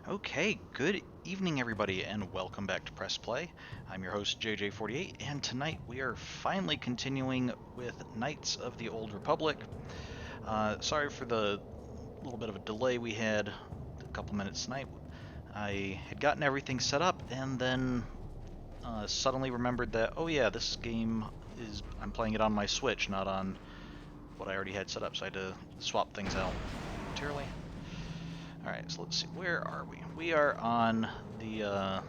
Okay, good evening everybody and welcome back to Press Play. I'm your host JJ48 and tonight we are finally continuing with Knights of the Old Republic. Sorry for the little bit of a delay we had, a couple minutes tonight. I had gotten everything set up and then suddenly remembered that, oh yeah, this game I'm playing it on my Switch, not on what I already had set up, so I had to swap things out momentarily. Alright, so let's see, where are we? We are on the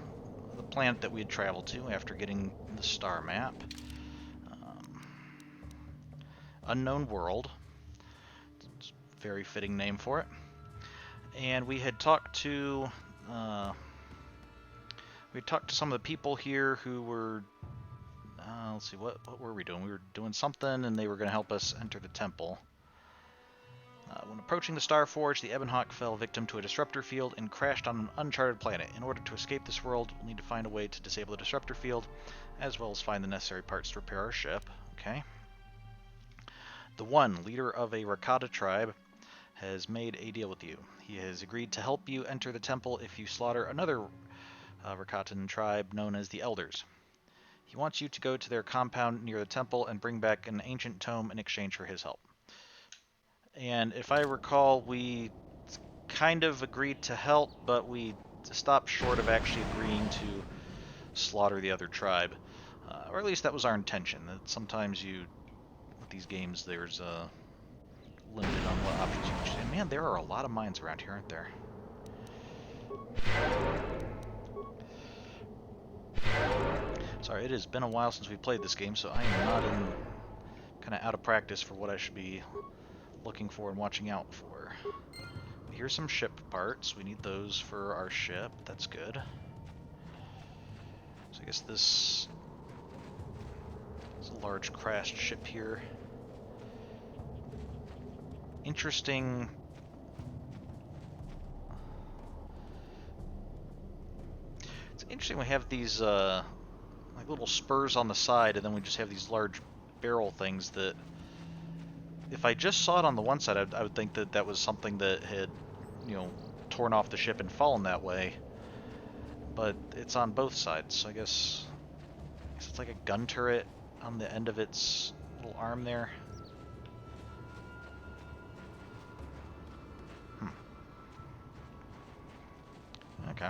planet that we had traveled to after getting the star map. Um, Unknown World. It's a very fitting name for it. And we had talked to some of the people here who were let's see, what were we doing? We were doing something and they were going to help us enter the temple. When approaching the Star Forge, the Ebonhawk fell victim to a disruptor field and crashed on an uncharted planet. In order to escape this world, we'll need to find a way to disable the disruptor field, as well as find the necessary parts to repair our ship. Okay. The One, leader of a Rakata tribe, has made a deal with you. He has agreed to help you enter the temple if you slaughter another Rakatan tribe known as the Elders. He wants you to go to their compound near the temple and bring back an ancient tome in exchange for his help. And if I recall, we kind of agreed to help, but we stopped short of actually agreeing to slaughter the other tribe. Or at least that was our intention. That sometimes with these games, there's limited on what options you can choose. And man, there are a lot of mines around here, aren't there? Sorry, it has been a while since we played this game, so I am not kind of out of practice for what I should be looking for and watching out for. Here's some ship parts. We need those for our ship. That's good. So I guess this is a large crashed ship here. Interesting. It's interesting we have these like little spurs on the side, and then we just have these large barrel things that, if I just saw it on the one side, I would think that that was something that had, torn off the ship and fallen that way. But it's on both sides, so I guess it's like a gun turret on the end of its little arm there. Okay.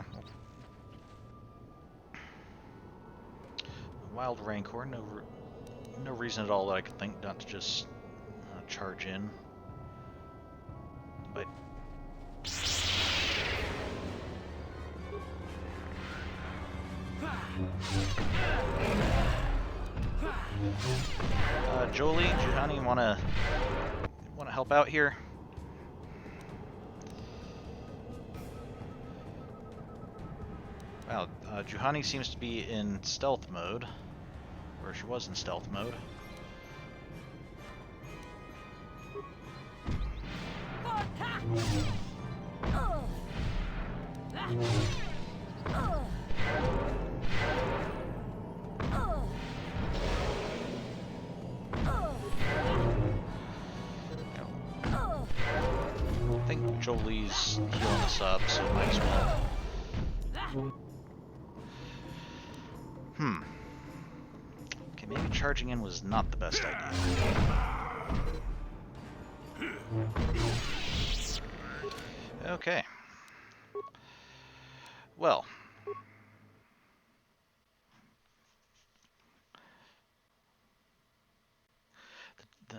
Wild Rancor, no reason at all that I could think not to just charge in. But Jolie, Juhani, wanna help out here? Wow, Juhani seems to be in stealth mode, or she was in stealth mode. I think Jolie's healing us up, so might as well. Okay, maybe charging in was not the best idea. Okay. Well.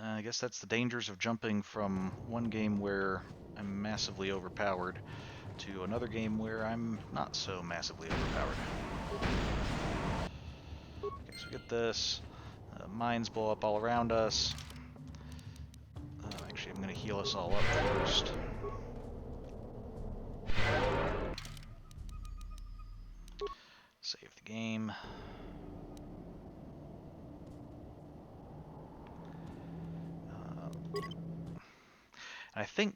I guess that's the dangers of jumping from one game where I'm massively overpowered to another game where I'm not so massively overpowered. Okay, so we get this. Mines blow up all around us. Actually, I'm going to heal us all up first. Save the game. I think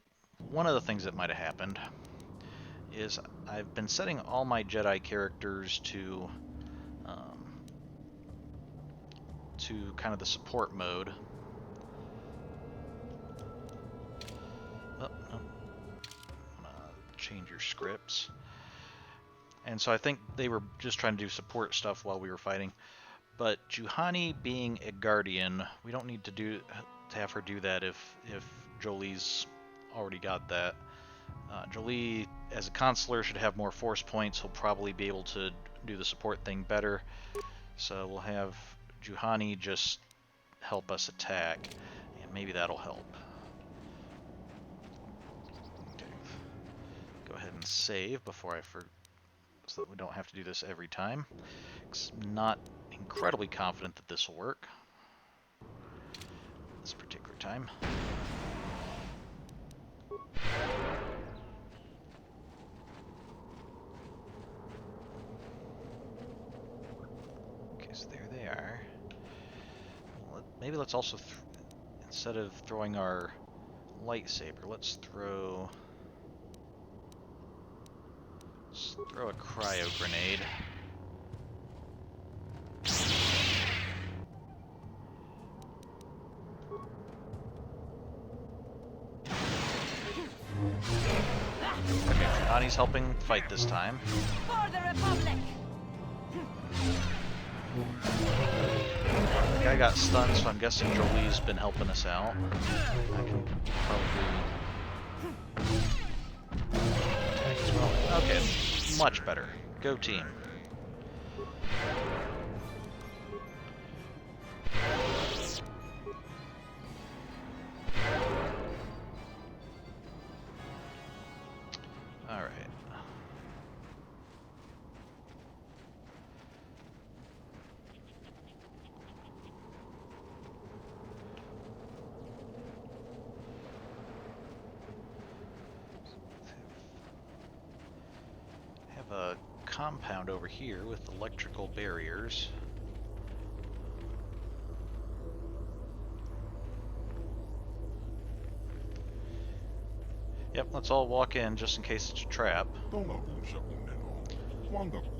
one of the things that might have happened is I've been setting all my Jedi characters to kind of the support mode. Oh, no. Change your scripts. And so I think they were just trying to do support stuff while we were fighting. But Juhani being a guardian, we don't need to have her do that if Jolie's already got that. Jolie, as a consular, should have more force points. He'll probably be able to do the support thing better. So we'll have Juhani just help us attack, and maybe that'll help. Okay. Go ahead and save before I forget, so that we don't have to do this every time. I'm not incredibly confident that this will work this particular time. Okay, so there they are. Maybe let's also, instead of throwing our lightsaber, let's throw a cryo grenade. Okay, Juhani's helping fight this time. For the Republic! The guy got stunned, so I'm guessing Jolie's been helping us out. I can probably attack as well. Okay, much better. Go team. Alright. Have a compound over here with electrical barriers. Yep, let's all walk in just in case it's a trap.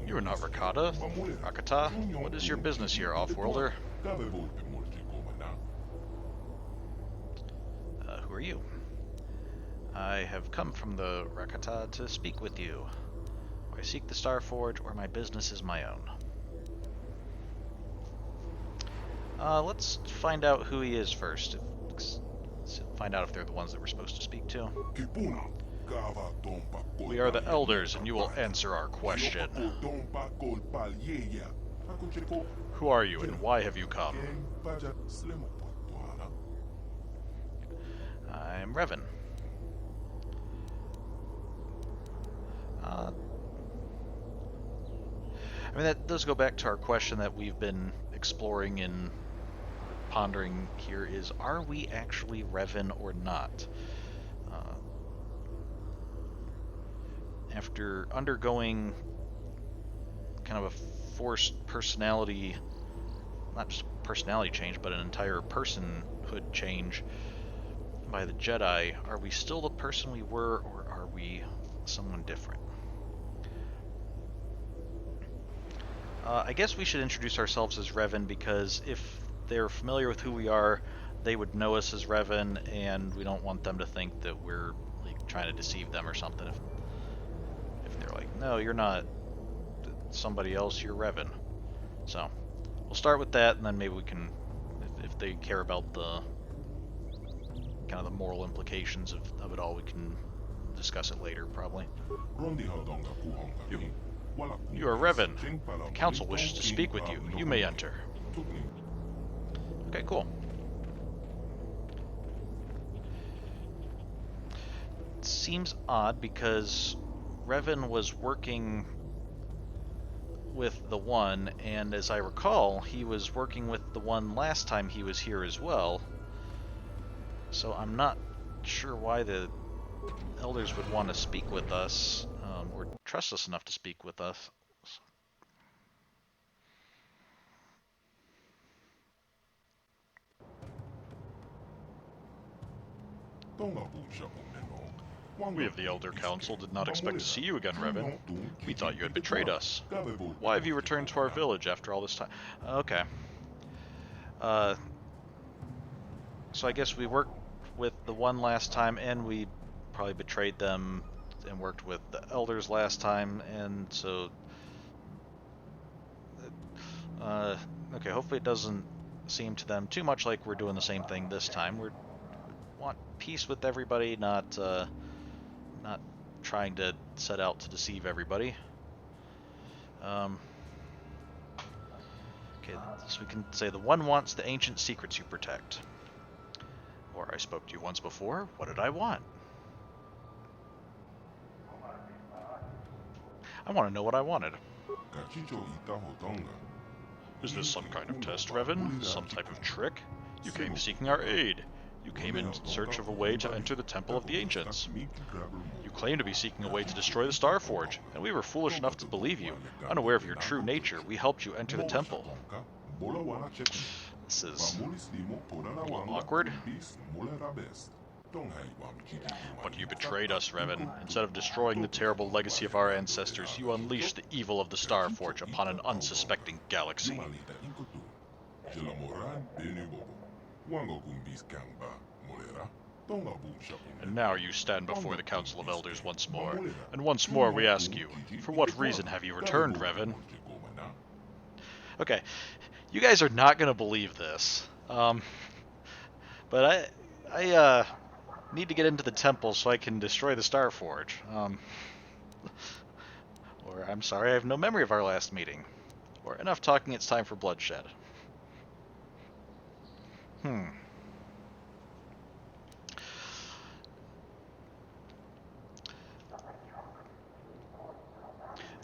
You are not Rakata. Rakata, what is your business here, off-worlder? Who are you? I have come from the Rakata to speak with you. I seek the Star Forge, or my business is my own. Let's find out who he is first. Find out if they're the ones that we're supposed to speak to. We are the elders, and you will answer our question. Who are you, and why have you come? I'm Revan. I mean, that does go back to our question that we've been exploring and pondering here is, are we actually Revan or not? After undergoing kind of a forced personality, not just personality change, but an entire personhood change by the Jedi, are we still the person we were, or are we someone different? I guess we should introduce ourselves as Revan, because if they're familiar with who we are, they would know us as Revan, and we don't want them to think that we're like trying to deceive them or something. If they're like, no, you're not somebody else, you're Revan. So we'll start with that, and then maybe we can, if they care about the kind of the moral implications of it all, we can discuss it later, probably. You are Revan. The council wishes to speak with you. You may enter. Okay, cool. It seems odd because Revan was working with the One, and as I recall, he was working with the One last time he was here as well. So I'm not sure why the elders would want to speak with us, or trust us enough to speak with us. We of the Elder Council did not expect to see you again, Revan. We thought you had betrayed us. Why have you returned to our village after all this time? Okay. So I guess we worked with the One last time, and we probably betrayed them and worked with the elders last time, and so okay, hopefully it doesn't seem to them too much like we're doing the same thing this time. We want peace with everybody, not trying to set out to deceive everybody. Okay, so we can say the one wants the ancient secrets you protect. Or I spoke to you once before. What did I want? I want to know what I wanted. Is this some kind of test, Revan? Some type of trick? You came seeking our aid. You came in search of a way to enter the Temple of the Ancients. You claim to be seeking a way to destroy the Starforge, and we were foolish enough to believe you. Unaware of your true nature, we helped you enter the temple. This is a little awkward. But you betrayed us, Revan. Instead of destroying the terrible legacy of our ancestors, you unleashed the evil of the Starforge upon an unsuspecting galaxy. And now you stand before the Council of Elders once more. And once more we ask you, for what reason have you returned, Revan? Okay, you guys are not going to believe this. But I need to get into the temple so I can destroy the Starforge. Or, I'm sorry, I have no memory of our last meeting. Or, enough talking, it's time for bloodshed.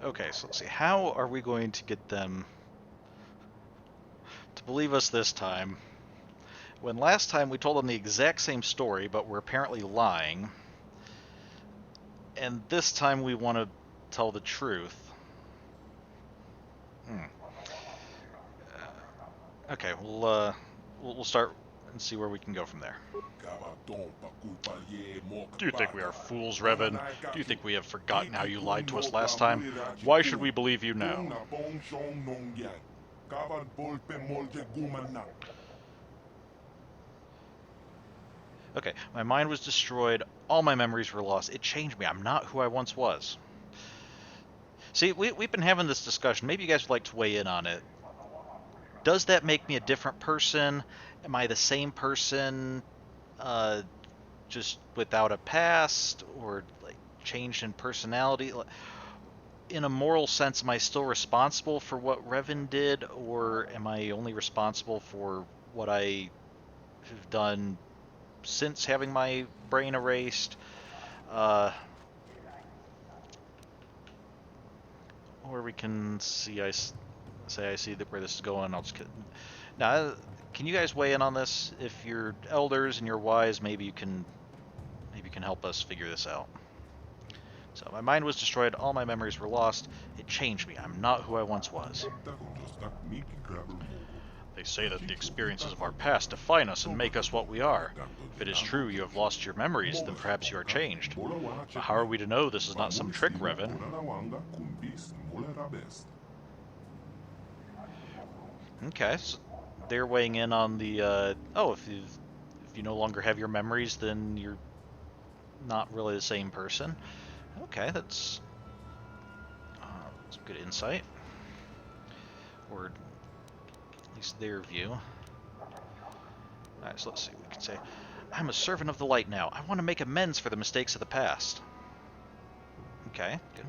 Okay, so let's see. How are we going to get them to believe us this time? When last time we told them the exact same story, but we're apparently lying. And this time we want to tell the truth. Okay, we'll start and see where we can go from there. Do you think we are fools, Revan? Do you think we have forgotten how you lied to us last time? Why should we believe you now? Okay, my mind was destroyed, all my memories were lost, it changed me, I'm not who I once was. See, we've been having this discussion, maybe you guys would like to weigh in on it. Does that make me a different person? Am I the same person, just without a past, or like changed in personality? In a moral sense, am I still responsible for what Revan did, or am I only responsible for what I have done since having my brain erased? Or we can see, I see that where this is going. I'll just now. Can you guys weigh in on this? If you're elders and you're wise, maybe you can help us figure this out. So my mind was destroyed, all my memories were lost. It changed me. I'm not who I once was. They say that the experiences of our past define us and make us what we are. If it is true you have lost your memories, then perhaps you are changed. But how are we to know this is not some trick, Revan? Okay, so they're weighing in on the, if you no longer have your memories, then you're not really the same person. Okay, that's some good insight. Or at least their view. Alright, so let's see. We can say, I'm a servant of the light now. I want to make amends for the mistakes of the past. Okay, good.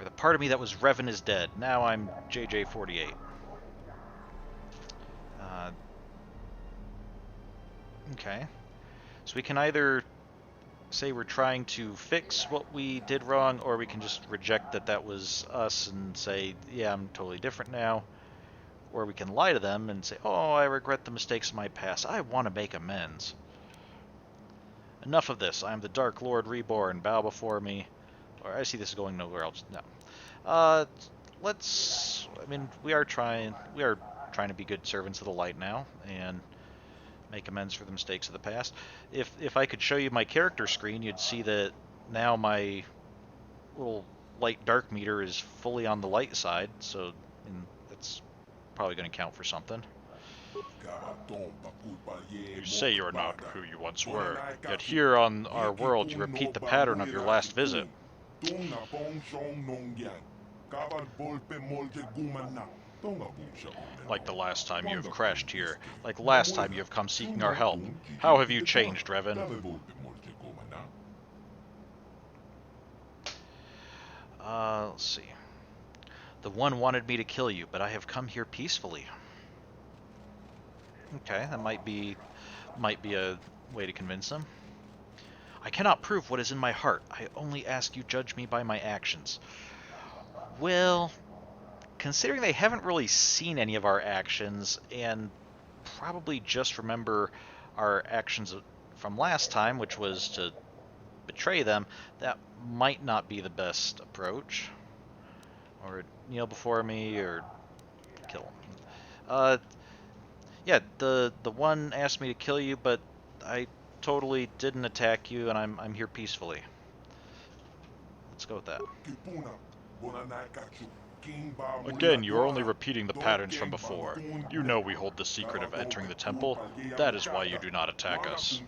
Or the part of me that was Revan is dead. Now I'm JJ48. Okay. So we can either say we're trying to fix what we did wrong, or we can just reject that was us and say, yeah, I'm totally different now. Or we can lie to them and say, oh, I regret the mistakes of my past. I want to make amends. Enough of this. I am the Dark Lord reborn. Bow before me. Or I see this going nowhere else. No. We are trying to be good servants of the light now, and make amends for the mistakes of the past. If I could show you my character screen, you'd see that now my little light dark meter is fully on the light side, so that's probably going to count for something. You say you are not who you once were, yet here on our world you repeat the pattern of your last visit. Like the last time you have crashed here, like last time you have come seeking our help. How have you changed, Revan? Let's see. The one wanted me to kill you, but I have come here peacefully. Okay, that might be a way to convince him. I cannot prove what is in my heart. I only ask you judge me by my actions. Well, considering they haven't really seen any of our actions, and probably just remember our actions from last time, which was to betray them, that might not be the best approach. Or kneel before me, or kill him. Yeah, the one asked me to kill you, but I totally didn't attack you, and I'm here peacefully. Let's go with that. Again, you are only repeating the patterns from before. You know we hold the secret of entering the temple. That is why you do not attack us.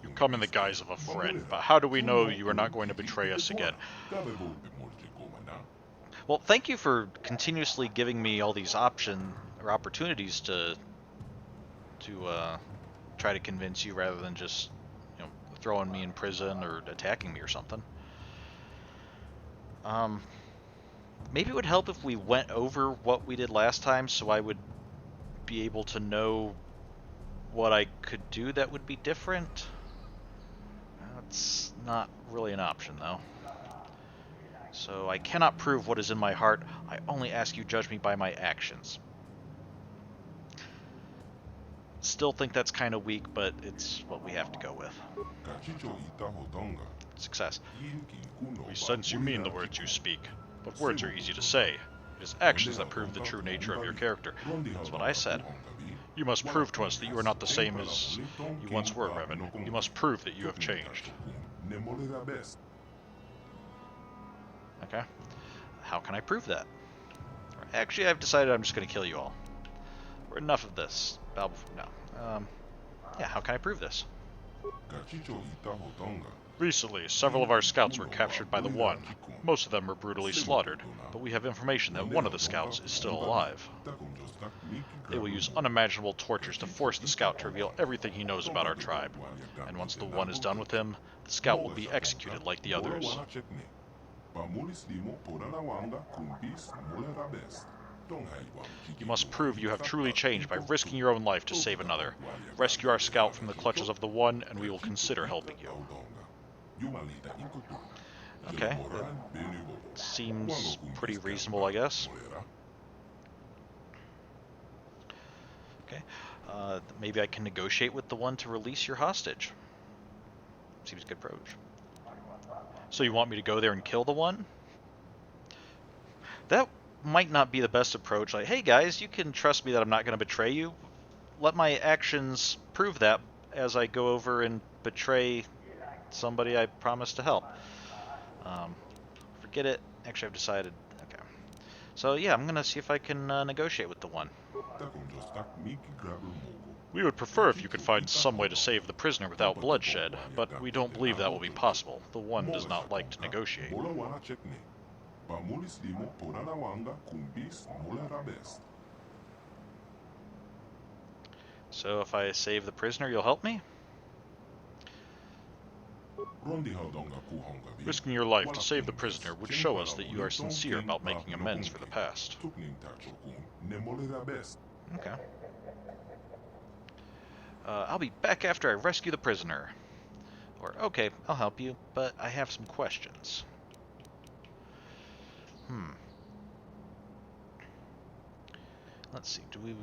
You come in the guise of a friend, but how do we know you are not going to betray us again? Well, thank you for continuously giving me all these opportunities to try to convince you rather than just, throwing me in prison or attacking me or something. Maybe it would help if we went over what we did last time so I would be able to know what I could do that would be different. That's not really an option, though. So I cannot prove what is in my heart. I only ask you judge me by my actions. Still think that's kind of weak, but it's what we have to go with. Success. We sense you mean the words you speak, but words are easy to say. It is actions that prove the true nature of your character. That's what I said. You must prove to us that you are not the same as you once were, Revan. You must prove that you have changed. Okay. How can I prove that? Actually, I've decided I'm just going to kill you all. Or enough of this. No. Yeah, how can I prove this? Recently, several of our scouts were captured by the One. Most of them were brutally slaughtered, but we have information that one of the scouts is still alive. They will use unimaginable tortures to force the scout to reveal everything he knows about our tribe. And once the One is done with him, the scout will be executed like the others. You must prove you have truly changed by risking your own life to save another. Rescue our scout from the clutches of the One, and we will consider helping you. Okay, that seems pretty reasonable, I guess. Okay, maybe I can negotiate with the One to release your hostage. Seems a good approach. So you want me to go there and kill the One? That might not be the best approach. Like, hey guys, you can trust me that I'm not going to betray you. Let my actions prove that as I go over and betray somebody I promised to help. Forget it. Actually, I've decided. Okay. So yeah, I'm going to see if I can negotiate with the One. We would prefer if you could find some way to save the prisoner without bloodshed, but we don't believe that will be possible. The One does not like to negotiate. So if I save the prisoner, you'll help me? Risking your life to save the prisoner would show us that you are sincere about making amends for the past. Okay. I'll be back after I rescue the prisoner. Or, okay, I'll help you, but I have some questions. Let's see, do we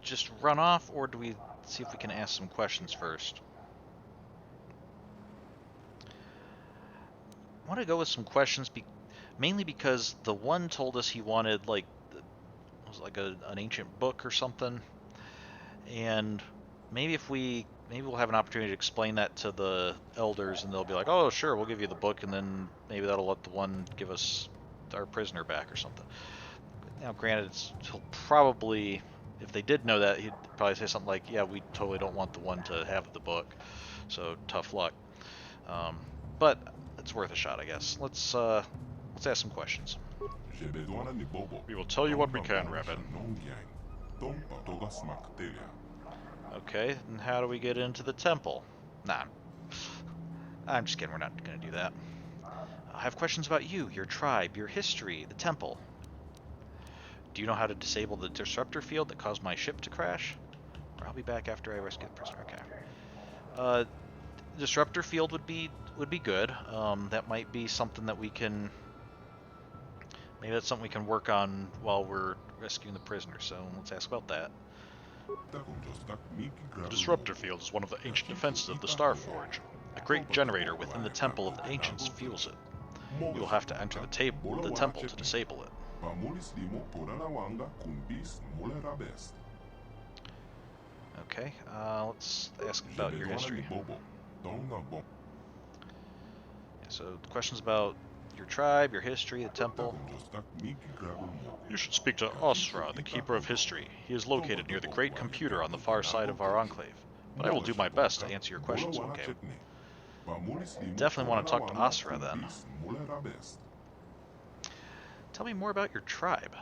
just run off, or do we see if we can ask some questions first? I want to go with some questions, mainly because the One told us he wanted, like, it was like an ancient book or something, and maybe if we maybe we'll have an opportunity to explain that to the elders, and they'll be like, "Oh, sure, we'll give you the book," and then maybe that'll let the one give us our prisoner back or something. Now, granted, he'll probably, if they did know that, he'd probably say something like, "Yeah, we totally don't want the one to have the book, so tough luck." But it's worth a shot, I guess. Let's ask some questions. We will tell you what we can, Revan. Okay, and how do we get into the temple? Nah, I'm just kidding, we're not going to do that. I have questions about you, your tribe, your history, the temple. Do you know how to disable the disruptor field that caused my ship to crash? Or I'll be back after I rescue the prisoner. Okay. Disruptor field would be good. That might be something that we can... Maybe that's something we can work on while we're rescuing the prisoner, so let's ask about that. The disruptor field is one of the ancient defenses of the Star Forge. A great generator within the temple of the ancients fuels it. You will have to enter the temple to disable it. Okay, let's ask about your history. So, questions about your tribe, your history, the temple. You should speak to Osra, the Keeper of History. He is located near the Great Computer on the far side of our enclave. But I will do my best to answer your questions, okay? Definitely want to talk to Osra, then. Tell me more about your tribe.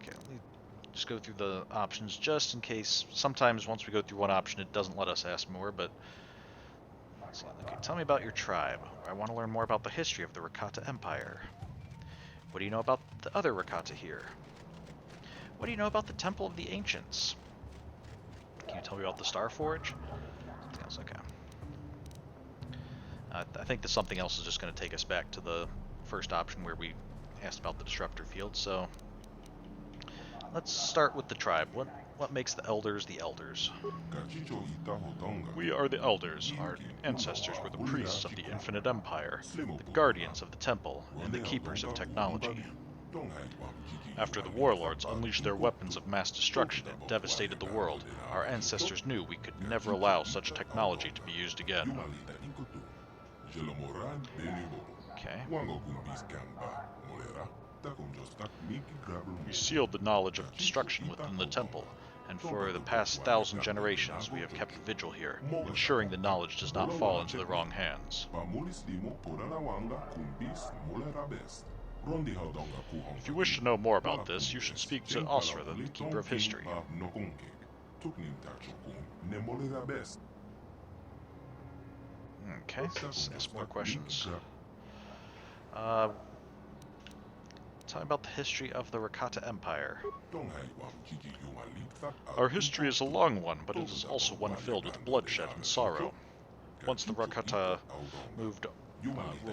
Okay, let me just go through the options just in case. Sometimes once we go through one option, it doesn't let us ask more, but... Okay, tell me about your tribe. I want to learn more about the history of the Rakata Empire. What do you know about the other Rakata here? What do you know about the Temple of the Ancients? Can you tell me about the Star Forge? Something else, okay. I think the something else is just going to take us back to the first option where we asked about the disruptor field, so... Let's start with the tribe. What makes the elders the elders? We are the elders. Our ancestors were the priests of the Infinite Empire, the guardians of the temple, and the keepers of technology. After the warlords unleashed their weapons of mass destruction and devastated the world, our ancestors knew we could never allow such technology to be used again. Okay. We sealed the knowledge of destruction within the temple, and for the past 1,000 generations we have kept vigil here, ensuring the knowledge does not fall into the wrong hands. If you wish to know more about this, you should speak to Osra, the Keeper of History. Okay, let's ask more questions. Tell me about the history of the Rakata Empire. Our history is a long one, but it is also one filled with bloodshed and sorrow. Once the Rakata ruled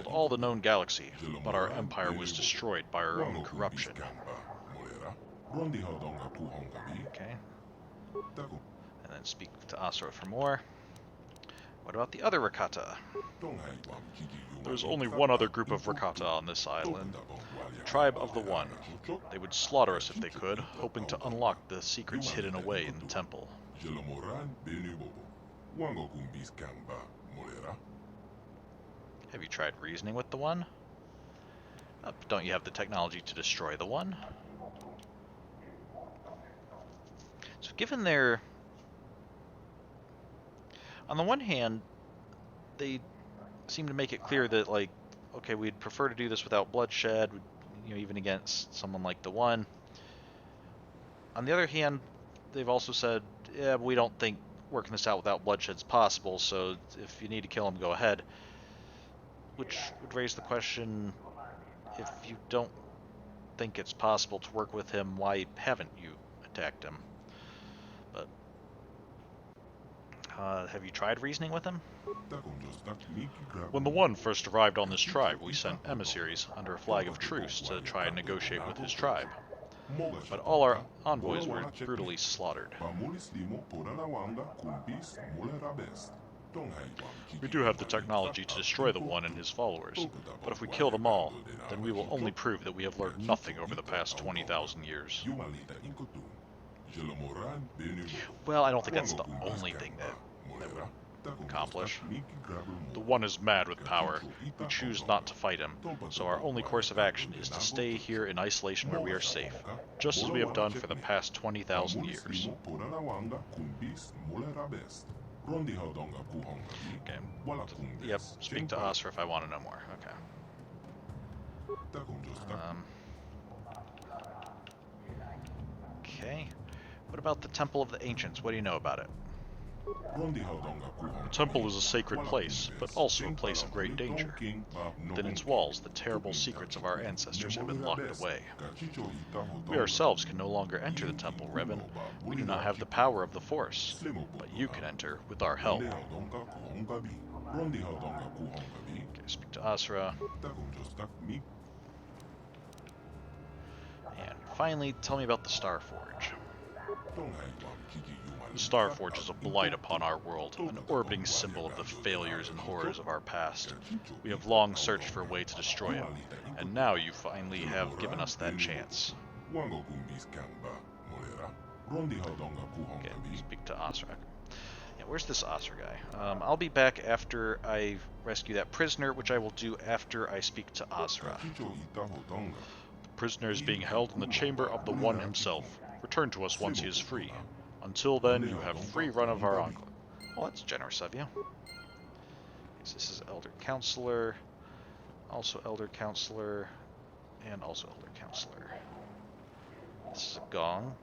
all the known galaxy, but our empire was destroyed by our own corruption. Okay. And then speak to Asura for more. What about the other Rakata? There's only one other group of Rakata on this island, the Tribe of the One. They would slaughter us if they could, hoping to unlock the secrets hidden away in the temple. Have you tried reasoning with the One? Don't you have the technology to destroy the One? So given their... On the one hand, they seem to make it clear that, like, okay, we'd prefer to do this without bloodshed, you know, even against someone like the One. On the other hand, they've also said, yeah, we don't think working this out without bloodshed is possible, so if you need to kill him, go ahead. Which would raise the question, if you don't think it's possible to work with him, why haven't you attacked him? But have you tried reasoning with him? When the One first arrived on this tribe, we sent emissaries under a flag of truce to try and negotiate with his tribe. But all our envoys were brutally slaughtered. We do have the technology to destroy the One and his followers, but if we kill them all, then we will only prove that we have learned nothing over the past 20,000 years. Well, I don't think that's the only thing that would accomplish. The one is mad with power. We choose not to fight him, so our only course of action is to stay here in isolation where we are safe, just as we have done for the past 20,000 years. Okay. Yep, speak to Asra if I want to know more. Okay. Okay. What about the Temple of the Ancients? What do you know about it? The temple is a sacred place, but also a place of great danger. Within its walls, the terrible secrets of our ancestors have been locked away. We ourselves can no longer enter the temple, Revan. We do not have the power of the Force, but you can enter with our help. Okay, speak to Asra. And finally, tell me about the Star Forge. The Star Forge is a blight upon our world, an orbiting symbol of the failures and horrors of our past. We have long searched for a way to destroy it, and now you finally have given us that chance. Okay, speak to Asra. Yeah, where's this Asra guy? I'll be back after I rescue that prisoner, which I will do after I speak to Asra. The prisoner is being held in the chamber of the One himself. Return to us once he is free. Until then, you have free run of our enclave. Well, that's generous of you. So this is Elder Counselor, also Elder Counselor, and also Elder Counselor. This is a gong.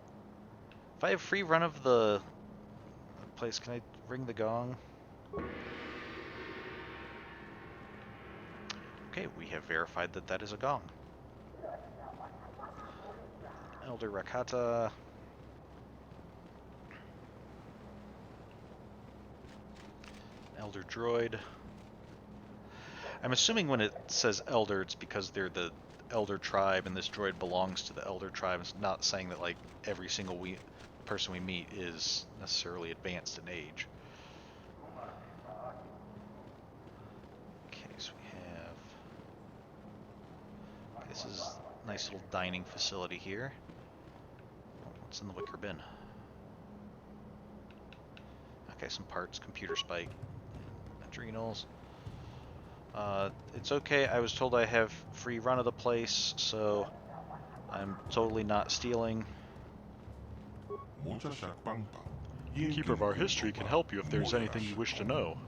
If I have free run of the place, can I ring the gong? Okay, we have verified that that is a gong. Elder Rakata. Elder Droid. I'm assuming when it says Elder, it's because they're the Elder tribe and this droid belongs to the Elder tribe. It's not saying that like every single person we meet is necessarily advanced in age. Okay, so we have... Okay, this is a nice little dining facility here. What's in the wicker bin? Okay, some parts, computer spike, adrenals. It's okay, I was told I have free run of the place, so I'm totally not stealing. Keeper of our history can help you if there's anything you wish to know.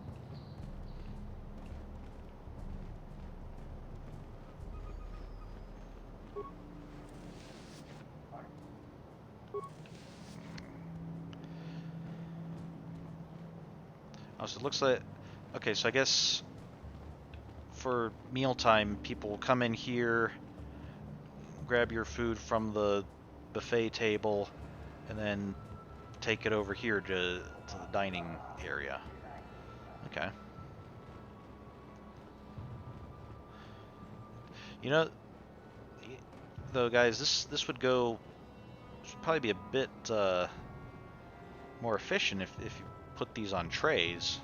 Oh, so it looks like... Okay, so I guess for mealtime, people will come in here, grab your food from the buffet table, and then take it over here to the dining area. Okay. You know, though, guys, this would probably be a bit more efficient if you put these on trays.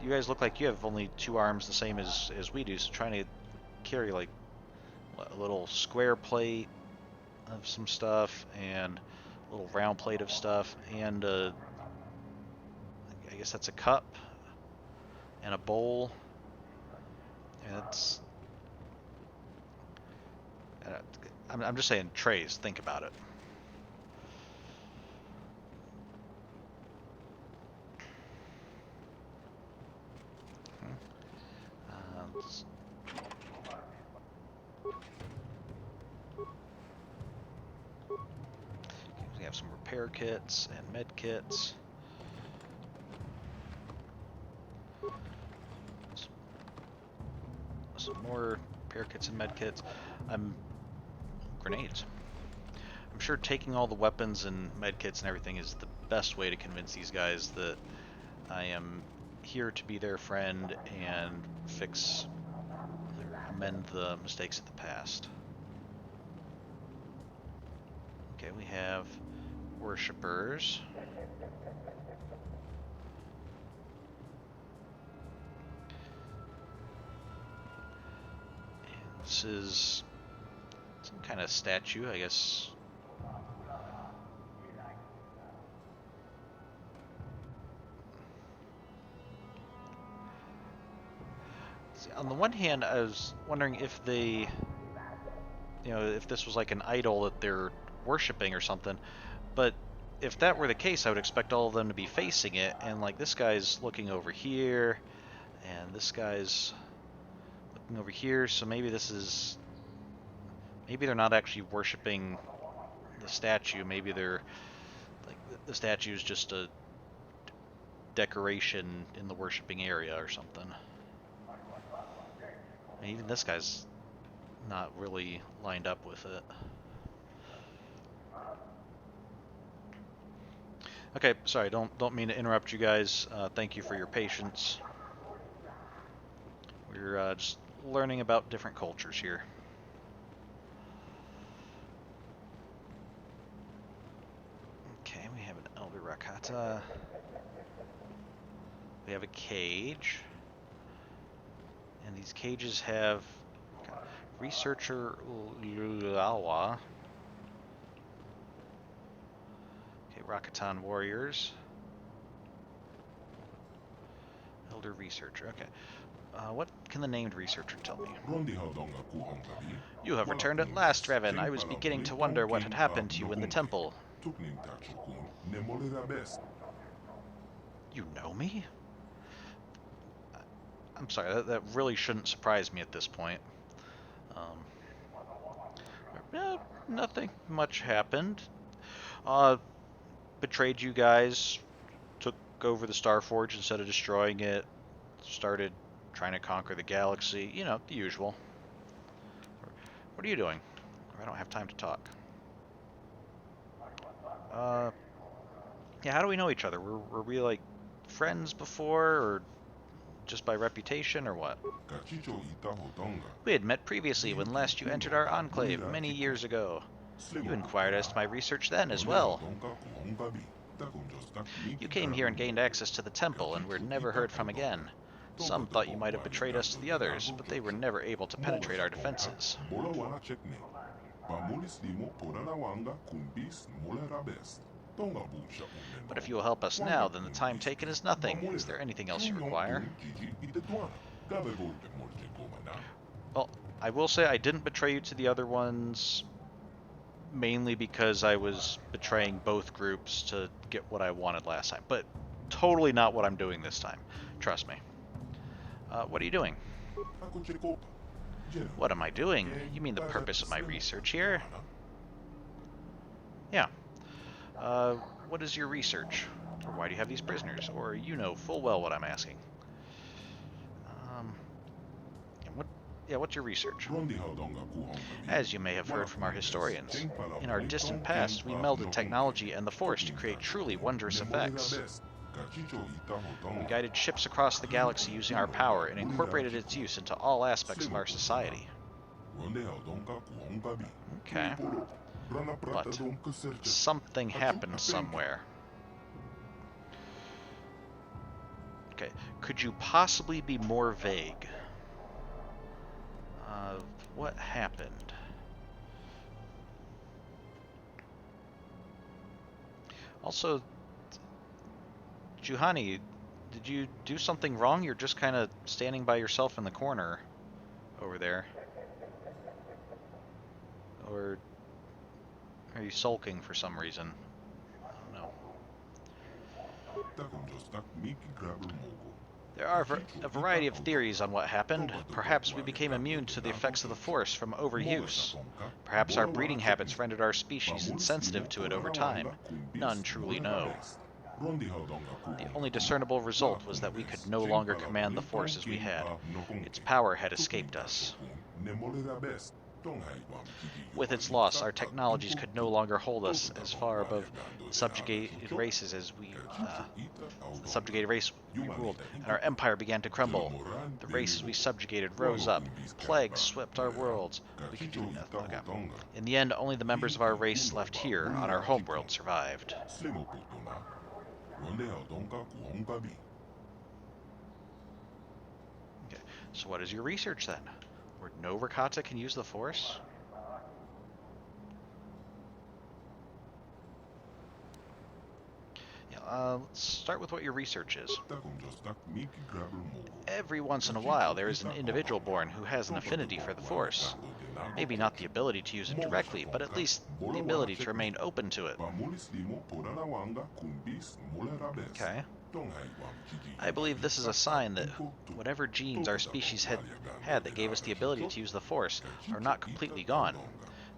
You guys look like you have only 2 arms the same as we do, so trying to carry like a little square plate of some stuff and a little round plate of stuff and I guess that's a cup and a bowl. And it's I'm just saying trays. Think about it. We have some repair kits and med kits. Some more repair kits and med kits. Grenades. I'm sure taking all the weapons and med kits and everything is the best way to convince these guys that I am here to be their friend and amend the mistakes of the past. Okay, we have worshippers. And this is some kind of statue, I guess. on the one hand, I was wondering if they, if this was like an idol that they're worshipping or something. But if that were the case, I would expect all of them to be facing it, and like this guy's looking over here, and this guy's looking over here, so maybe they're not actually worshipping the statue, maybe they're, like, the statue is just a decoration in the worshipping area or something. And even this guy's not really lined up with it. Okay, sorry, don't mean to interrupt you guys. Thank you for your patience. We're just learning about different cultures here. Okay, we have an Elder Rakata. We have a cage. And these cages have Researcher Lulawa. Okay, Rakatan Warriors. Elder Researcher, okay. What can the named researcher tell me? You have returned at last, Revan. I was beginning to wonder what had happened to you in the temple. You know me? I'm sorry, that really shouldn't surprise me at this point. Nothing much happened. Betrayed you guys, took over the Starforge instead of destroying it, started trying to conquer the galaxy, the usual. What are you doing? I don't have time to talk. Yeah, how do we know each other? Were we like friends before, or just by reputation, or what? We had met previously when last you entered our enclave many years ago. You inquired as to my research then as well. You came here and gained access to the temple and were never heard from again. Some thought you might have betrayed us to the others, but they were never able to penetrate our defenses. But if you will help us now, then the time taken is nothing. Is there anything else you require? Well, I will say I didn't betray you to the other ones, mainly because I was betraying both groups to get what I wanted last time, but totally not what I'm doing this time. Trust me. What are you doing? What am I doing? You mean the purpose of my research here? Yeah. What is your research? Or why do you have these prisoners? Or you know full well what I'm asking. What's your research? As you may have heard from our historians, in our distant past, we melded technology and the Force to create truly wondrous effects. We guided ships across the galaxy using our power and incorporated its use into all aspects of our society. Okay. But something happened somewhere. Okay, could you possibly be more vague? What happened? Also, Juhani, did you do something wrong? You're just kind of standing by yourself in the corner over there. Or are you sulking for some reason? I don't know. There are a variety of theories on what happened. Perhaps we became immune to the effects of the Force from overuse. Perhaps our breeding habits rendered our species insensitive to it over time. None truly know. The only discernible result was that we could no longer command the Force as we had. Its power had escaped us. With its loss, our technologies could no longer hold us as far above subjugated races as the subjugated race we ruled, and our empire began to crumble. The races we subjugated rose up. Plagues swept our worlds. We could do nothing. Okay. In the end, only the members of our race left here on our homeworld survived. Okay. So what is your research then? Where no Rakata can use the Force? Yeah, let's start with what your research is. Every once in a while, there is an individual born who has an affinity for the Force. Maybe not the ability to use it directly, but at least the ability to remain open to it. Okay. I believe this is a sign that whatever genes our species had that gave us the ability to use the Force are not completely gone.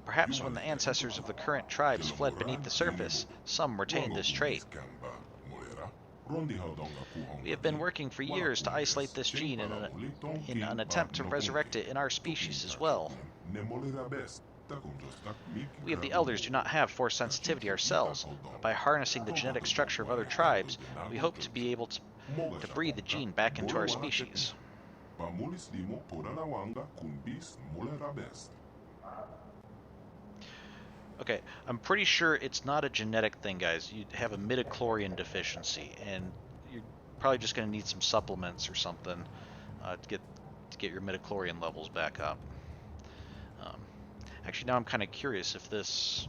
Perhaps when the ancestors of the current tribes fled beneath the surface, some retained this trait. We have been working for years to isolate this gene in an attempt to resurrect it in our species as well. We of the Elders do not have Force sensitivity ourselves, but by harnessing the genetic structure of other tribes, we hope to be able to breathe the gene back into our species. Okay, I'm pretty sure it's not a genetic thing, guys. You have a midichlorian deficiency, and you're probably just going to need some supplements or something to get your midichlorian levels back up. Actually, now I'm kind of curious if this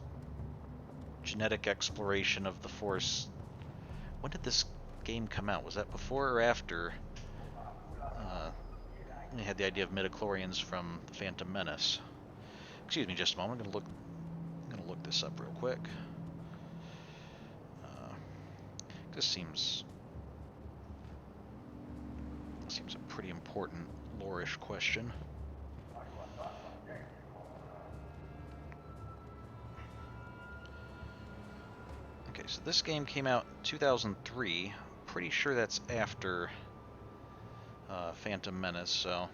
genetic exploration of the Force... When did this game come out? Was that before or after we had the idea of midichlorians from the Phantom Menace? Excuse me just a moment. I'm going to look this up real quick. This seems a pretty important lore-ish question. Okay, so this game came out in 2003. Pretty sure that's after Phantom Menace, so...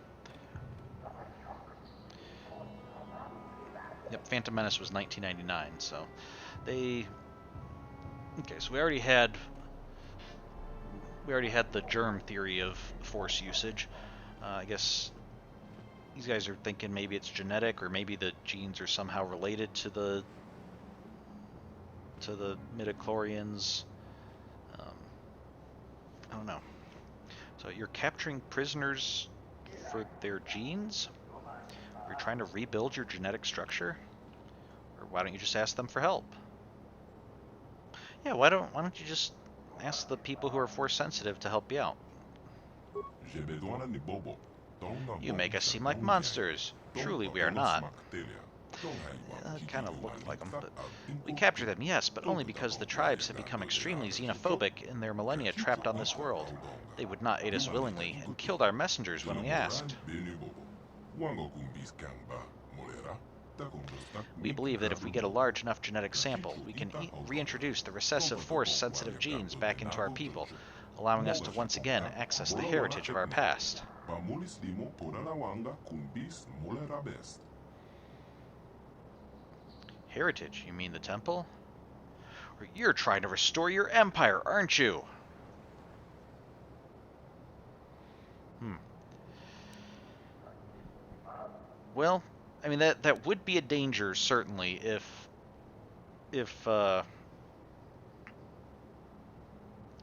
Yep, Phantom Menace was 1999, so they... Okay, so we already had the germ theory of Force usage. I guess these guys are thinking maybe it's genetic, or maybe the genes are somehow related to the midichlorians. I don't know. So you're capturing prisoners for their genes? You're trying to rebuild your genetic structure? Or why don't you just ask them for help? Yeah, why don't you just ask the people who are Force sensitive to help you out? You make us seem like monsters. Truly, we are not. Kind of looked like them, but we capture them, yes, but only because the tribes have become extremely xenophobic in their millennia trapped on this world. They would not aid us willingly, and killed our messengers when we asked. We believe that if we get a large enough genetic sample, we can reintroduce the recessive Force-sensitive genes back into our people, allowing us to once again access the heritage of our past. Heritage? You mean the temple? Or you're trying to restore your empire, aren't you? Well, I mean, that would be a danger, certainly, if the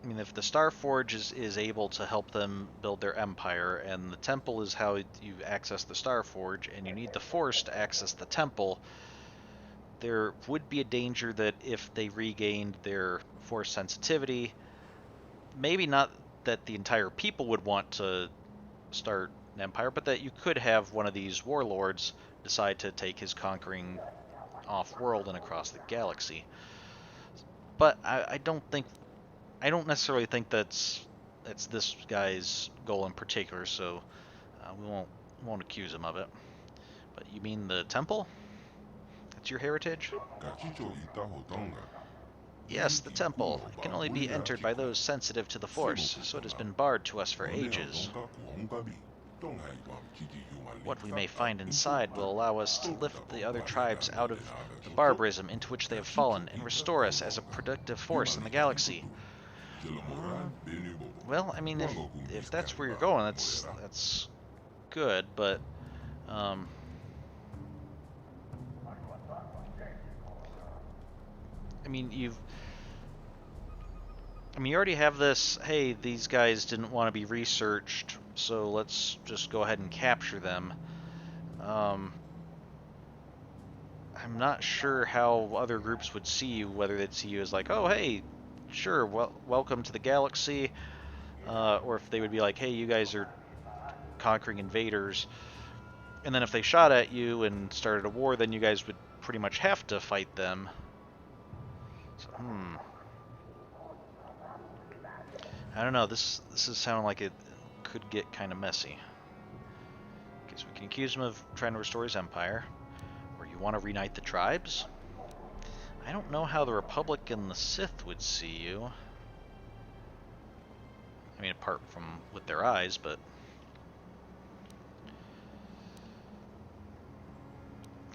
Starforge is able to help them build their empire, and the temple is how you access the Starforge, and you need the Force to access the temple, there would be a danger that if they regained their Force sensitivity, maybe not that the entire people would want to start an empire, but that you could have one of these warlords decide to take his conquering off-world and across the galaxy. But I don't necessarily think that's this guy's goal in particular, so we won't accuse him of it. But you mean the temple? That's your heritage? Yes, the temple. It can only be entered by those sensitive to the Force, so it has been barred to us for ages. What we may find inside will allow us to lift the other tribes out of the barbarism into which they have fallen and restore us as a productive force in the galaxy. Well, I mean, if that's where you're going, that's good, but I mean, you already have this, hey, these guys didn't want to be researched, so let's just go ahead and capture them. I'm not sure how other groups would see you, whether they'd see you as like, oh, hey, sure, well, welcome to the galaxy, or if they would be like, hey, you guys are conquering invaders, and then if they shot at you and started a war, then you guys would pretty much have to fight them. So, I don't know. This is sounding like it could get kind of messy. Okay, so we can accuse him of trying to restore his empire, or you want to reunite the tribes. I don't know how the Republic and the Sith would see you. I mean, apart from with their eyes, but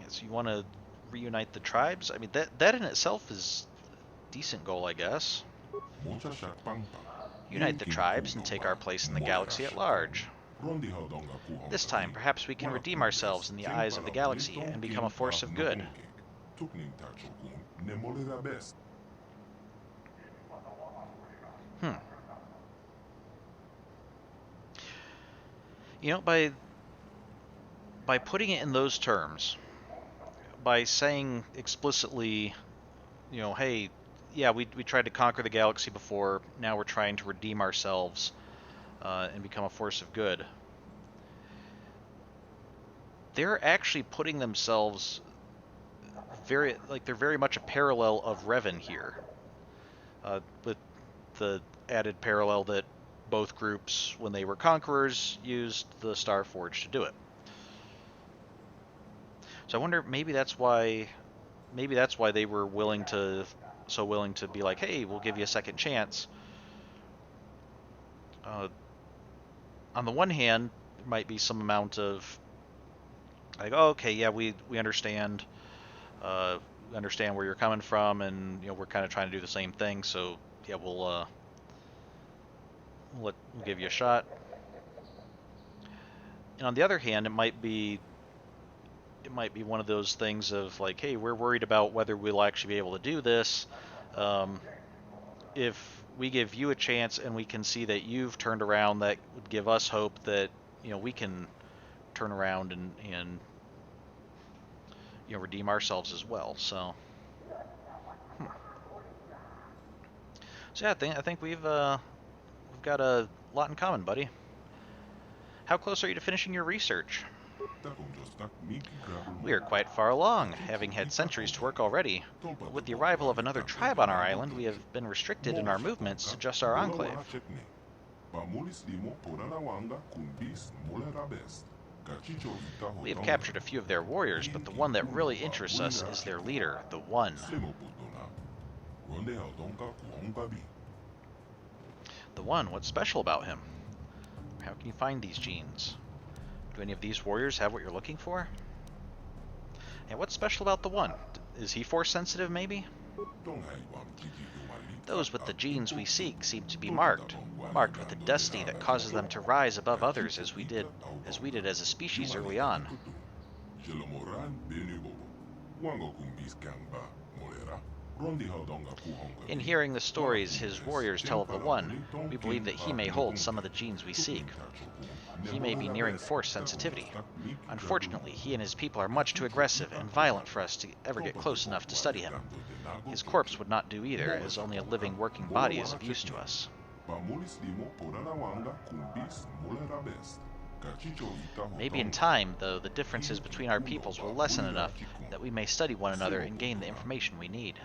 yeah, so you want to reunite the tribes? I mean, that in itself is a decent goal, I guess. Unite the tribes and take our place in the galaxy at large. This time, perhaps we can redeem ourselves in the eyes of the galaxy and become a force of good. You know, by putting it in those terms, by saying explicitly, you know, hey, yeah, we tried to conquer the galaxy before, now we're trying to redeem ourselves and become a force of good. They're actually putting themselves they're very much a parallel of Revan here, with the added parallel that both groups, when they were conquerors, used the Star Forge to do it. So I wonder, maybe that's why they were willing to be like, hey, we'll give you a second chance. On the one hand, there might be some amount of like, oh, okay, yeah, we understand. We understand where you're coming from, and we're kind of trying to do the same thing. So yeah, we'll give you a shot. And on the other hand, it might be one of those things of like, hey, we're worried about whether we'll actually be able to do this. If we give you a chance and we can see that you've turned around, that would give us hope that we can turn around and redeem ourselves as well. So, so yeah, I think we've got a lot in common, buddy. How close are you to finishing your research? We are quite far along, having had centuries to work already. But with the arrival of another tribe on our island, we have been restricted in our movements to just our enclave. We have captured a few of their warriors, but the one that really interests us is their leader, the One. The One, what's special about him? How can you find these genes? Do any of these warriors have what you're looking for? And what's special about the One? Is he force sensitive, maybe? Those with the genes we seek seem to be marked with a destiny that causes them to rise above others as we did as a species early on. In hearing the stories his warriors tell of the One, we believe that he may hold some of the genes we seek. He may be nearing force sensitivity. Unfortunately, he and his people are much too aggressive and violent for us to ever get close enough to study him. His corpse would not do either, as only a living, working body is of use to us. Maybe in time, though, the differences between our peoples will lessen enough that we may study one another and gain the information we need.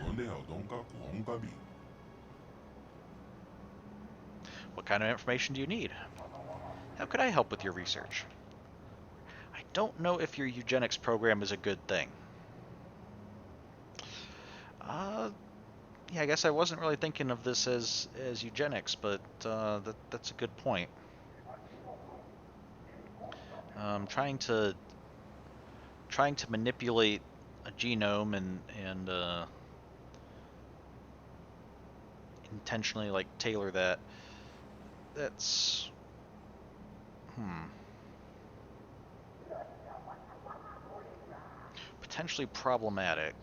What kind of information do you need? How could I help with your research? I don't know if your eugenics program is a good thing. Yeah, I guess I wasn't really thinking of this as eugenics, but that's a good point. Trying to manipulate a genome and intentionally like tailor that. That's potentially problematic.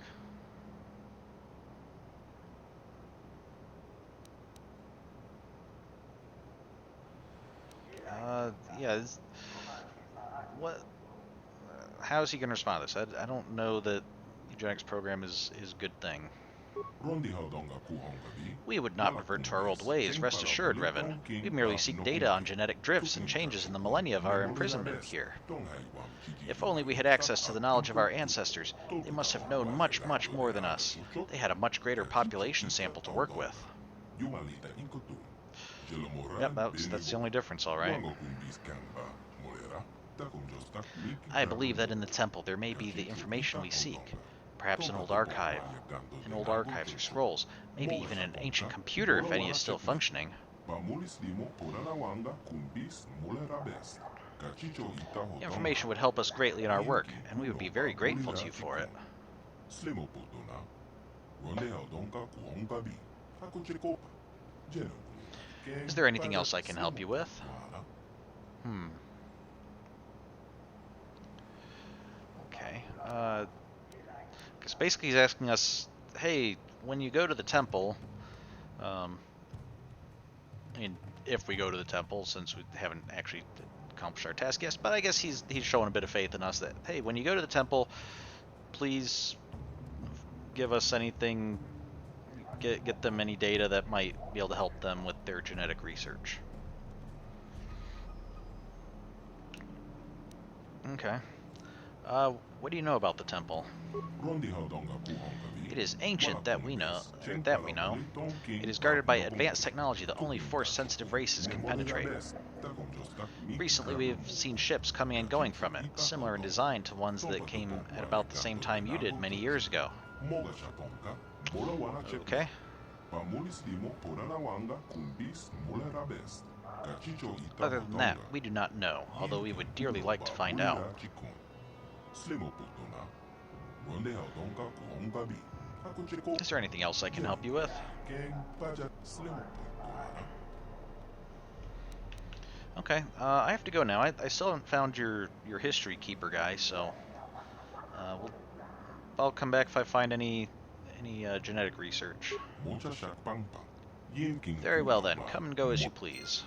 Yeah. What? How is he going to respond to this? I don't know that eugenics program is a good thing. We would not revert to our old ways, rest assured, Revan. We merely seek data on genetic drifts and changes in the millennia of our imprisonment here. If only we had access to the knowledge of our ancestors. They must have known much, much more than us. They had a much greater population sample to work with. Yep, that's the only difference, all right. I believe that in the temple there may be the information we seek. Perhaps an old archive, old archives or scrolls, maybe even an ancient computer if any is still functioning. Information would help us greatly in our work, and we would be very grateful to you for it. Is there anything else I can help you with? Okay. Because basically he's asking us, hey, when you go to the temple, I mean, if we go to the temple, since we haven't actually accomplished our task yet, but I guess he's showing a bit of faith in us that, hey, when you go to the temple, please give us anything, get them any data that might be able to help them with their genetic research. Okay. What do you know about the temple? It is ancient, that we know. It is guarded by advanced technology that only Force-sensitive races can penetrate. Recently, we have seen ships coming and going from it, similar in design to ones that came at about the same time you did many years ago. Okay. Other than that, we do not know, although we would dearly like to find out. Is there anything else I can help you with? Okay, I have to go now. I still haven't found your history keeper guy, so I'll come back if I find any genetic research. Very well then, come and go as you please.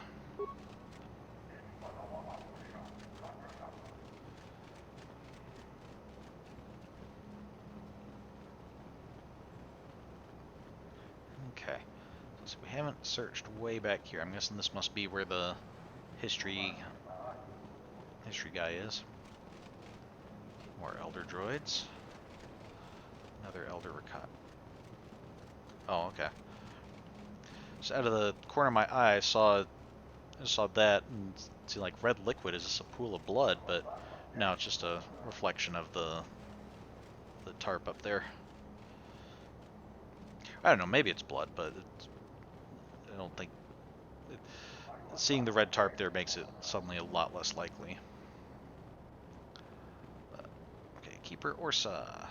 Okay, so we haven't searched way back here. I'm guessing this must be where the history guy is. More elder droids. Another elder Rakata. Oh, okay. So out of the corner of my eye, I saw that and see like red liquid. Is this a pool of blood? But no, it's just a reflection of the tarp up there. I don't know. Maybe it's blood, but I don't think. Seeing the red tarp there makes it suddenly a lot less likely. Okay, Keeper Orsa.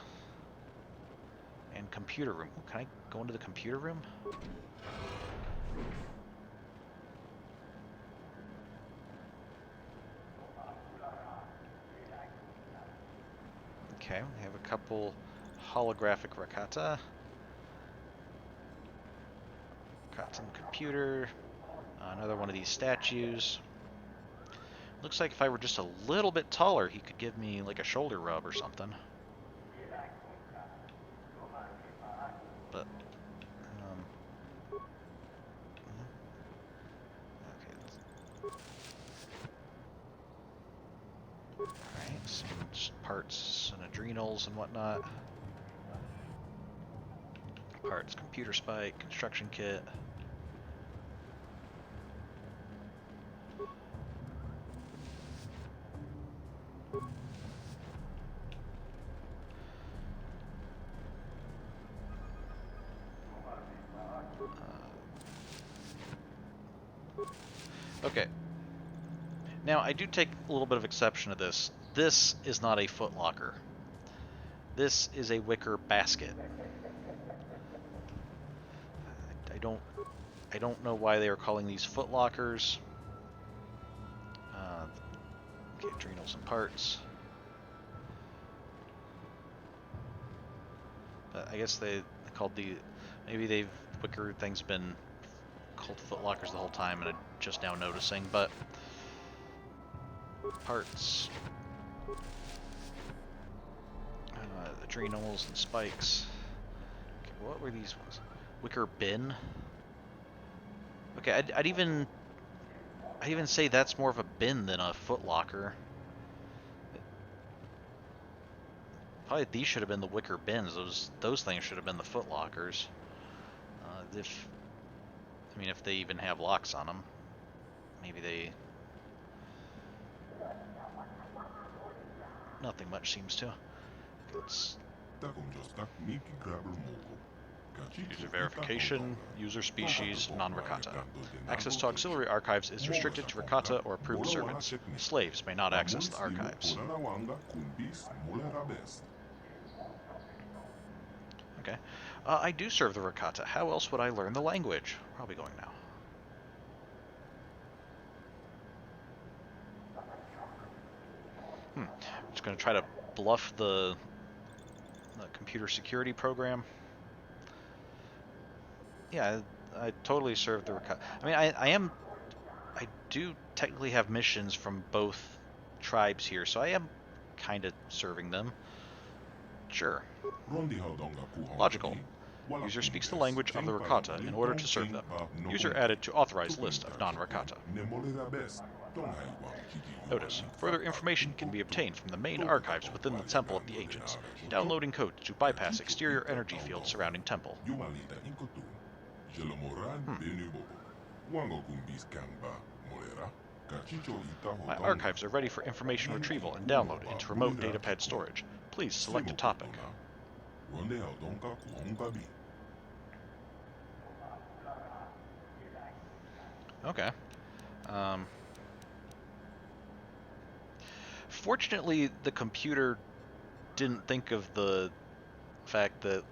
And computer room. Can I go into the computer room? Okay, we have a couple holographic Rakata. Rakata on the computer. Another one of these statues. Looks like if I were just a little bit taller, he could give me like a shoulder rub or something. But, okay. Alright, some parts and adrenals and whatnot. Parts, computer spike, construction kit. Okay. Now, I do take a little bit of exception to this. This is not a footlocker. This is a wicker basket. I don't know why they are calling these footlockers. Okay, adrenals and parts. But I guess they called maybe wicker things been called footlockers the whole time and I'm just now noticing, but parts, adrenals and spikes. Okay, What were these ones? Wicker bin? Okay, I'd even say that's more of a bin than a footlocker. Probably these should have been the wicker bins. Those things should have been the footlockers. If they even have locks on them, maybe they. Nothing much seems to. It's user verification, user species, non-Rakata. Access to auxiliary archives is restricted to Rakata or approved servants. Slaves may not access the archives. Okay. I do serve the Rakata. How else would I learn the language? Probably going now. Just going to try to bluff the computer security program. Yeah, I totally serve the Rakata. I do technically have missions from both tribes here, so I am kind of serving them. Sure. Logical. User speaks the language of the Rakata in order to serve them. User added to authorized list of non-Rakata. Notice, further information can be obtained from the main archives within the Temple of the Ancients. Downloading code to bypass exterior energy fields surrounding temple. My archives are ready for information retrieval and download into remote datapad storage. Please select a topic. Okay. Fortunately, the computer didn't think of the fact that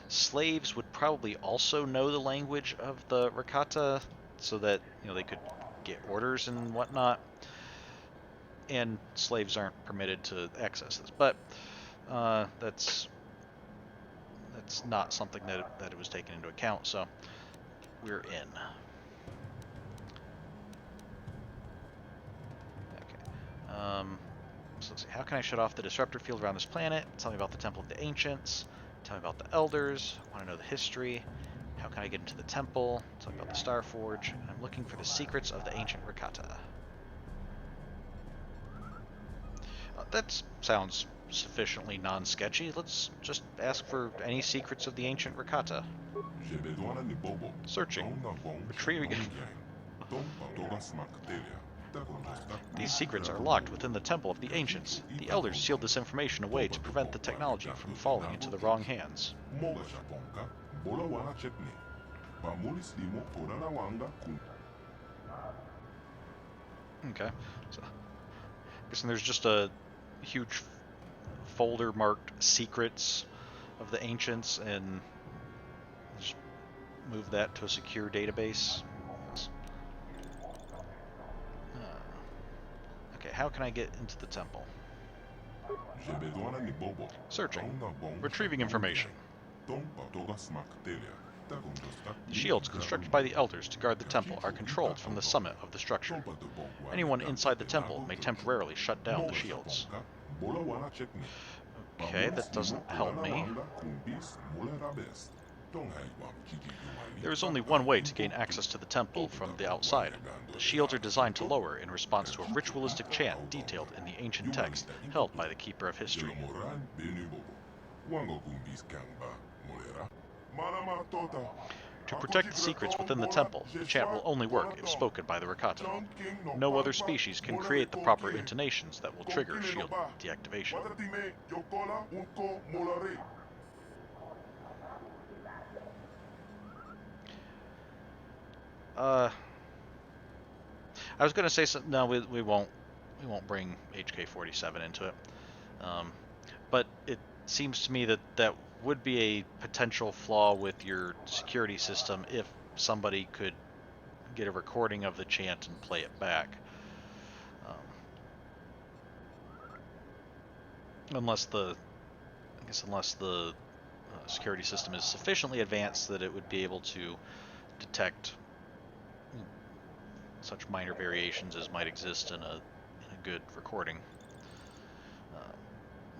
slaves would probably also know the language of the Rakata, so that they could get orders and whatnot. And slaves aren't permitted to access this, but that's not something that it was taken into account. So we're in. So let's see. How can I shut off the disruptor field around this planet? Tell me about the Temple of the Ancients. Tell me about the Elders. I want to know the history. How can I get into the temple? Tell me about the Star Forge. I'm looking for the secrets of the ancient Rakata. That sounds sufficiently non-sketchy. Let's just ask for any secrets of the ancient Rakata. Searching. Retrieving. These secrets are locked within the Temple of the Ancients. The Elders sealed this information away to prevent the technology from falling into the wrong hands. Okay. So, I'm guessing there's just a huge folder marked Secrets of the Ancients, and just move that to a secure database. Okay, how can I get into the temple? Searching. Retrieving information. The shields constructed by the Elders to guard the temple are controlled from the summit of the structure. Anyone inside the temple may temporarily shut down the shields. Okay, that doesn't help me. There is only one way to gain access to the temple from the outside. The shields are designed to lower in response to a ritualistic chant detailed in the ancient text held by the Keeper of History. To protect the secrets within the temple, the chant will only work if spoken by the Rakata. No other species can create the proper intonations that will trigger shield deactivation. I was gonna say something. No, we won't bring HK47 into it. But it seems to me that would be a potential flaw with your security system if somebody could get a recording of the chant and play it back. Unless the security system is sufficiently advanced that it would be able to detect such minor variations as might exist in a good recording.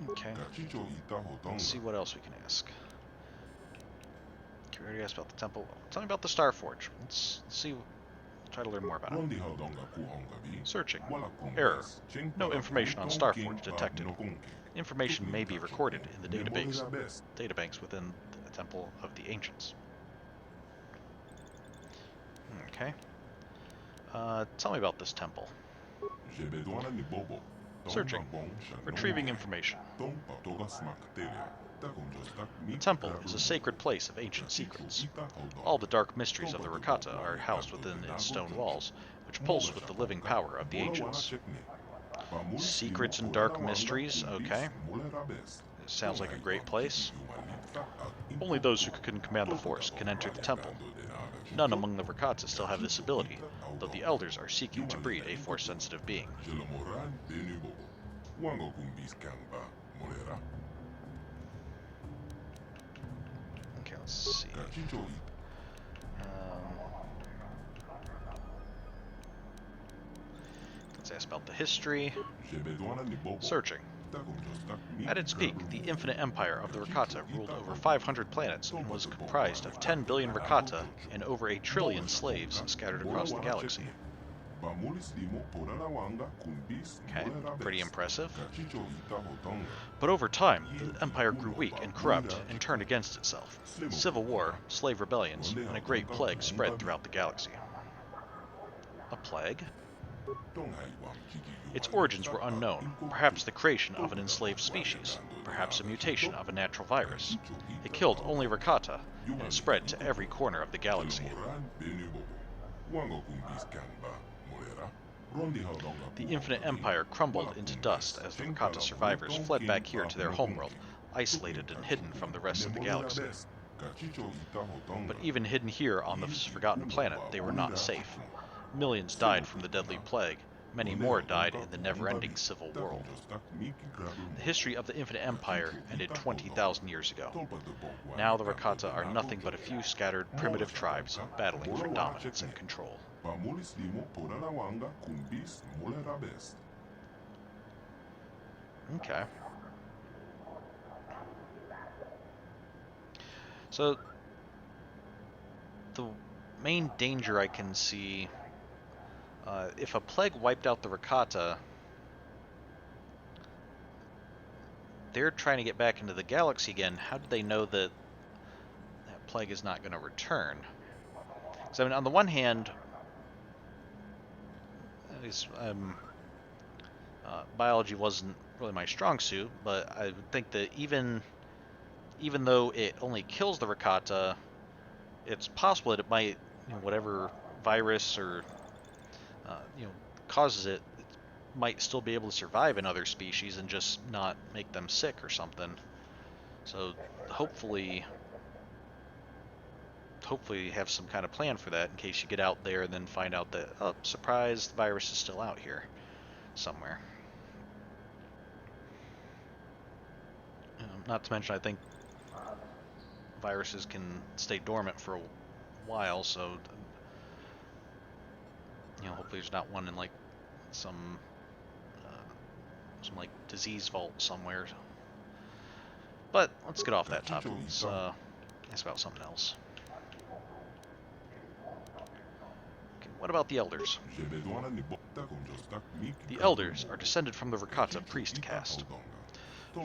Okay. Let's see what else we can ask. We already asked about the temple. Tell me about the Star Forge. Let's see. Try to learn more about it. Searching. Error. No information on Starforge detected. Information may be recorded in the databanks within the Temple of the Ancients. Okay. Tell me about this temple. Searching. Retrieving information. The temple is a sacred place of ancient secrets. All the dark mysteries of the Rakata are housed within its stone walls, which pulse with the living power of the ancients. Secrets and dark mysteries, okay. It sounds like a great place. Only those who can command the Force can enter the temple. None among the Rakata still have this ability, though the elders are seeking to breed a Force-sensitive being. Okay, let's see. Let's ask about the history. Searching. At its peak, the infinite empire of the Rakata ruled over 500 planets and was comprised of 10 billion Rakata and over 1 trillion slaves scattered across the galaxy. Okay, pretty impressive. But over time, the empire grew weak and corrupt and turned against itself. Civil war, slave rebellions, and a great plague spread throughout the galaxy. A plague? Its origins were unknown, perhaps the creation of an enslaved species, perhaps a mutation of a natural virus. It killed only Rakata, and it spread to every corner of the galaxy. The Infinite Empire crumbled into dust as the Rakata survivors fled back here to their homeworld, isolated and hidden from the rest of the galaxy. But even hidden here on this forgotten planet, they were not safe. Millions died from the deadly plague. Many more died in the never-ending civil war. The history of the Infinite Empire ended 20,000 years ago. Now the Rakata are nothing but a few scattered primitive tribes battling for dominance and control. Okay. So, the main danger I can see, if a plague wiped out the Rakata, they're trying to get back into the galaxy again. How do they know that that plague is not going to return? So, I mean, on the one hand, biology wasn't really my strong suit, but I would think that even though it only kills the Rakata, it's possible that it might, whatever virus or causes it, might still be able to survive in other species and just not make them sick or something. So hopefully you have some kind of plan for that in case you get out there and then find out that, oh, surprise, the virus is still out here somewhere. Not to mention, I think viruses can stay dormant for a while, so hopefully there's not one in like some like disease vault somewhere. But let's get off that topic. Let's ask about something else. Okay, what about the elders? The elders are descended from the Rakata priest caste.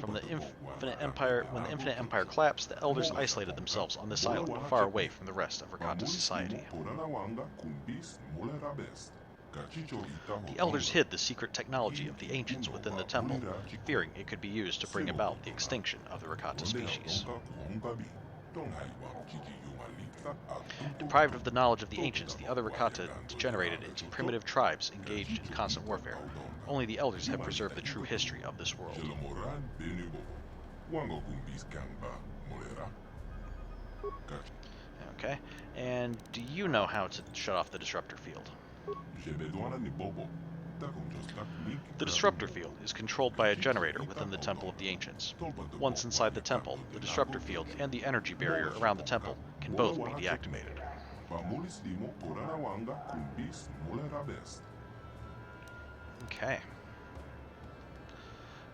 From the Infinite Empire, when the Infinite Empire collapsed, the elders isolated themselves on this island, far away from the rest of Rakata society. The elders hid the secret technology of the ancients within the temple, fearing it could be used to bring about the extinction of the Rakata species. Deprived of the knowledge of the ancients, the other Rakata degenerated into primitive tribes engaged in constant warfare. Only the elders have preserved the true history of this world. Okay, and do you know how to shut off the disruptor field? The disruptor field is controlled by a generator within the Temple of the Ancients. Once inside the temple, the disruptor field and the energy barrier around the temple can both be deactivated. Okay.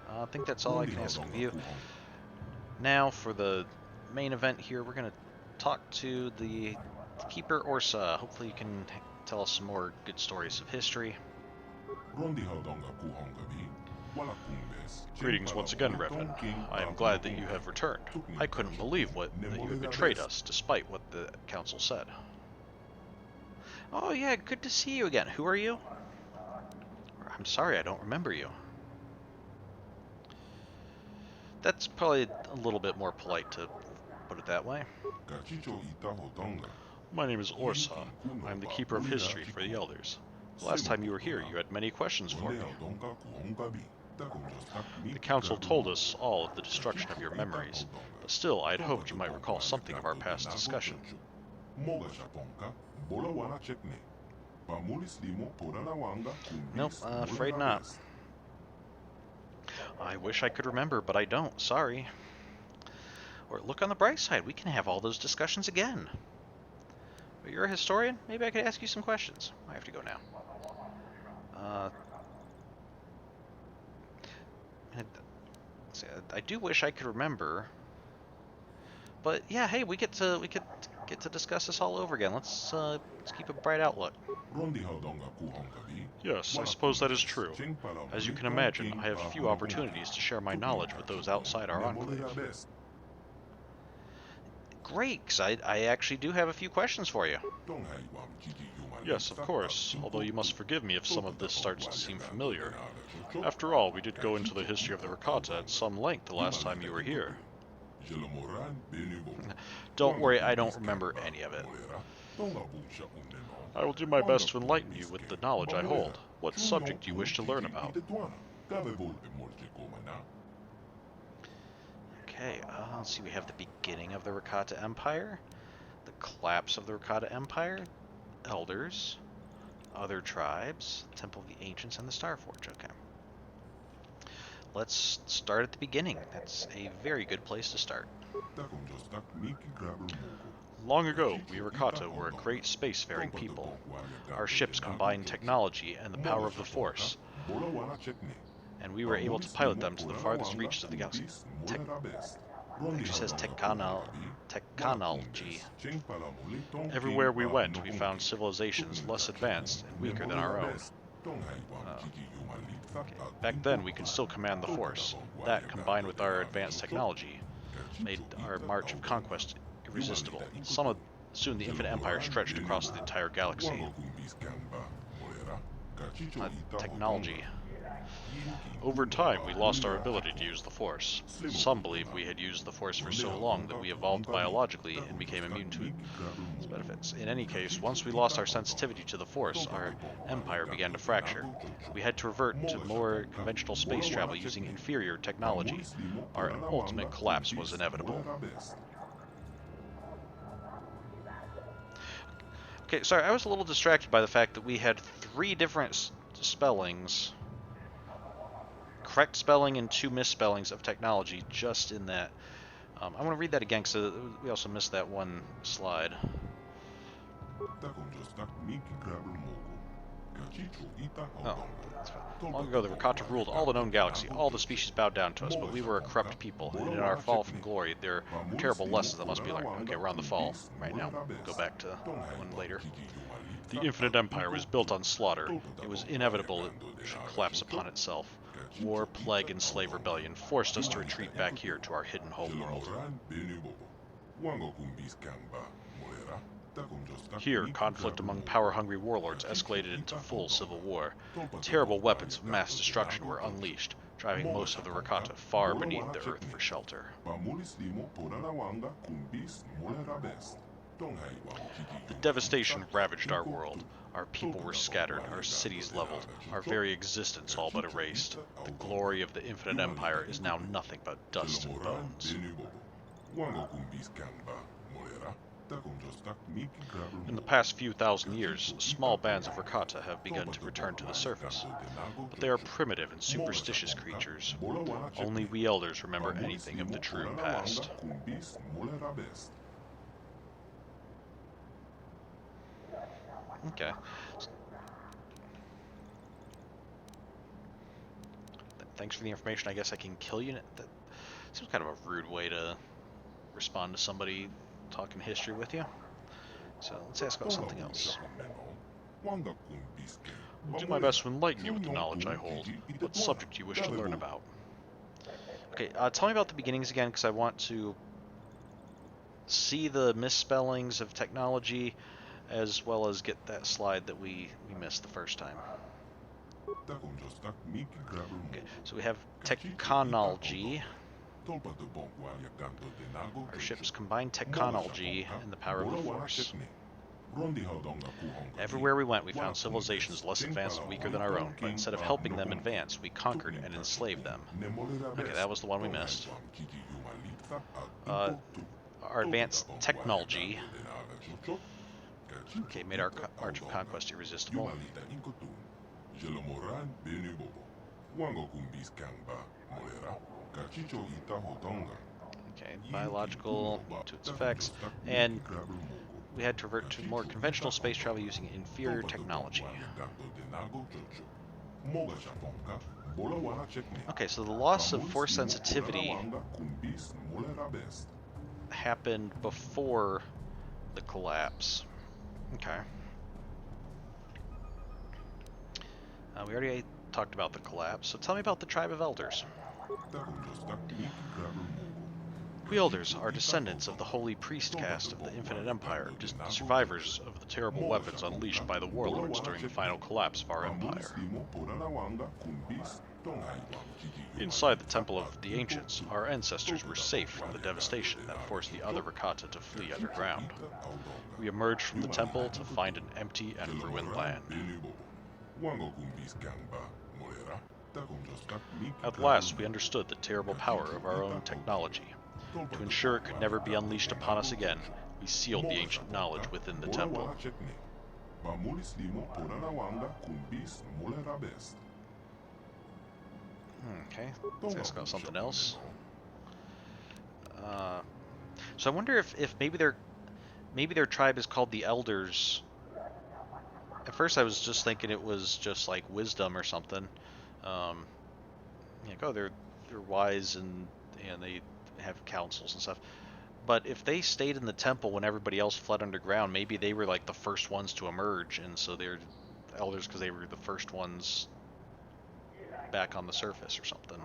I think that's all I can ask of you. Now for the main event here, we're going to talk to the Keeper Orsa. Hopefully you can tell us some more good stories of history. Greetings once again, Revan. I am glad that you have returned. I couldn't believe that you had betrayed us, despite what the council said. Oh yeah, good to see you again. Who are you? I'm sorry, I don't remember you. That's probably a little bit more polite to put it that way. My name is Orsa. I am the Keeper of History for the Elders. The last time you were here, you had many questions for me. The council told us all of the destruction of your memories, but still I had hoped you might recall something of our past discussion. Nope, afraid not. I wish I could remember, but I don't. Sorry. Or look on the bright side, we can have all those discussions again. But you're a historian? Maybe I could ask you some questions. I have to go now. I do wish I could remember. But yeah, hey, we could get to discuss this all over again. Let's keep a bright outlook. Yes, I suppose that is true. As you can imagine, I have few opportunities to share my knowledge with those outside our enclave. Great, because I actually do have a few questions for you. Yes, of course, although you must forgive me if some of this starts to seem familiar. After all, we did go into the history of the Rakata at some length the last time you were here. Don't worry, I don't remember any of it. I will do my best to enlighten you with the knowledge I hold. What subject do you wish to learn about? Okay, let's see, we have the beginning of the Rakata Empire, the collapse of the Rakata Empire, elders, other tribes, Temple of the Ancients, and the Star Forge. Okay. Let's start at the beginning. That's a very good place to start. Long ago, we Rakata were a great spacefaring people. Our ships combined technology and the power of the Force, and we were able to pilot them to the farthest reaches of the galaxy. Actually says technology. Everywhere we went, we found civilizations less advanced and weaker than our own. Okay. Back then, we could still command the Force. That, combined with our advanced technology, made our march of conquest irresistible. Soon the Infinite Empire stretched across the entire galaxy. Technology. Over time, we lost our ability to use the Force. Some believe we had used the Force for so long that we evolved biologically and became immune to its benefits. In any case, once we lost our sensitivity to the Force, our empire began to fracture. We had to revert to more conventional space travel using inferior technology. Our ultimate collapse was inevitable. Okay, sorry, I was a little distracted by the fact that we had 3 different spellings. Correct spelling and 2 misspellings of technology just in that. I want to read that again because we also missed that one slide. Oh, that's fine. Long ago, the Rakata ruled all the known galaxy. All the species bowed down to us, but we were a corrupt people, and in our fall from glory, there were terrible lessons that must be learned. Okay, we're on the fall right now. We'll go back to one later. The Infinite Empire was built on slaughter. It was inevitable it should collapse upon itself. War, plague, and slave rebellion forced us to retreat back here to our hidden homeworld. Here, conflict among power-hungry warlords escalated into full civil war. Terrible weapons of mass destruction were unleashed, driving most of the Rakata far beneath the earth for shelter. The devastation ravaged our world. Our people were scattered, our cities leveled, our very existence all but erased. The glory of the Infinite Empire is now nothing but dust and bones. In the past few thousand years, small bands of Rakata have begun to return to the surface, but they are primitive and superstitious creatures. Only we elders remember anything of the true past. Okay. Thanks for the information. I guess I can kill you. That seems kind of a rude way to respond to somebody talking history with you. So let's ask about something else. I'll do my best to enlighten you with the knowledge I hold. What subject you wish to learn about? Okay, tell me about the beginnings again, because I want to see the misspellings of technology, as well as get that slide that we missed the first time. Okay, so we have technology. Our ships combine technology and the power of the Force. Everywhere we went, we found civilizations less advanced and weaker than our own, but instead of helping them advance, we conquered and enslaved them. Okay, that was the one we missed. Our advanced technology, okay, made our March of Conquest irresistible. Okay, biological to its effects, and we had to revert to more conventional space travel using inferior technology. Okay, so the loss of force sensitivity happened before the collapse. Okay. We already talked about the collapse, so tell me about the tribe of elders. We elders are descendants of the holy priest caste of the Infinite Empire, survivors of the terrible weapons unleashed by the warlords during the final collapse of our empire. Inside the Temple of the Ancients, our ancestors were safe from the devastation that forced the other Rakata to flee underground. We emerged from the temple to find an empty and ruined land. At last, we understood the terrible power of our own technology. To ensure it could never be unleashed upon us again, we sealed the ancient knowledge within the temple. Okay, let's ask about something else. So I wonder if maybe their tribe is called the Elders. At first I was just thinking it was just like wisdom or something. Like, oh, they're wise and they have councils and stuff. But if they stayed in the temple when everybody else fled underground, maybe they were like the first ones to emerge, and so they're elders because they were the first ones back on the surface or something.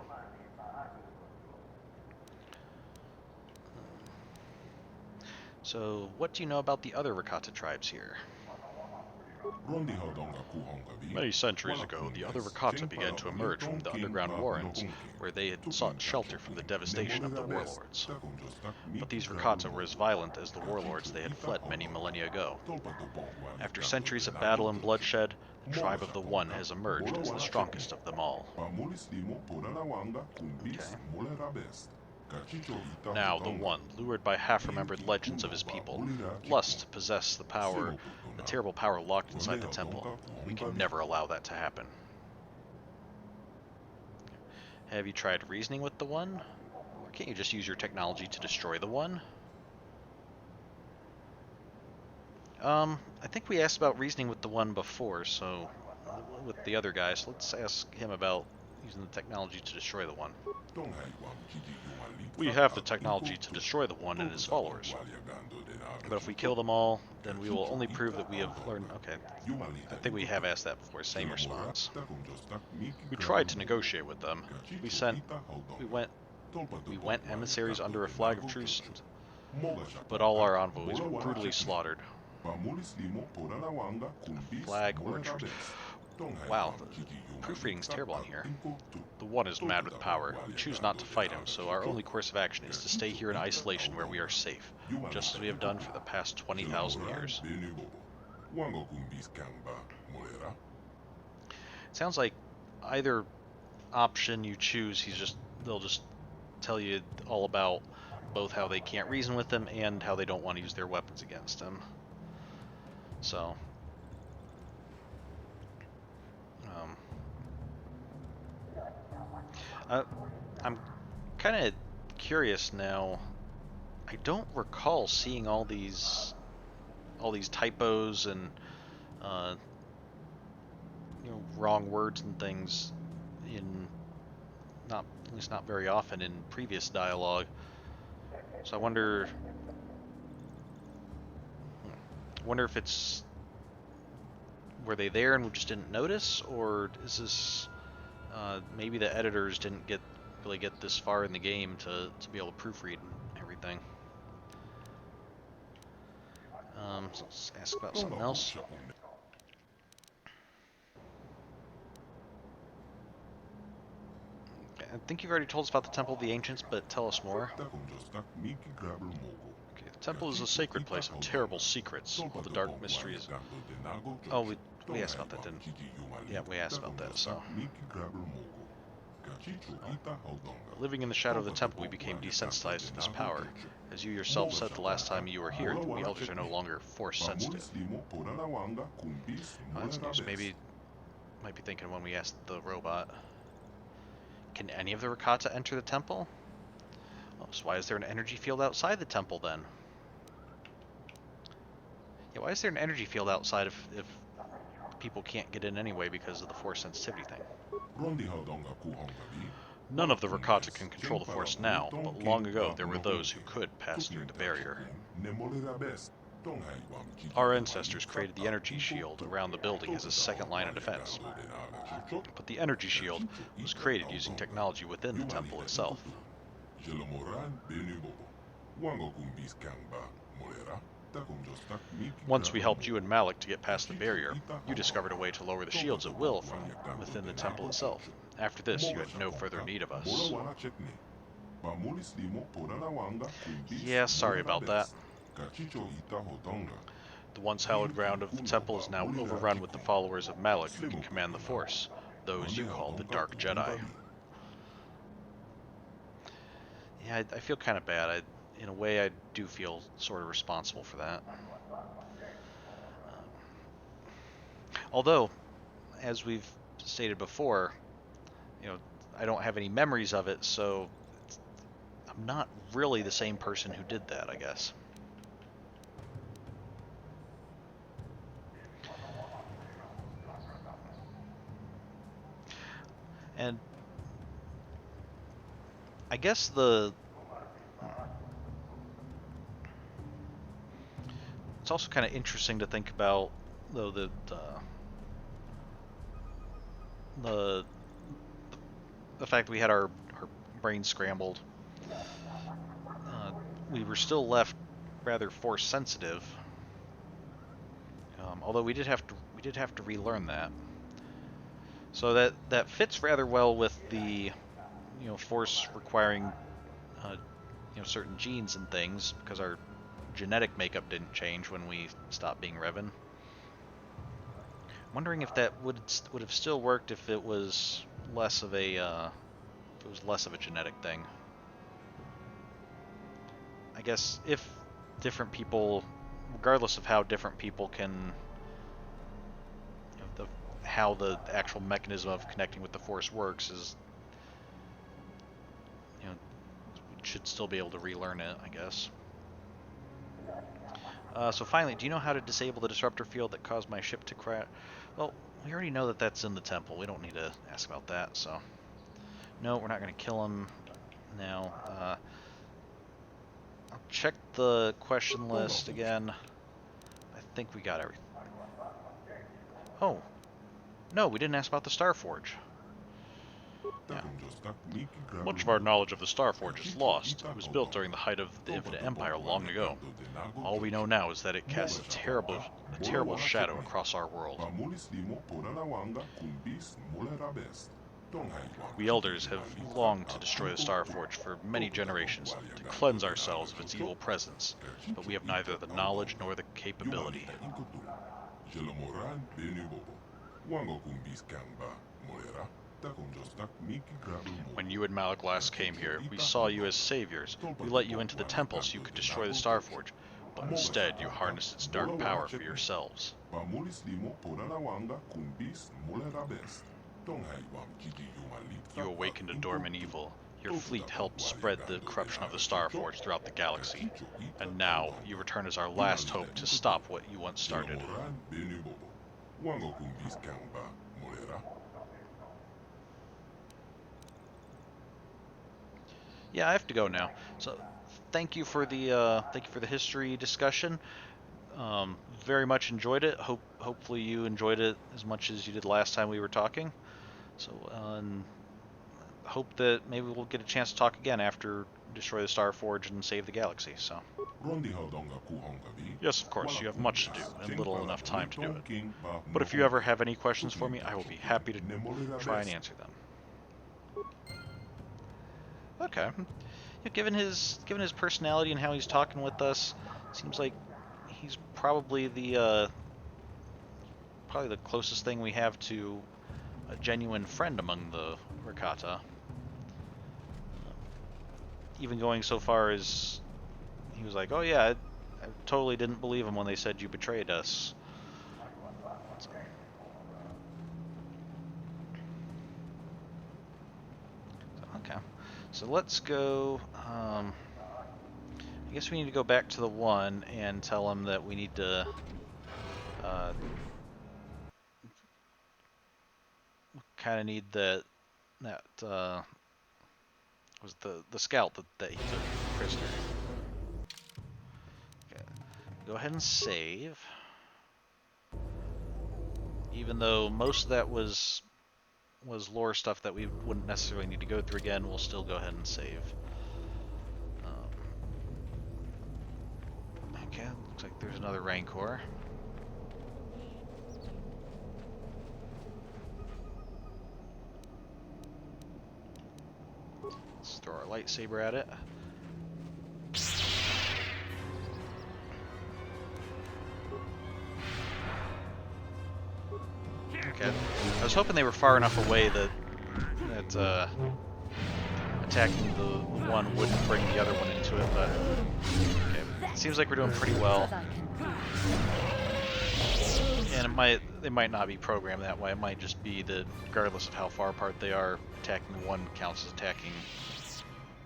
So, what do you know about the other Rakata tribes here? Many centuries ago, the other Rakata began to emerge from the underground warrens, where they had sought shelter from the devastation of the warlords. But these Rakata were as violent as the warlords they had fled many millennia ago. After centuries of battle and bloodshed, the tribe of the One has emerged as the strongest of them all. Okay. Now the One, lured by half-remembered legends of his people, lusts to possess the power, the terrible power locked inside the temple. We can never allow that to happen. Have you tried reasoning with the One? Or can't you just use your technology to destroy the One? I think we asked about reasoning with the One before, so with the other guy, so let's ask him about using the technology to destroy the One. We have the technology to destroy the One and his followers. But if we kill them all, then we will only prove that we have learned... Okay, I think we have asked that before. Same response. We tried to negotiate with them. We went emissaries under a flag of truce, but all our envoys were brutally slaughtered. Flag or truce. Wow, the proofreading's terrible on here. The One is mad with power. We choose not to fight him, so our only course of action is to stay here in isolation where we are safe, Just as we have done for the past 20,000 years. It sounds like either option you choose, they'll just tell you all about both how they can't reason with him and how they don't want to use their weapons against him. So, I'm kind of curious now. I don't recall seeing all these typos and wrong words and things at least not very often in previous dialogue. So I wonder wonder if it's... Were they there and we just didn't notice? Or is this... maybe the editors didn't really get this far in the game to be able to proofread everything. So let's ask about something else. I think you've already told us about the Temple of the Ancients, but tell us more. Okay, the temple is a sacred place of terrible secrets. All the dark mysteries. Oh, we asked about that, didn't we? Yeah, we asked about that, so... Living in the shadow of the temple, we became desensitized to this power. As you yourself said the last time you were here, we elders are no longer force sensitive. Oh, that's news. Maybe... Might be thinking when we asked the robot. Can any of the Rakata enter the temple? Oh, so why is there an energy field outside the temple then? Yeah, why is there an energy field outside if people can't get in anyway because of the force sensitivity thing? None of the Rakata can control the force now, but long ago there were those who could pass through the barrier. Our ancestors created the energy shield around the building as a second line of defense. But the energy shield was created using technology within the temple itself. Once we helped you and Malik to get past the barrier, you discovered a way to lower the shields at will from within the temple itself. After this, you had no further need of us. Yeah, sorry about that. The once hallowed ground of the temple is now overrun with the followers of Malik who can command the Force, those you call the Dark Jedi. Yeah, I feel kind of bad. In a way, I do feel sort of responsible for that. Although, as we've stated before, I don't have any memories of it, so I'm not really the same person who did that, I guess. And I guess it's also kind of interesting to think about, though, the fact that we had our brain scrambled. We were still left rather force sensitive, although we did have to relearn that. So that fits rather well with the force requiring certain genes and things, because our genetic makeup didn't change when we stopped being Revan. I'm wondering if that would have still worked if it was less of a genetic thing. I guess if different people, regardless of how different people can, how the actual mechanism of connecting with the Force works is, should still be able to relearn it, I guess. So finally, do you know how to disable the disruptor field that caused my ship to crash? Well, we already know that that's in the temple. We don't need to ask about that, so... No, we're not going to kill him now. I'll check the question list again. I think we got everything. Oh. No, we didn't ask about the Starforge. Yeah. Much of our knowledge of the Starforge is lost. It was built during the height of the Infinite Empire long ago. All we know now is that it casts a terrible shadow across our world. We elders have longed to destroy the Starforge for many generations, to cleanse ourselves of its evil presence, but we have neither the knowledge nor the capability. When you and Malik last came here, we saw you as saviors. We let you into the temple so you could destroy the Starforge, but instead you harnessed its dark power for yourselves. You awakened a dormant evil. Your fleet helped spread the corruption of the Starforge throughout the galaxy, and now you return as our last hope to stop what you once started. Yeah, I have to go now. So, thank you for the history discussion. Very much enjoyed it. Hopefully you enjoyed it as much as you did last time we were talking. So, and hope that maybe we'll get a chance to talk again after Destroy the Star Forge and save the galaxy. So, yes, of course, you have much to do and little enough time to do it. But if you ever have any questions for me, I will be happy to try and answer them. Okay. Given his personality and how he's talking with us, seems like he's probably the closest thing we have to a genuine friend among the Rakata. Even going so far as he was like, "Oh yeah, I totally didn't believe him when they said you betrayed us." Okay, so let's go. I guess we need to go back to the one and tell him that we need to. Kind of need that was the scout that he took prisoner. Okay. Go ahead and save. Even though most of that was lore stuff that we wouldn't necessarily need to go through again, we'll still go ahead and save. Okay, looks like there's another Rancor. Let's throw our lightsaber at it. Okay. I was hoping they were far enough away that attacking the one wouldn't bring the other one into it, but okay. Seems like we're doing pretty well. And they might not be programmed that way. It might just be that regardless of how far apart they are, attacking the one counts as attacking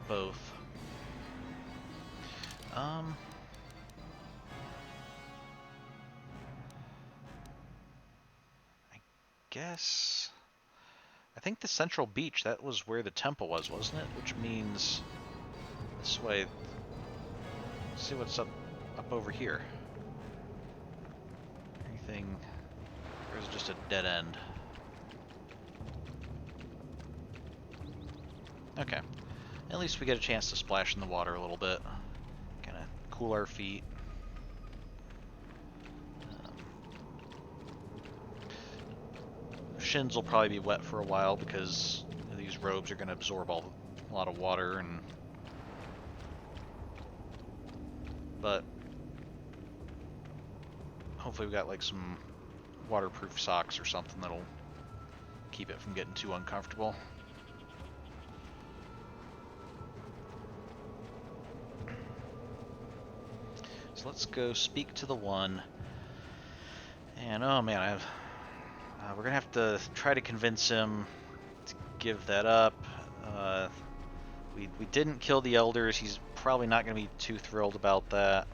both. I think the central beach, that was where the temple was, wasn't it? Which means this way. Let's see what's up over here. Anything? Or is it just a dead end? Okay. At least we get a chance to splash in the water a little bit. Kind of cool our feet. Shins will probably be wet for a while because these robes are going to absorb a lot of water, but hopefully we got like some waterproof socks or something that'll keep it from getting too uncomfortable. So let's go speak to the one. And oh man, we're gonna have to try to convince him to give that up. We didn't kill the elders. He's probably not gonna be too thrilled about that.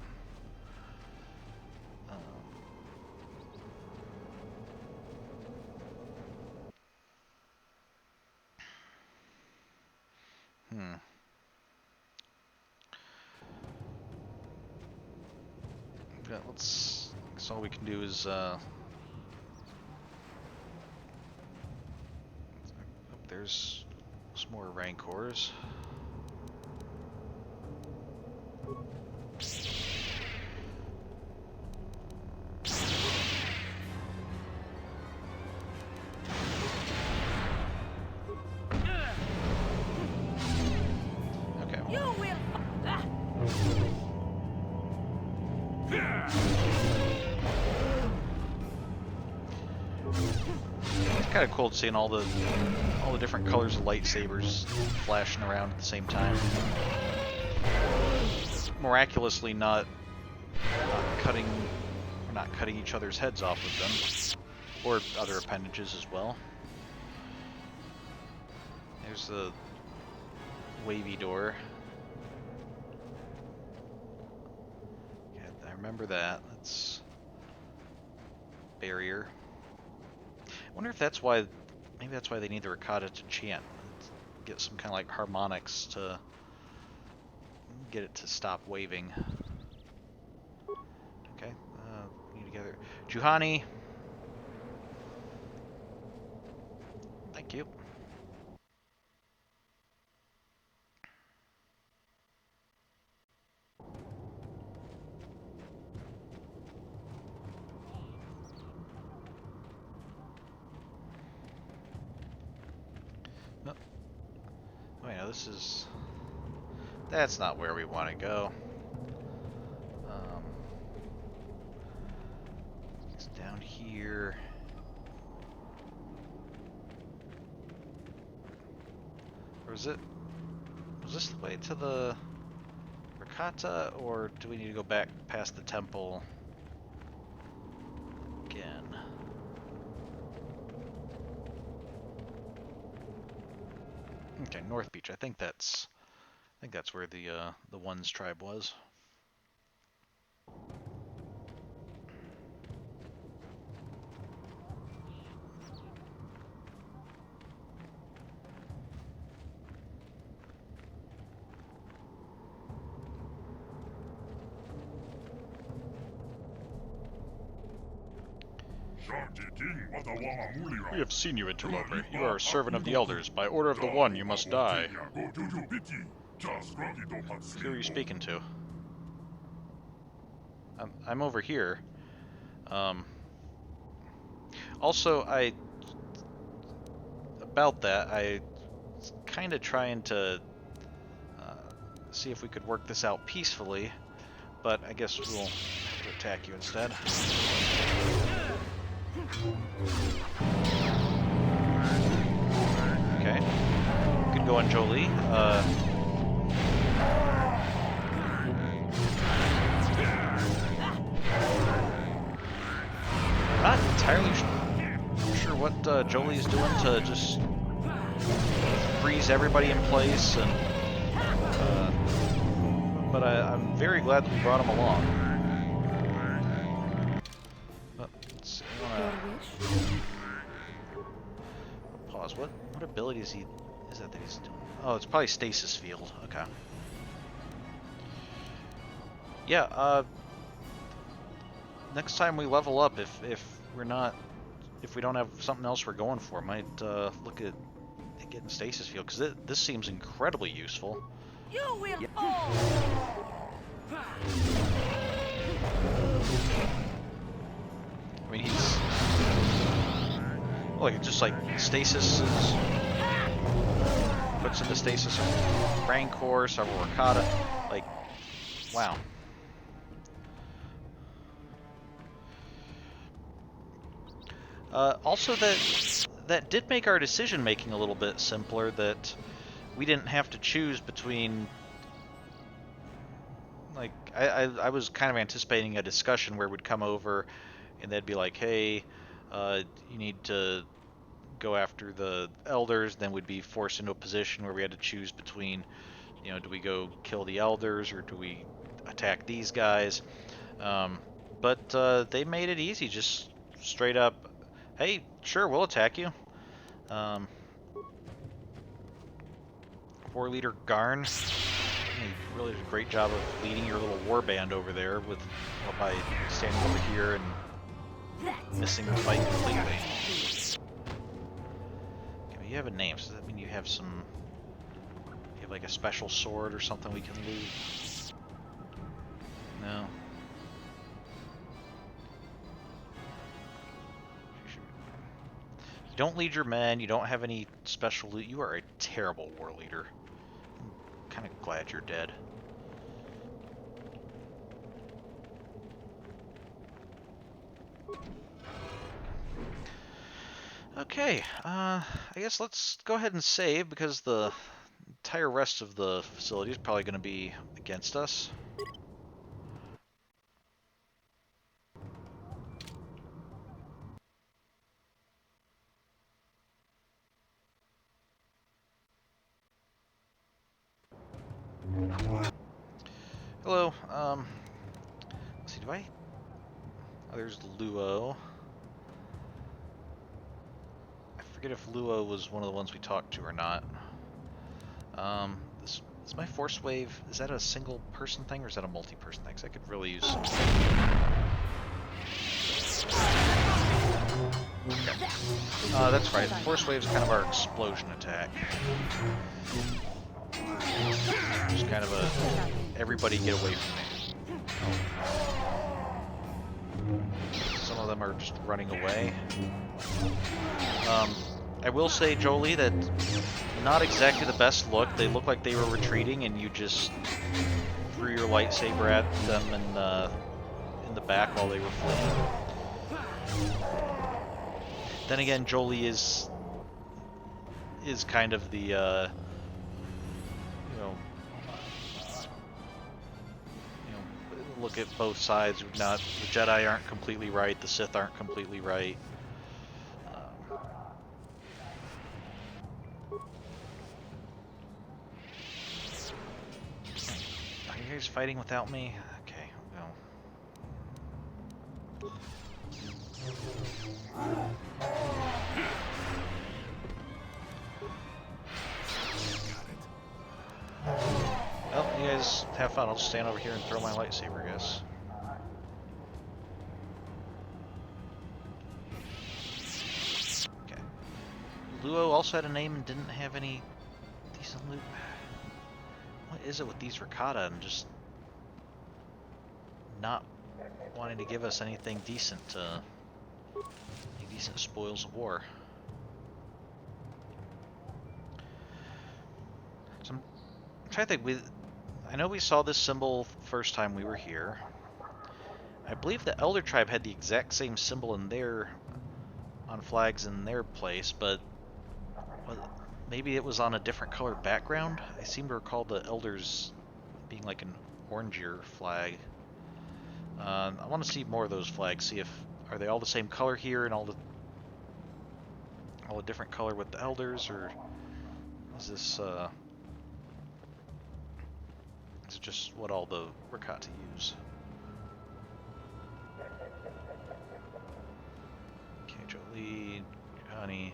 Yeah, so all we can do is there's some more Rancors. Okay. It's kind of cool seeing all the different colors of lightsabers flashing around at the same time. Miraculously not cutting each other's heads off with them, or other appendages as well. There's the wavy door. Yeah, I remember that. That's barrier. I wonder if that's why. Maybe that's why they need the Rakata to chant. Get some kind of like harmonics to get it to stop waving. Okay. together. Juhani. Thank you. Oh, wait, no, this is... That's not where we want to go. It's down here. Or is it... Was this the way to the Rakata, or do we need to go back past the temple again? Okay, North Beach. I think that's where the One's tribe was. We have seen you, interloper. You are a servant of the elders. By order of the One, you must die. Who are you speaking to? I'm over here. Also, about that, I was kind of trying to see if we could work this out peacefully, but I guess we'll attack you instead. Okay. Could go on Jolie. I'm not entirely sure what Jolie's doing to just freeze everybody in place, and but I'm very glad that we brought him along. Let's see, pause. What ability is that he's doing? Oh, it's probably stasis field. Okay. Yeah. Next time we level up, if we don't have something else we're going for, might look at getting stasis field, because this seems incredibly useful. You will fall. I mean, he's look, just like stasis is puts into stasis Rancor, several Rakata, like wow. Also, that did make our decision making a little bit simpler. That we didn't have to choose between. Like I was kind of anticipating a discussion where we'd come over, and they'd be like, "Hey, you need to go after the elders." Then we'd be forced into a position where we had to choose between, you know, do we go kill the elders or do we attack these guys? But they made it easy, just straight up. Hey, sure, we'll attack you. War leader Garn, he really did a great job of leading your little war band over there by standing over here and missing the fight completely. Okay, but you have a name, so does that mean you have some? You have like a special sword or something we can loot? No. You don't lead your men, you don't have any special loot. You are a terrible war leader. I'm kind of glad you're dead. Okay, I guess let's go ahead and save, because the entire rest of the facility is probably going to be against us. Hello, let's see, do I? Oh, there's Luo. I forget if Luo was one of the ones we talked to or not. This is my force wave. Is that a single person thing or is that a multi-person thing? 'Cause I could really use some. That's right. Force Wave's kind of our explosion attack. Just kind of a everybody get away from me. Some of them are just running away. I will say, Jolie, that not exactly the best look. They look like they were retreating, and you just threw your lightsaber at them in the back while they were fleeing. Then again, Jolie is kind of the look at both sides. Not the Jedi aren't completely right, the Sith aren't completely right. Are you guys fighting without me? Okay, well. Well, you guys have fun. I'll just stand over here and throw my lightsaber, I guess. Okay. Luo also had a name and didn't have any decent loot. What is it with these Rakata and just not wanting to give us anything decent, any decent spoils of war? So I'm trying to think. I know we saw this symbol first time we were here. I believe the Elder Tribe had the exact same symbol in on flags in their place, but maybe it was on a different colored background. I seem to recall the Elders being like an orangier flag. I want to see more of those flags. See if are they all the same color here and all the different color with the Elders, or is this is it just what all the Rakata use? Okay, Jolie, honey.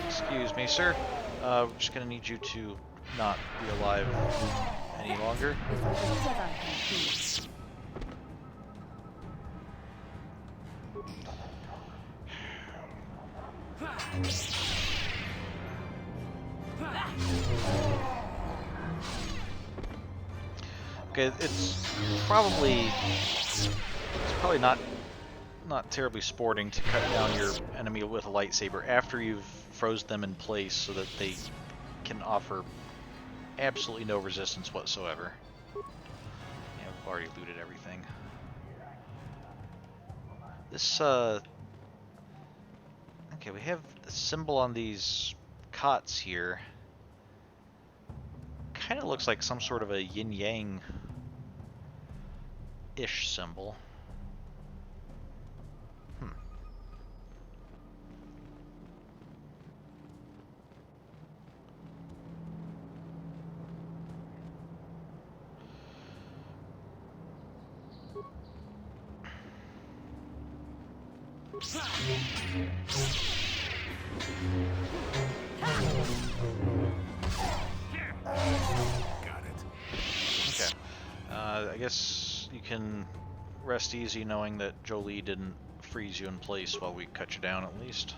Excuse me, sir. We're just gonna need you to not be alive any longer. Okay, it's probably not terribly sporting to cut down your enemy with a lightsaber after you've froze them in place so that they can offer absolutely no resistance whatsoever. Yeah, we've already looted everything. This, okay, we have the symbol on these cots here. Kind of looks like some sort of a yin-yang-ish symbol. Okay. I guess you can rest easy knowing that Jolie didn't freeze you in place while we cut you down, at least.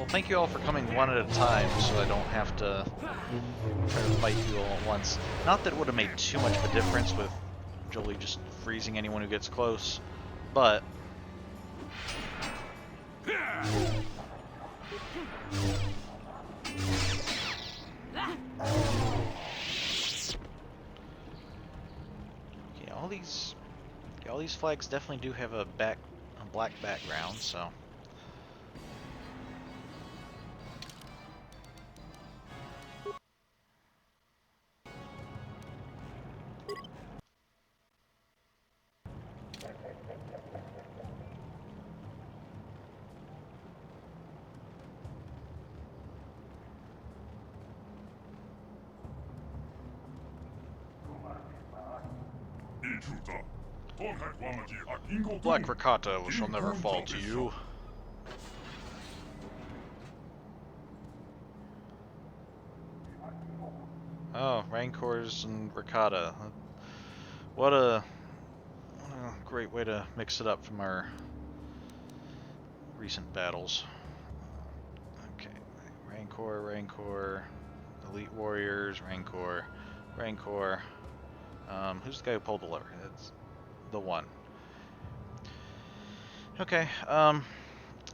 Thank you all for coming one at a time, so I don't have to try to fight you all at once. Not that it would have made too much of a difference with Jolie just freezing anyone who gets close, but... all these flags definitely do have a black background, so. Black Rakata shall never fall to you. Oh, Rancors and Rakata. What a great way to mix it up from our recent battles. Okay, Rancor, Elite Warriors, Rancor. Who's the guy who pulled the lever? That's the one. Okay,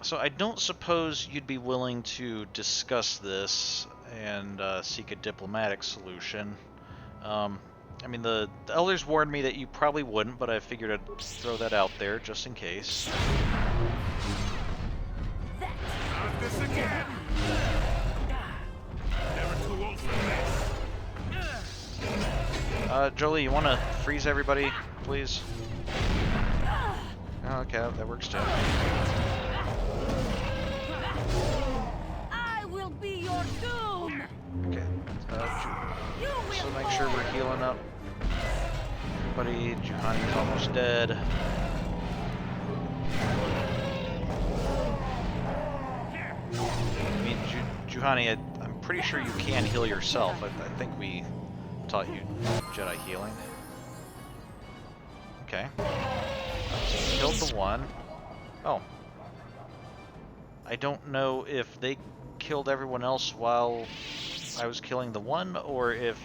so I don't suppose you'd be willing to discuss this and seek a diplomatic solution. I mean, the elders warned me that you probably wouldn't, but I figured I'd throw that out there just in case. Not this again! Never too old for this. Jolie, you want to freeze everybody, please? Oh, okay, that works too. I will be your doom! Okay, so make sure we're healing up. Everybody, Juhani's almost dead. I mean, Juhani, I'm pretty sure you can heal yourself. I think we taught you Jedi healing. Okay. So killed the one. Oh. I don't know if they killed everyone else while I was killing the one, or if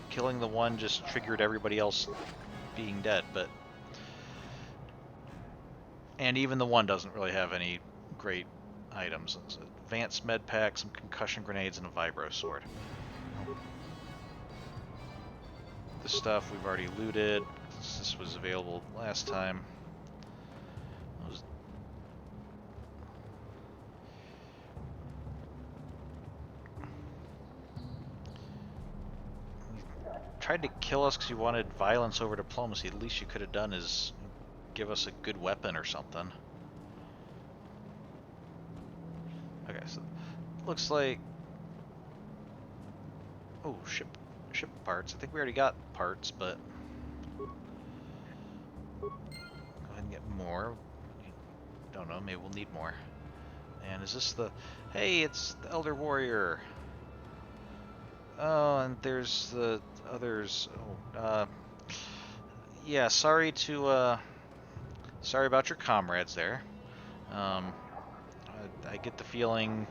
killing the one just triggered everybody else being dead, but... And even the one doesn't really have any great items. It's an advanced med pack, some concussion grenades, and a vibro sword. This stuff we've already looted. This was available last time. Tried to kill us because you wanted violence over diplomacy. The least you could have done is give us a good weapon or something. Okay, so looks like... Oh, ship parts. I think we already got parts, but... Go ahead and get more. Don't know, maybe we'll need more. And is this the... Hey, it's the Elder Warrior! Oh, and there's the others. Oh, yeah, sorry about your comrades there. I get the feeling,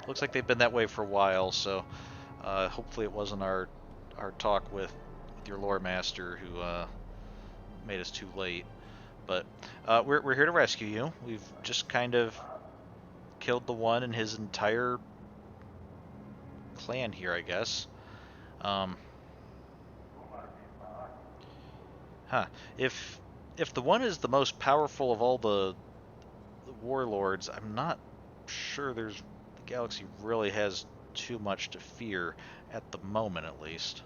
looks like they've been that way for a while, so hopefully it wasn't our talk with your lore master who made us too late. But we're here to rescue you. We've just kind of killed the one and his entire clan here, I guess. If the one is the most powerful of all the warlords, I'm not sure the galaxy really has too much to fear at the moment, at least.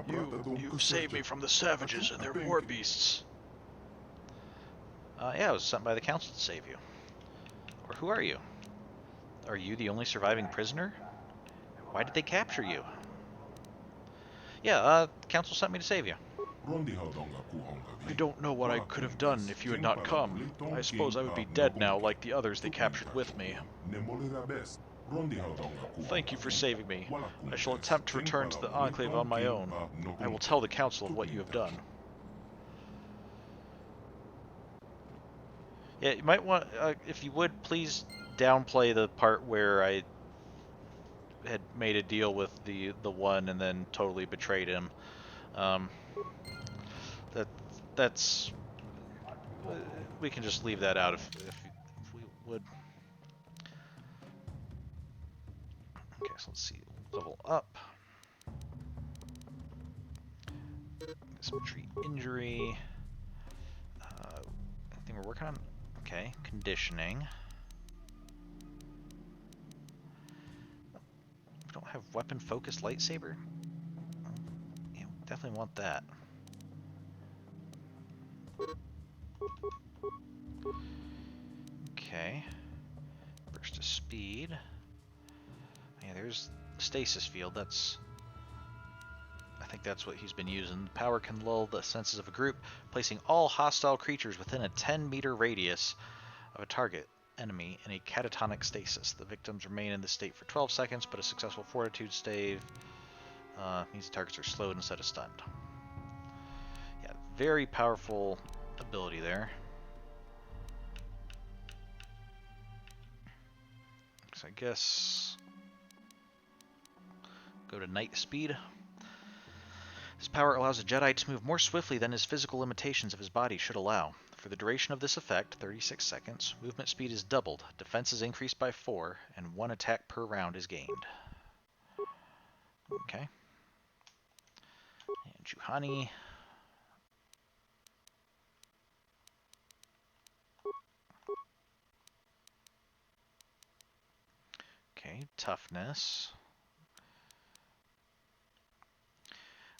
You saved me from the savages and their war beasts. Yeah, I was sent by the council to save you. Or who are you? Are you the only surviving prisoner? Why did they capture you? Yeah, the council sent me to save you. I don't know what I could have done if you had not come. I suppose I would be dead now like the others they captured with me. Thank you for saving me. I shall attempt to return to the Enclave on my own. I will tell the council of what you have done. Yeah, you might want, if you would, please downplay the part where I had made a deal with the one and then totally betrayed him. That's we can just leave that out if we would. Okay, so let's see. Level up. some treat injury. Anything we're working on? Okay, conditioning. We don't have weapon-focused lightsaber? Yeah, we definitely want that. Okay. Burst of speed. Yeah, there's stasis field. I think that's what he's been using. Power can lull the senses of a group, placing all hostile creatures within a 10-meter radius of a target enemy in a catatonic stasis. The victims remain in this state for 12 seconds, but a successful fortitude save means the targets are slowed instead of stunned. Yeah, very powerful ability there. So I guess go to night speed. This power allows a Jedi to move more swiftly than his physical limitations of his body should allow. For the duration of this effect, 36 seconds, movement speed is doubled, defense is increased by 4, and 1 attack per round is gained. Okay. And Juhani. Okay, toughness.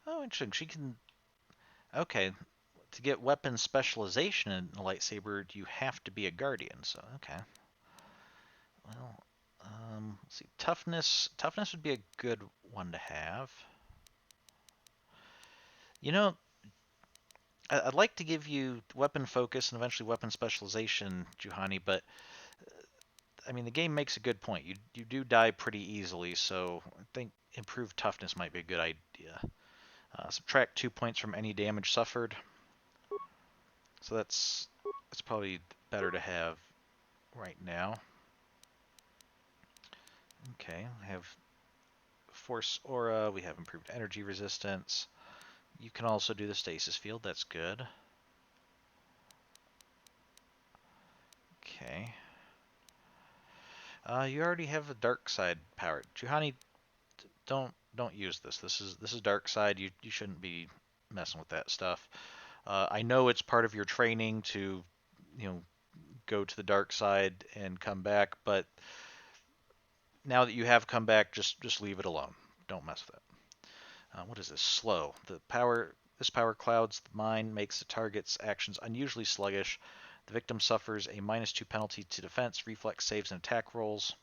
Oh, interesting. She can... Okay, to get weapon specialization in a lightsaber, you have to be a guardian, so okay. Well, let's see. Toughness. Toughness would be a good one to have. You know, I'd like to give you weapon focus and eventually weapon specialization, Juhani, but I mean, the game makes a good point. You do die pretty easily, so I think improved toughness might be a good idea. Subtract 2 points from any damage suffered. So that's probably better to have right now. Okay, we have Force Aura, we have improved energy resistance. You can also do the stasis field, that's good. Okay. You already have a dark side power. Juhani, don't use this. This is dark side. You shouldn't be messing with that stuff. I know it's part of your training to, go to the dark side and come back, but now that you have come back, just leave it alone. Don't mess with it. What is this? Slow. This power clouds the mind, makes the target's actions unusually sluggish. The victim suffers a -2 penalty to defense, reflex saves, and attack rolls.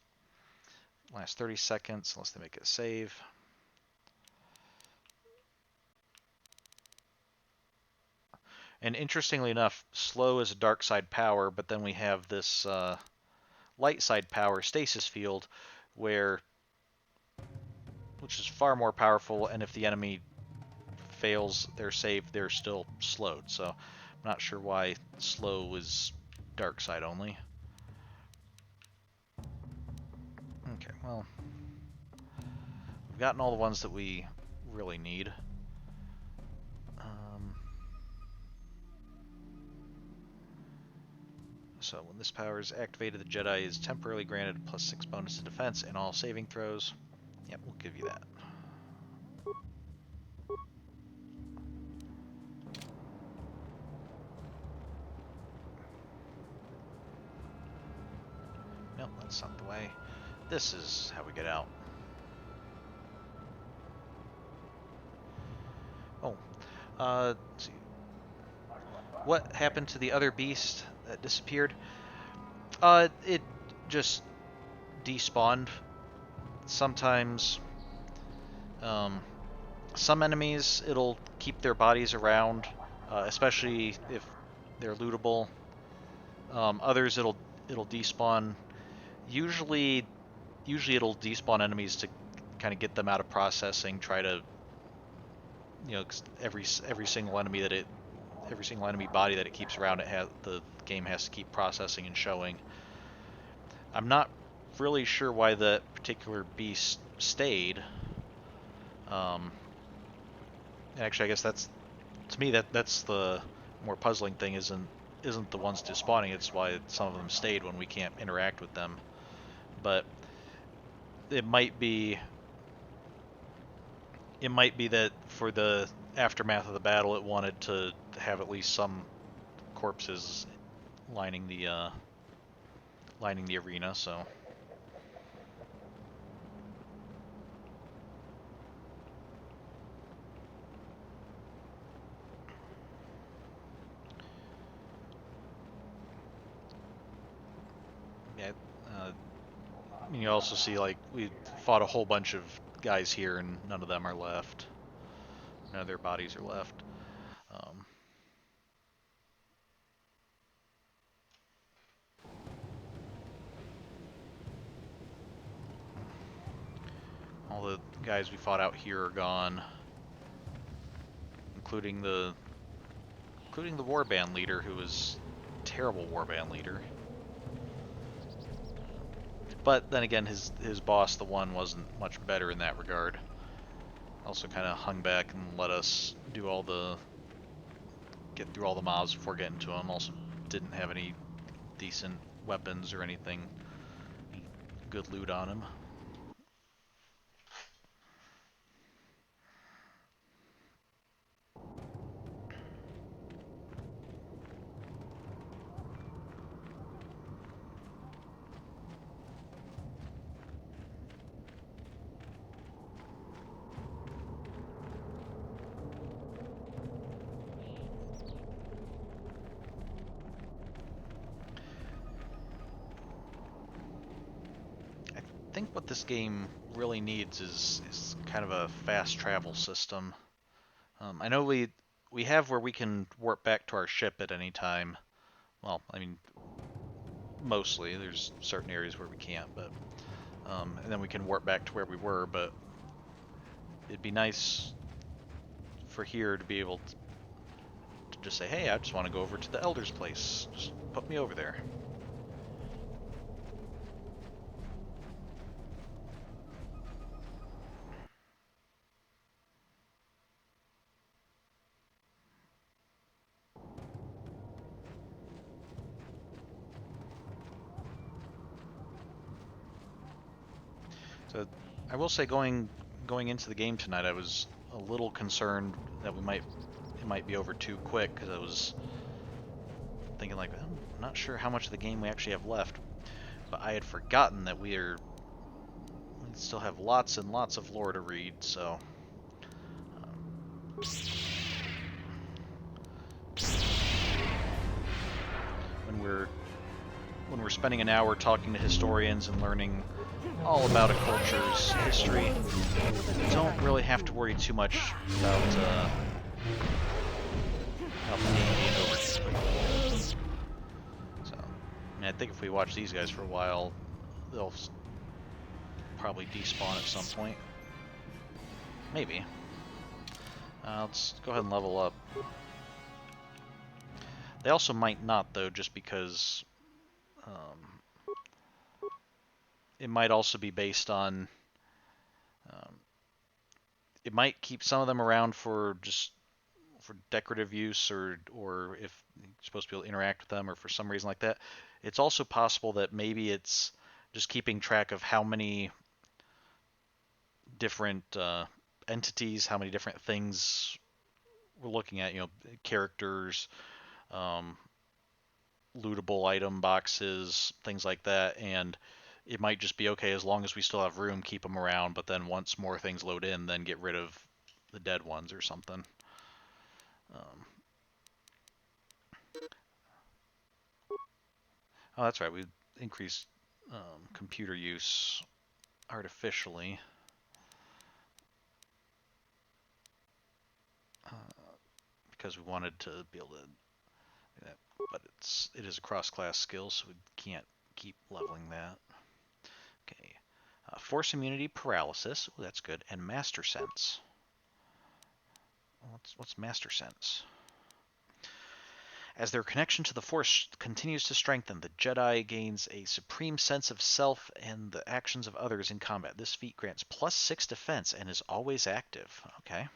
Last 30 seconds unless they make a save. And interestingly enough, slow is a dark side power, but then we have this light side power, stasis field, which is far more powerful, and if the enemy fails their save, they're still slowed. So I'm not sure why slow is dark side only. Okay, well, we've gotten all the ones that we really need. So when this power is activated, the Jedi is temporarily granted a +6 bonus to defense and all saving throws. Yep, we'll give you that. Nope, that's not the way. This is how we get out. Oh, let's see. What happened to the other beast that disappeared? It just despawned. Sometimes, some enemies, it'll keep their bodies around, especially if they're lootable. Others, it'll despawn. Usually it'll despawn enemies to kind of get them out of processing. Try to, 'cause every single enemy body that it keeps around, the game has to keep processing and showing. I'm not really sure why that particular beast stayed. Actually, I guess that's the more puzzling thing. Isn't the ones despawning? It's why some of them stayed when we can't interact with them. But it might be that for the aftermath of the battle, it wanted to have at least some corpses lining the arena. So yeah, you also see like we fought a whole bunch of guys here, and none of them are left. None of their bodies are left. All the guys we fought out here are gone, including the warband leader, who was a terrible warband leader. But then again, his boss, the one, wasn't much better in that regard. Also kind of hung back and let us do get through all the mobs before getting to him. Also didn't have any decent weapons or anything, any good loot on him. I think what this game really needs is kind of a fast travel system. I know we have where we can warp back to our ship at any time. Well, I mean, mostly. There's certain areas where we can't, but and then we can warp back to where we were. But it'd be nice for here to be able to just say, "Hey, I just want to go over to the Elder's place. Just put me over there." So I will say, going into the game tonight, I was a little concerned that it might be over too quick, because I was thinking like, I'm not sure how much of the game we actually have left. But I had forgotten that we still have lots and lots of lore to read. So when we're spending an hour talking to historians and learning all about a culture's history, you don't really have to worry too much about the game being over too quickly. So, I mean, I think if we watch these guys for a while, they'll probably despawn at some point. Maybe. Let's go ahead and level up. They also might not, though, just because it might also be based on... it might keep some of them around for decorative use, or if you're supposed to be able to interact with them, or for some reason like that. It's also possible that maybe it's just keeping track of how many different entities, how many different things we're looking at, characters, lootable item boxes, things like that, and it might just be okay as long as we still have room, keep them around, but then once more things load in, then get rid of the dead ones or something. Oh, that's right, we increased computer use artificially. Because we wanted to be able to do that, but it is a cross-class skill, so we can't keep leveling that. Okay, force immunity, paralysis. Oh, that's good, and master sense. What's master sense? As their connection to the Force continues to strengthen, the Jedi gains a supreme sense of self and the actions of others in combat. This feat grants +6 defense and is always active. Okay,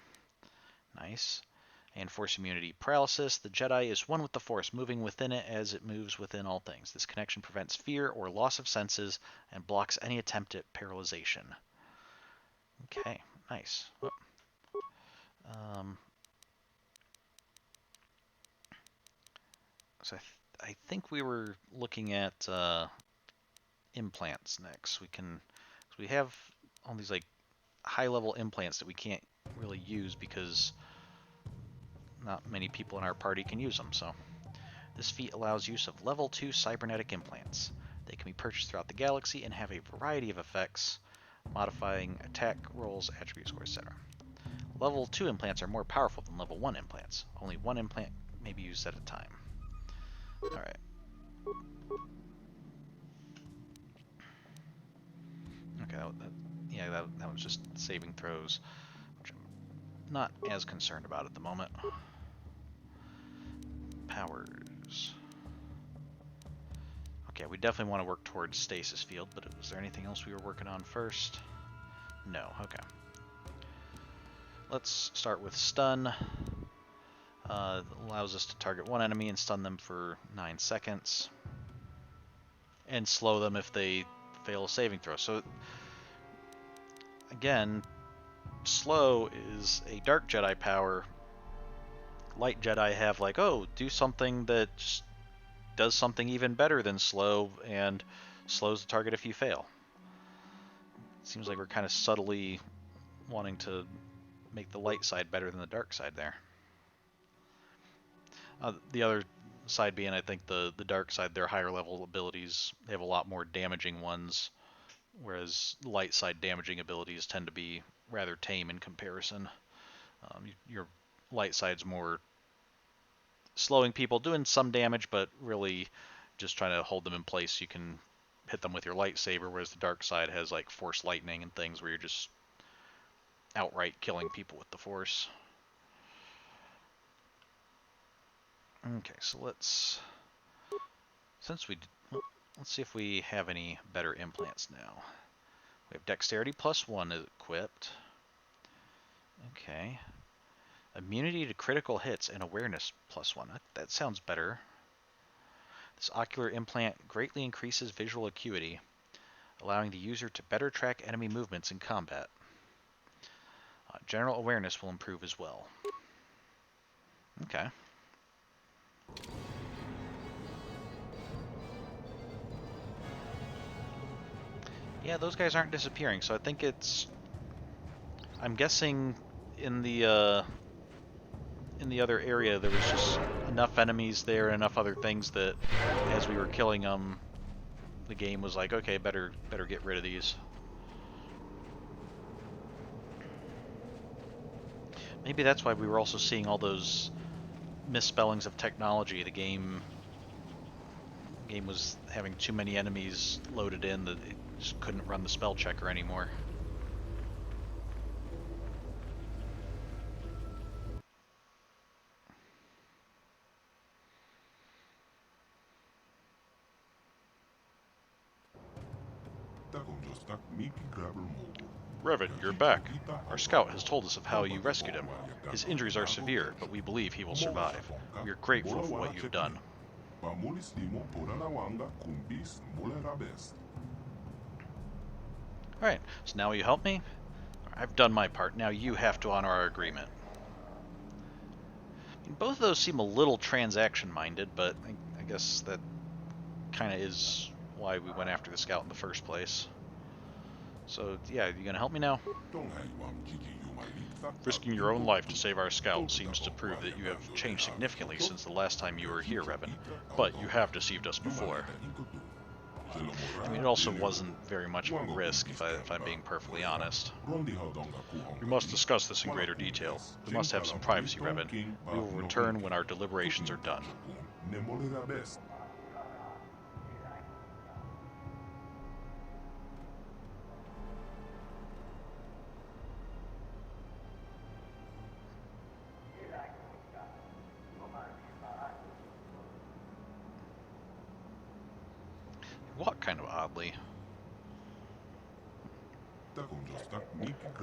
nice. And Force immunity, paralysis. The Jedi is one with the Force, moving within it as it moves within all things. This connection prevents fear or loss of senses and blocks any attempt at paralyzation. Okay, nice. So I think we were looking at implants next. We have all these like high-level implants that we can't really use because not many people in our party can use them. So this feat allows use of level 2 cybernetic implants. They can be purchased throughout the galaxy and have a variety of effects, modifying attack rolls, attribute scores, etc. Level 2 implants are more powerful than level 1 implants. Only one implant may be used at a time. Alright. Okay, that was just saving throws, which I'm not as concerned about at the moment. Powers. Okay, we definitely want to work towards stasis field, but was there anything else we were working on first? No, okay. Let's start with stun. Allows us to target one enemy and stun them for 9 seconds. And slow them if they fail a saving throw. So, again, slow is a Dark Jedi power. Light Jedi have like, oh, do something that just does something even better than slow and slows the target if you fail. Seems like we're kind of subtly wanting to make the light side better than the dark side there. The other side being, I think, the dark side, their higher level abilities, they have a lot more damaging ones, whereas light side damaging abilities tend to be rather tame in comparison. Your light side's more slowing people, doing some damage, but really just trying to hold them in place so you can hit them with your lightsaber, whereas the dark side has like force lightning and things where you're just outright killing people with the force. Okay, so let's see if we have any better implants now. We have dexterity +1 equipped. Okay. Immunity to critical hits and awareness +1. That sounds better. This ocular implant greatly increases visual acuity, allowing the user to better track enemy movements in combat. General awareness will improve as well. Okay. Yeah, those guys aren't disappearing, so I think it's... I'm guessing in the other area there was just enough enemies there and enough other things that as we were killing them, the game was like, okay, better get rid of these. Maybe that's why we were also seeing all those misspellings of technology. The game was having too many enemies loaded in that it just couldn't run the spell checker anymore. Revan, you're back. Our scout has told us of how you rescued him. His injuries are severe, but we believe he will survive. We are grateful for what you've done. Alright, so now will you help me? I've done my part, now you have to honor our agreement. I mean, both of those seem a little transaction-minded, but I guess that kind of is why we went after the scout in the first place. So, yeah, you gonna help me now? Risking your own life to save our scout seems to prove that you have changed significantly since the last time you were here, Revan. But you have deceived us before. I mean, it also wasn't very much of a risk, if I'm being perfectly honest. We must discuss this in greater detail. We must have some privacy, Revan. We will return when our deliberations are done. Walk kind of oddly.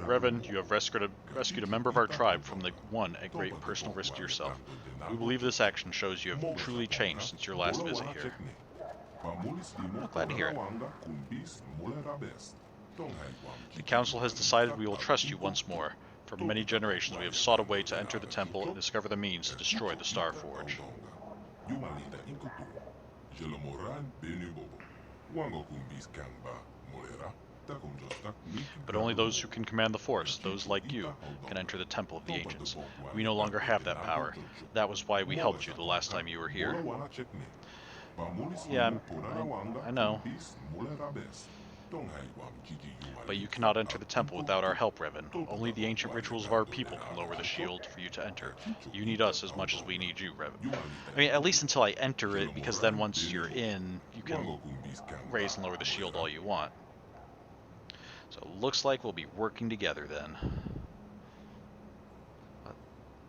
Revan, you have rescued a member of our tribe from the one at great personal risk to yourself. We believe this action shows you have truly changed since your last visit here. I'm glad to hear it. The Council has decided we will trust you once more. For many generations we have sought a way to enter the temple and discover the means to destroy the Star Forge. Jumalita inkutu. Jelomoran benubobo. Wango kumbis kangba. Molera. Takum jostak But only those who can command the Force, those like you, can enter the Temple of the Ancients. We no longer have that power. That was why we helped you the last time you were here. Yeah, I know. But you cannot enter the temple without our help, Revan. Only the ancient rituals of our people can lower the shield for you to enter. You need us as much as we need you, Revan. I mean, at least until I enter it, because then once you're in, you can raise and lower the shield all you want. So it looks like we'll be working together then.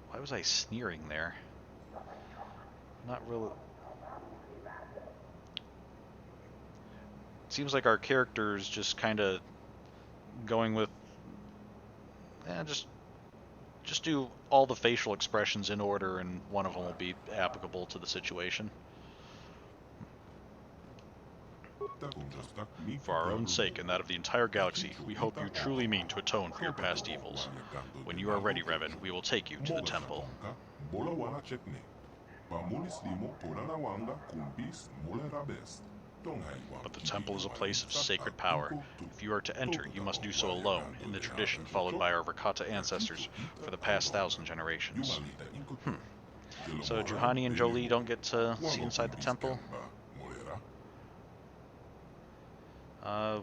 Why was I sneering there? Not really. Seems like our character's just kind of going with, just do all the facial expressions in order, and one of them will be applicable to the situation. For our own sake and that of the entire galaxy, we hope you truly mean to atone for your past evils. When you are ready, Revan, we will take you to the temple. But the temple is a place of sacred power. If you are to enter, you must do so alone, in the tradition followed by our Rakata ancestors for the past 1,000 generations. So Juhani and Jolee don't get to see inside the temple?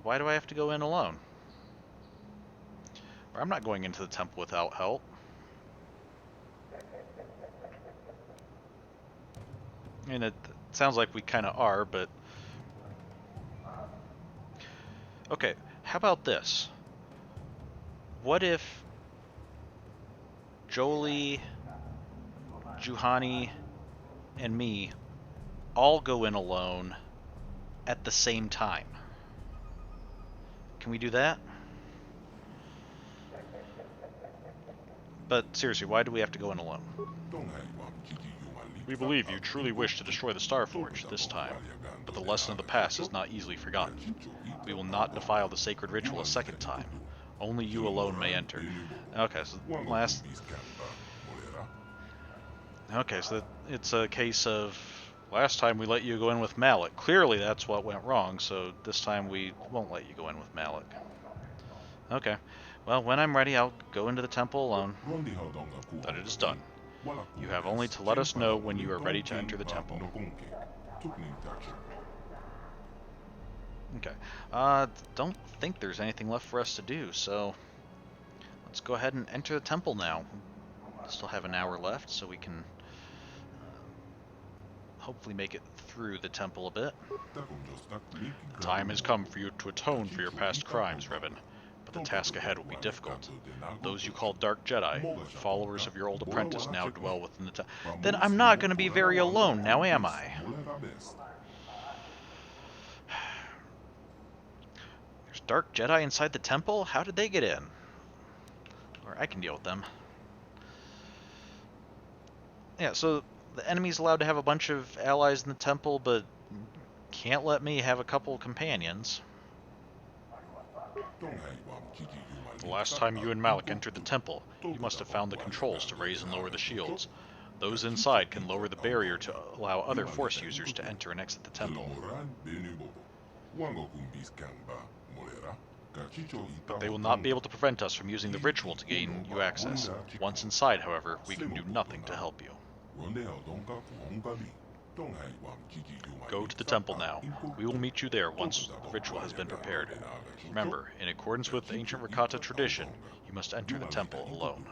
Why do I have to go in alone? Or I'm not going into the temple without help. I mean, it sounds like we kind of are, but... Okay, how about this? What if Jolee, Juhani, and me all go in alone at the same time? Can we do that? But seriously, why do we have to go in alone? We believe you truly wish to destroy the Starforge this time, but the lesson of the past is not easily forgotten. We will not defile the sacred ritual a second time. Only you alone may enter. Okay, so it's a case of last time we let you go in with Malik. Clearly that's what went wrong, so this time we won't let you go in with Malik. Okay. Well, when I'm ready, I'll go into the temple alone. Then it is done. You have only to let us know when you are ready to enter the temple. Okay. Don't think there's anything left for us to do, so let's go ahead and enter the temple now. Still have an hour left, so we can hopefully make it through the temple a bit. The time has come for you to atone for your past crimes, Revan. But the task ahead will be difficult. Those you call Dark Jedi, followers of your old apprentice, now dwell within the temple. Then I'm not going to be very alone, now am I? There's Dark Jedi inside the temple? How did they get in? Or I can deal with them. Yeah, so the enemy's allowed to have a bunch of allies in the temple, but can't let me have a couple companions. The last time you and Malik entered the temple, you must have found the controls to raise and lower the shields. Those inside can lower the barrier to allow other Force users to enter and exit the temple. But they will not be able to prevent us from using the ritual to gain you access. Once inside, however, we can do nothing to help you. Go to the temple now. We will meet you there once the ritual has been prepared. Remember, in accordance with ancient Rakata tradition, you must enter the temple alone.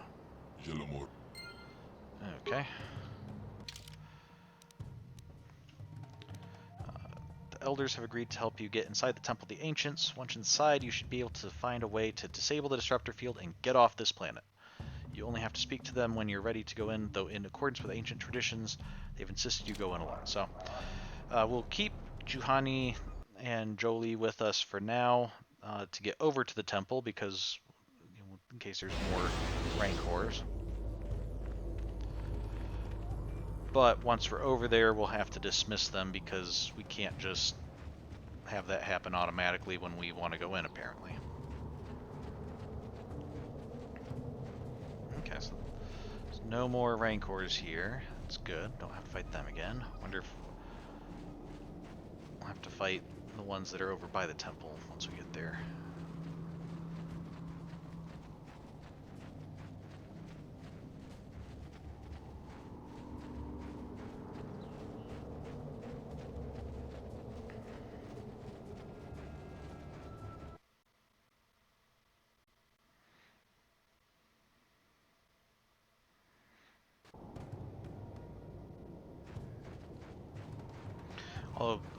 Okay. The elders have agreed to help you get inside the Temple of the Ancients. Once inside, you should be able to find a way to disable the disruptor field and get off this planet. You only have to speak to them when you're ready to go in, though in accordance with ancient traditions, they've insisted you go in alone. So, we'll keep Juhani and Jolee with us for now to get over to the temple, because in case there's more Rancors. But once we're over there, we'll have to dismiss them, because we can't just have that happen automatically when we want to go in, apparently. Okay, so there's no more Rancors here. That's good. Don't have to fight them again. Wonder if we'll have to fight the ones that are over by the temple once we get there.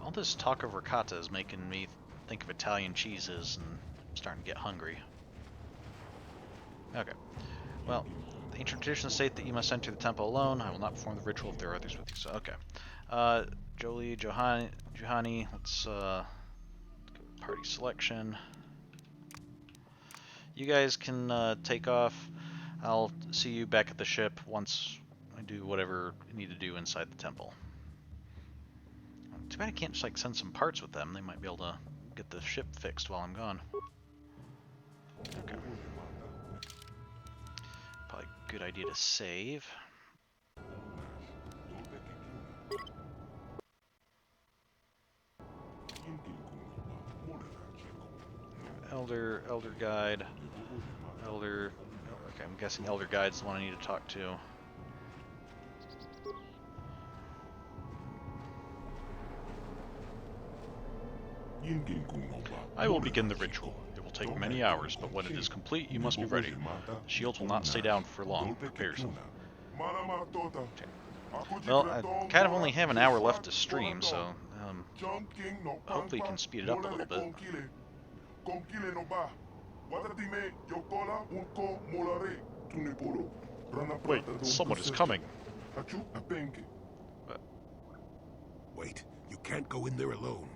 All this talk of Rakata is making me think of Italian cheeses, and I'm starting to get hungry. Okay. Well, the ancient traditions state that you must enter the temple alone. I will not perform the ritual if there are others with you. So, okay. Jolie, Johanny, let's go party selection. You guys can take off. I'll see you back at the ship once I do whatever I need to do inside the temple. Too bad I can't just like send some parts with them. They might be able to get the ship fixed while I'm gone. Okay. Probably a good idea to save. Elder guide, elder. Okay, I'm guessing elder guide's the one I need to talk to. I will begin the ritual. It will take many hours, but when it is complete, you must be ready. The shields will not stay down for long. Prepare yourself. Well, I kind of only have an hour left to stream, so hopefully you can speed it up a little bit. Wait, someone is coming. Wait, you can't go in there alone.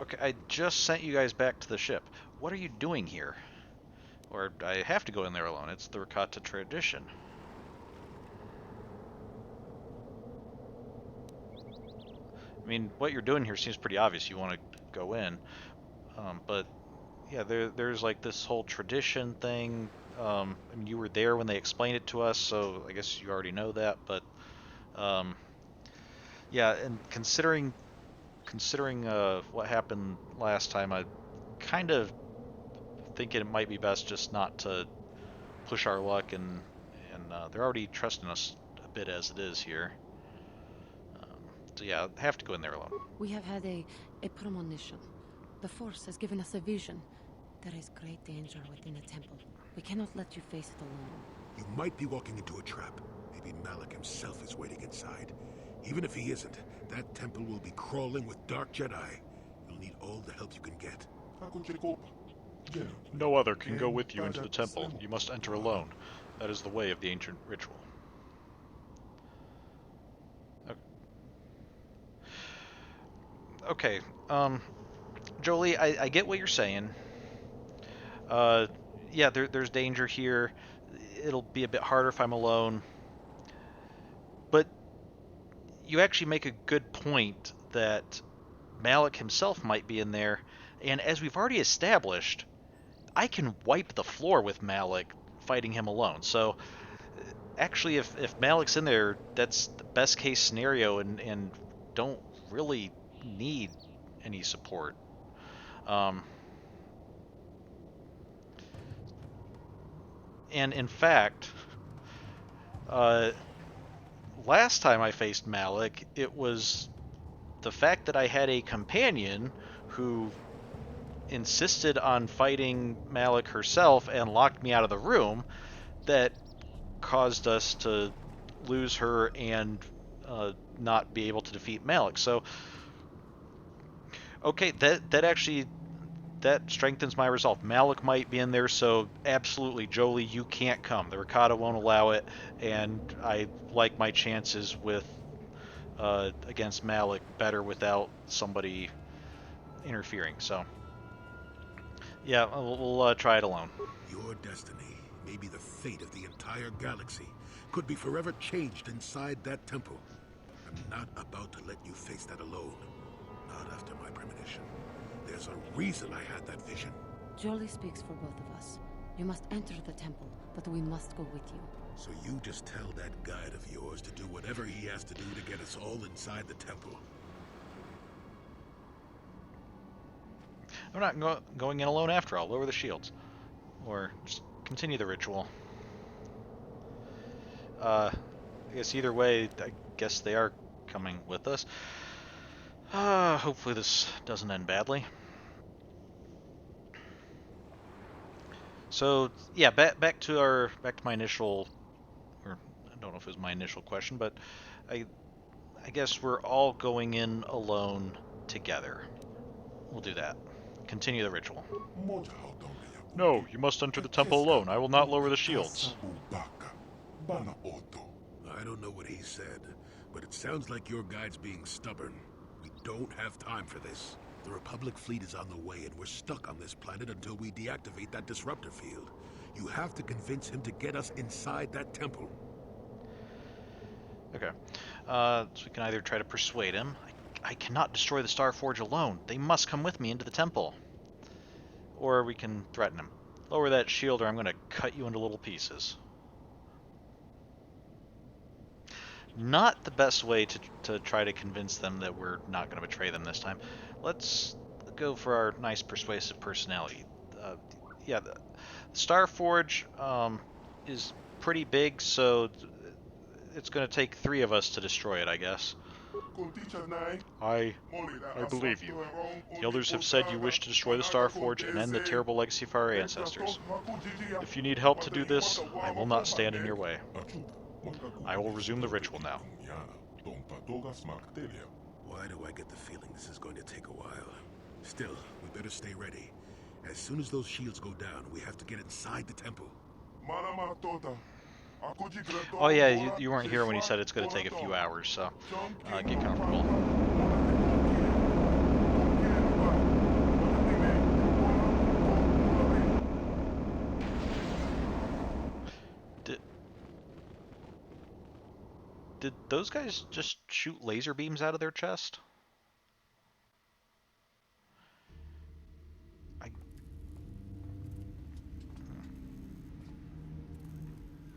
Okay, I just sent you guys back to the ship. What are you doing here? Or I have to go in there alone. It's the Rakata tradition. I mean, what you're doing here seems pretty obvious. You want to go in. But, yeah, there's like this whole tradition thing. I mean, you were there when they explained it to us, so I guess you already know that. But, yeah, and considering what happened last time, I kind of think it might be best just not to push our luck, and they're already trusting us a bit as it is here. So yeah, I have to go in there alone. We have had a premonition. The Force has given us a vision. There is great danger within the temple. We cannot let you face it alone. You might be walking into a trap. Maybe Malik himself is waiting inside. Even if he isn't, that temple will be crawling with dark Jedi. You'll need all the help you can get. No other can go with you into the temple. You must enter alone. That is the way of the ancient ritual. Okay, Jolie, I get what you're saying. Yeah, there's danger here. It'll be a bit harder if I'm alone. But you actually make a good point that Malik himself might be in there, and as we've already established, I can wipe the floor with Malik fighting him alone. So actually, if Malik's in there, that's the best case scenario, and don't really need any support. And in fact, last time I faced Malik, it was the fact that I had a companion who insisted on fighting Malik herself and locked me out of the room that caused us to lose her and not be able to defeat Malik. So, okay, that strengthens my resolve. Malik might be in there, so absolutely, Jolie, you can't come. The Rakata won't allow it, and I like my chances with against Malik better without somebody interfering. So, yeah, we'll try it alone. Your destiny, maybe the fate of the entire galaxy, could be forever changed inside that temple. I'm not about to let you face that alone. Not after my premonition. There's a reason I had that vision. Jolie speaks for both of us. You must enter the temple, but we must go with you. So you just tell that guide of yours to do whatever he has to do to get us all inside the temple. I'm not going in alone after all. Lower the shields. Or just continue the ritual. I guess either way, I guess they are coming with us. Hopefully this doesn't end badly. So yeah, back to my initial, or I don't know if it was my initial question, but I guess we're all going in alone together. We'll do that. Continue the ritual. No, you must enter the temple alone. I will not lower the shields. I don't know what he said, but it sounds like your guide's being stubborn. We don't have time for this. The Republic fleet is on the way, and we're stuck on this planet until we deactivate that disruptor field. You have to convince him to get us inside that temple. Okay. So we can either try to persuade him. I cannot destroy the Star Forge alone. They must come with me into the temple. Or we can threaten him. Lower that shield or I'm going to cut you into little pieces. Not the best way to try to convince them that we're not going to betray them this time. Let's go for our nice persuasive personality. Yeah, the Star Forge is pretty big, so it's going to take 3 of us to destroy it, I guess. I believe you. The elders have said you wish to destroy the Star Forge and end the terrible legacy of our ancestors. If you need help to do this, I will not stand in your way. I will resume the ritual now. Why do I get the feeling this is going to take a while? Still, we better stay ready. As soon as those shields go down, we have to get inside the temple. Oh yeah, you weren't here when he said it's going to take a few hours, so get comfortable. Did those guys just shoot laser beams out of their chest?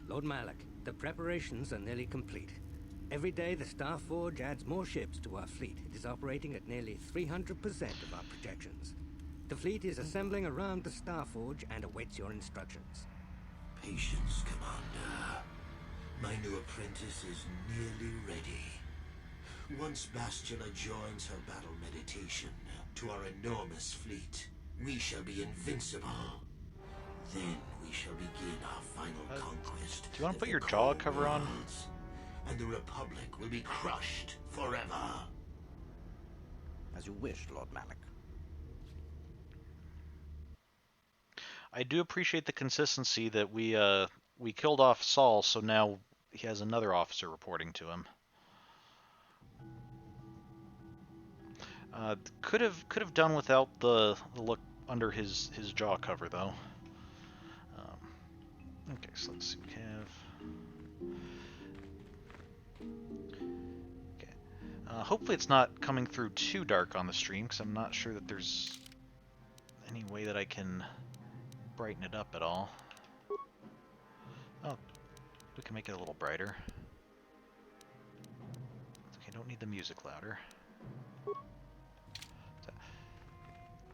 Lord Malak, the preparations are nearly complete. Every day the Star Forge adds more ships to our fleet. It is operating at nearly 300% of our projections. The fleet is assembling around the Star Forge and awaits your instructions. Patience, Commander. My new apprentice is nearly ready. Once Bastila joins her battle meditation to our enormous fleet, we shall be invincible. Then we shall begin our final conquest. Do you want to put your jaw cover on? And the Republic will be crushed forever. As you wish, Lord Malak. I do appreciate the consistency that we killed off Saul, so now he has another officer reporting to him. Could have done without the look under his jaw cover though. Okay, so let's see. We have. Okay. Hopefully it's not coming through too dark on the stream, because I'm not sure that there's any way that I can brighten it up at all. Oh, we can make it a little brighter. Okay, don't need the music louder.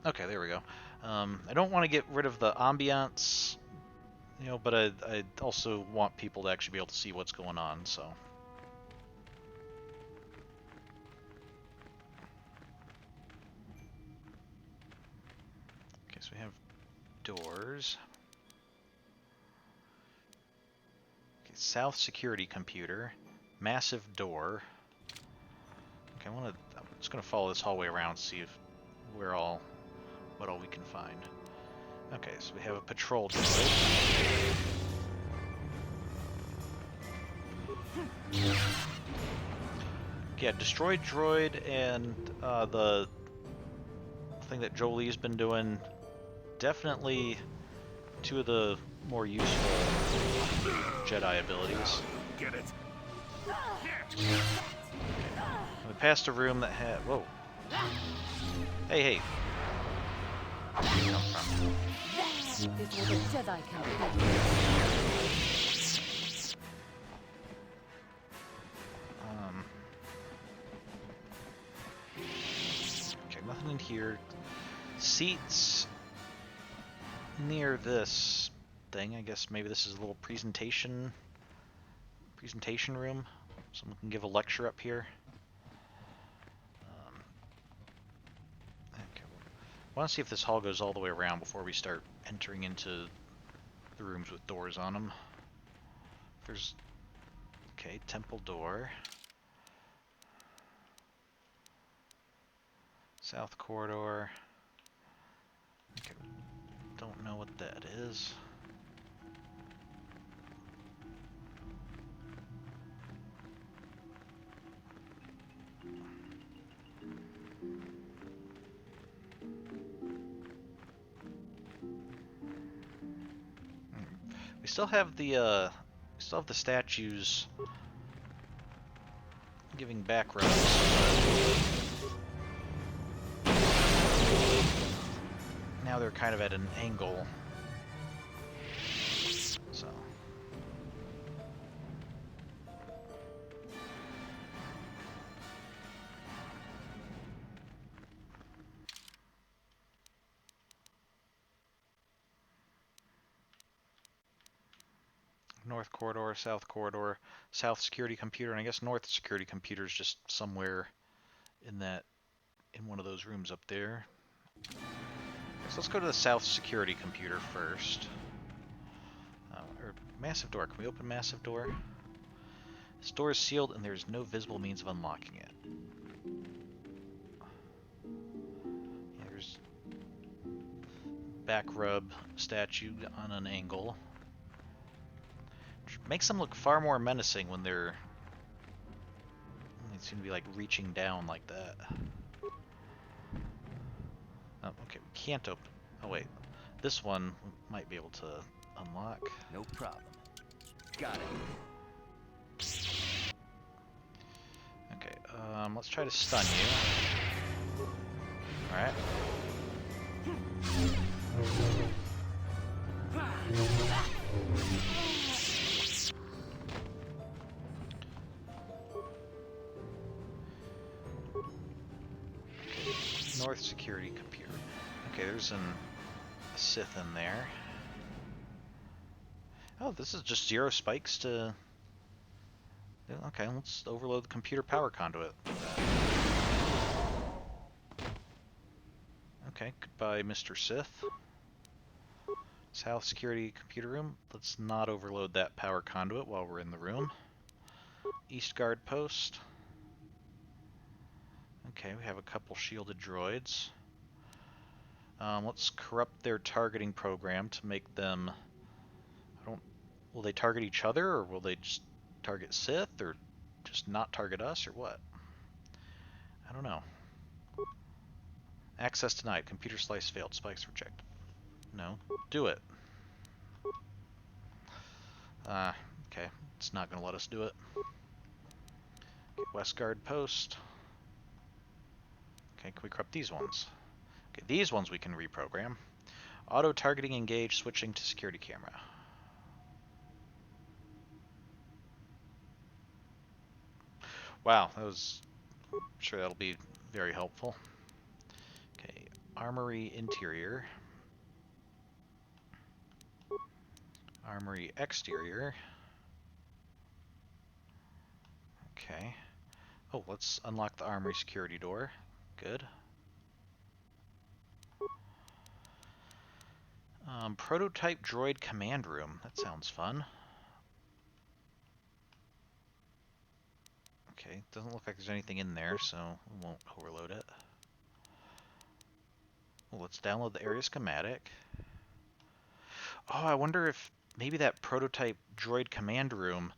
Okay, there we go. I don't want to get rid of the ambiance, you know, but I also want people to actually be able to see what's going on, so. Okay, so we have doors. Okay, south security computer, massive door. Okay, I'm just gonna follow this hallway around and see if what all we can find. Okay, so we have a patrol droid. Yeah, destroyed droid and the thing that Jolie's been doing, definitely 2 of the more useful Jedi abilities. Get it. We passed a room that had... Whoa. Hey, hey. Where did you come from? This was a Jedi camp. Okay, nothing in here. Seats near this thing. I guess maybe this is a little presentation room. Someone can give a lecture up here. Okay. I want to see if this hall goes all the way around before we start entering into the rooms with doors on them. There's... Okay, temple door. South corridor. Okay, don't know what that is. We still have the statues giving back rubs. Now they're kind of at an angle. So. North corridor, south security computer, and I guess north security computer is just somewhere in one of those rooms up there. So let's go to the south security computer first. Or massive door. Can we open massive door? This door is sealed and there's no visible means of unlocking it. Yeah, there's back rub statue on an angle. Which makes them look far more menacing when they seem to be like reaching down like that. Oh, okay, we can't open. Oh wait, this one we might be able to unlock. No problem. Got it. Okay, let's try to stun you. Alright. North security computer. Okay, there's a Sith in there. Oh, this is just 0 spikes to... Okay, let's overload the computer power conduit. Okay, goodbye, Mr. Sith. South security computer room. Let's not overload that power conduit while we're in the room. East guard post. Okay, we have a couple shielded droids. Let's corrupt their targeting program to make them... Will they target each other, or will they just target Sith, or just not target us, or what? I don't know. Access denied. Computer slice failed. Spikes rejected. No. Do it. Okay. It's not going to let us do it. Okay, West Guard post. Okay, can we corrupt these ones? Okay, these ones we can reprogram. Auto-targeting engaged, switching to security camera. Wow, I'm sure that'll be very helpful. Okay, armory interior. Armory exterior. Okay. Oh, let's unlock the armory security door. Good. Prototype droid command room. That sounds fun. Okay, doesn't look like there's anything in there, so we won't overload it. Well, let's download the area schematic. Oh, I wonder if maybe that prototype droid command room,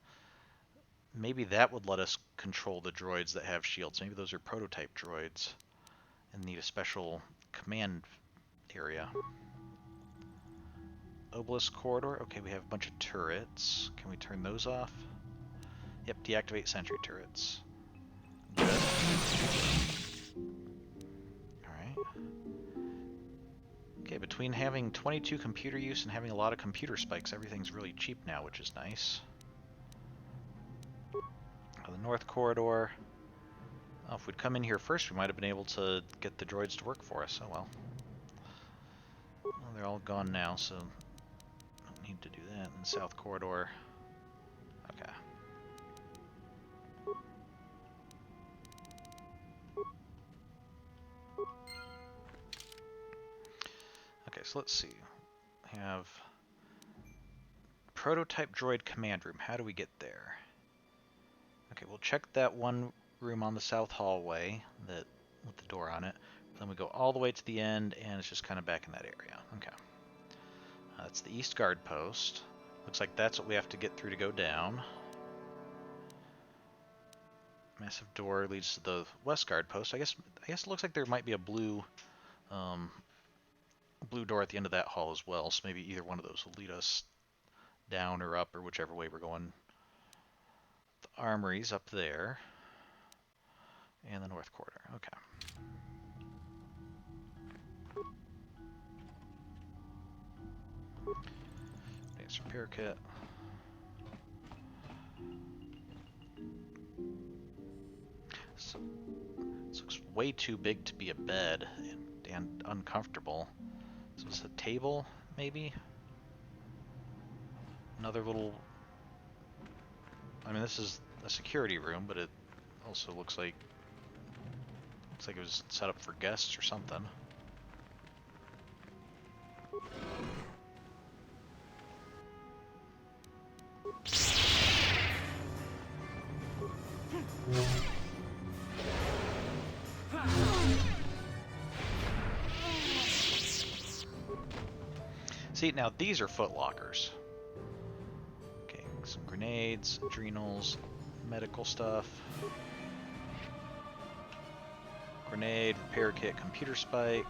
maybe that would let us control the droids that have shields. Maybe those are prototype droids and need a special command area. Obelisk corridor. Okay, we have a bunch of turrets. Can we turn those off? Yep, deactivate sentry turrets. Good. Alright. Okay, between having 22 computer use and having a lot of computer spikes, everything's really cheap now, which is nice. The North Corridor. Oh, if we'd come in here first, we might have been able to get the droids to work for us. Oh well. Well, they're all gone now, so don't need to do that. In the South Corridor. Okay. Okay, so let's see. We have prototype droid command room. How do we get there? Okay, we'll check that one room on the south hallway that with the door on it. Then we go all the way to the end, and it's just kind of back in that area. Okay. That's the east guard post. Looks like that's what we have to get through to go down. Massive door leads to the west guard post. I guess it looks like there might be a blue blue door at the end of that hall as well. So maybe either one of those will lead us down or up, or whichever way we're going. The armory's up there. And the north corridor. Okay. Advanced repair kit. So, this looks way too big to be a bed and uncomfortable. So it's a table, maybe? Another little... I mean, this is a security room, but it also looks like it was set up for guests or something. See, now these are footlockers. Okay, some grenades, adrenals, medical stuff. Grenade, repair kit, computer spike.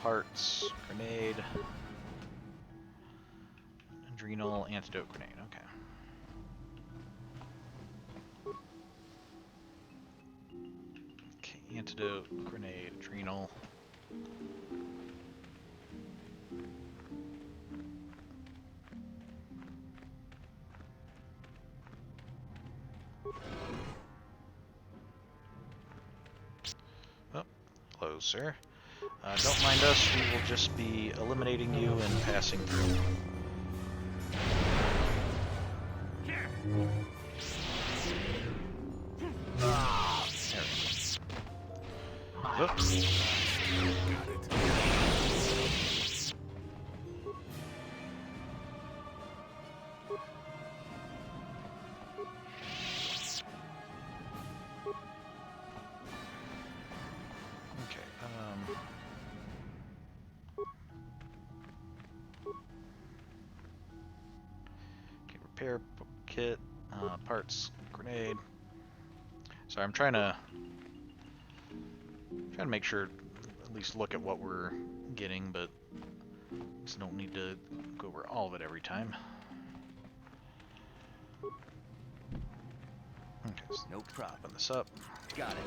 Parts, grenade. Adrenal, antidote, grenade, okay. Okay, antidote, grenade, adrenal. Oh, hello, sir. Don't mind us, we will just be eliminating you and passing through. Oops. Repair kit, parts, grenade. Sorry, I'm trying to make sure, at least look at what we're getting, but just don't need to go over all of it every time. Okay, so no problem. Open this up. Got it.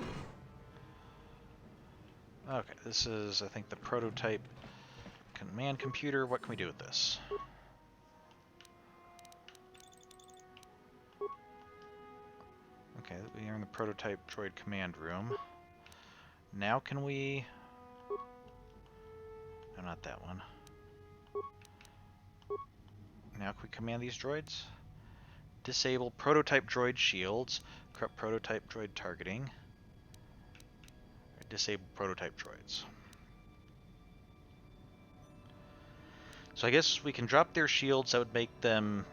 Okay, this is, I think, the prototype command computer. What can we do with this? Okay, we are in the prototype droid command room. Now can we... No, not that one. Now can we command these droids? Disable prototype droid shields. Corrupt prototype droid targeting. Disable prototype droids. So I guess we can drop their shields. That would make them...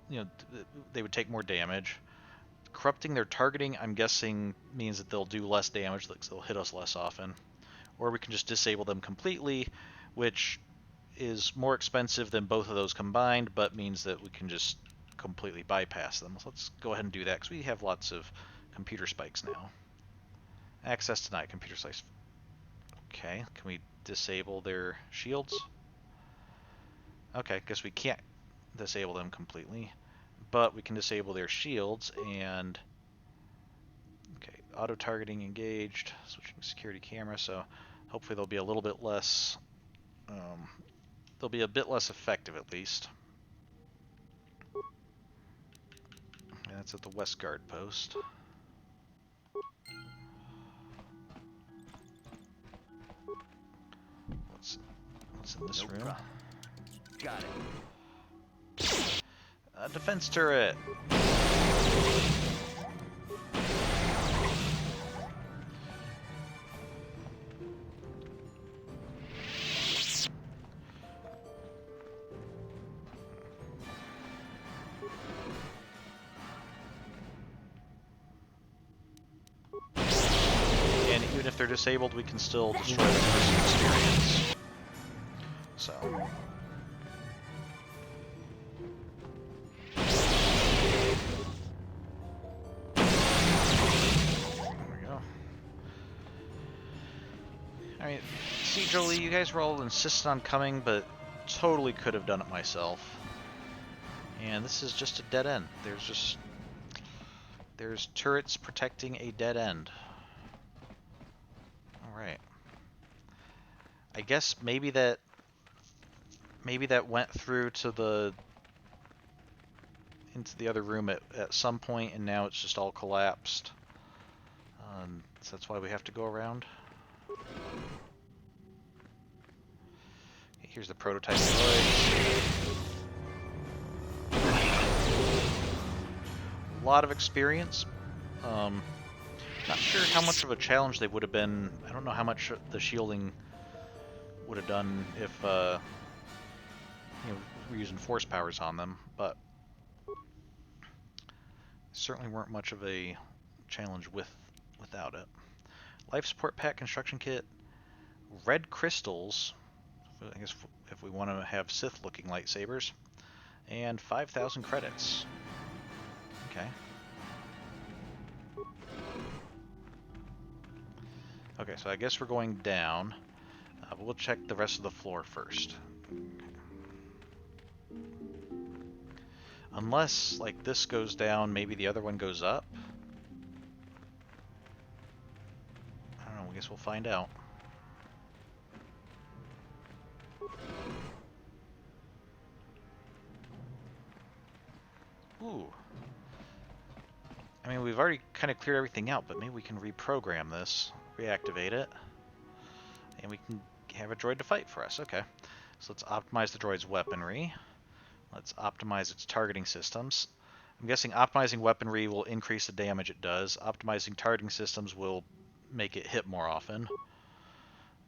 you know, they would take more damage. Corrupting their targeting, I'm guessing, means that they'll do less damage, like they'll hit us less often. Or we can just disable them completely, which is more expensive than both of those combined, but means that we can just completely bypass them. So let's go ahead and do that, because we have lots of computer spikes now. Access denied, computer spikes. Okay, can we disable their shields? Okay, guess we can't disable them completely, but we can disable their shields. And okay, auto-targeting engaged, switching security camera, so hopefully they'll be a little bit less, they'll be a bit less effective at least. And that's at the West Guard post. What's in this room? Problem. Got it. A defense turret! And even if they're disabled, we can still destroy the person's experience. So. I mean, see, Jolie, you guys were all insistent on coming, but totally could have done it myself. And this is just a dead end. There's turrets protecting a dead end. Alright. I guess maybe that went through to into the other room at some point, and now it's just all collapsed. So that's why we have to go around. Here's the prototype droid. A lot of experience. Not sure how much of a challenge they would have been. I don't know how much the shielding would have done if we're using force powers on them, but certainly weren't much of a challenge without it. Life support pack construction kit, red crystals. I guess if we want to have Sith-looking lightsabers, and 5,000 credits. Okay. Okay, so I guess we're going down. But we'll check the rest of the floor first. Unless, like, this goes down, maybe the other one goes up. I don't know, I guess we'll find out. Ooh. I mean, we've already kind of cleared everything out, but maybe we can reprogram this, reactivate it, and we can have a droid to fight for us. Okay. So let's optimize the droid's weaponry. Let's optimize its targeting systems. I'm guessing optimizing weaponry will increase the damage it does. Optimizing targeting systems will make it hit more often.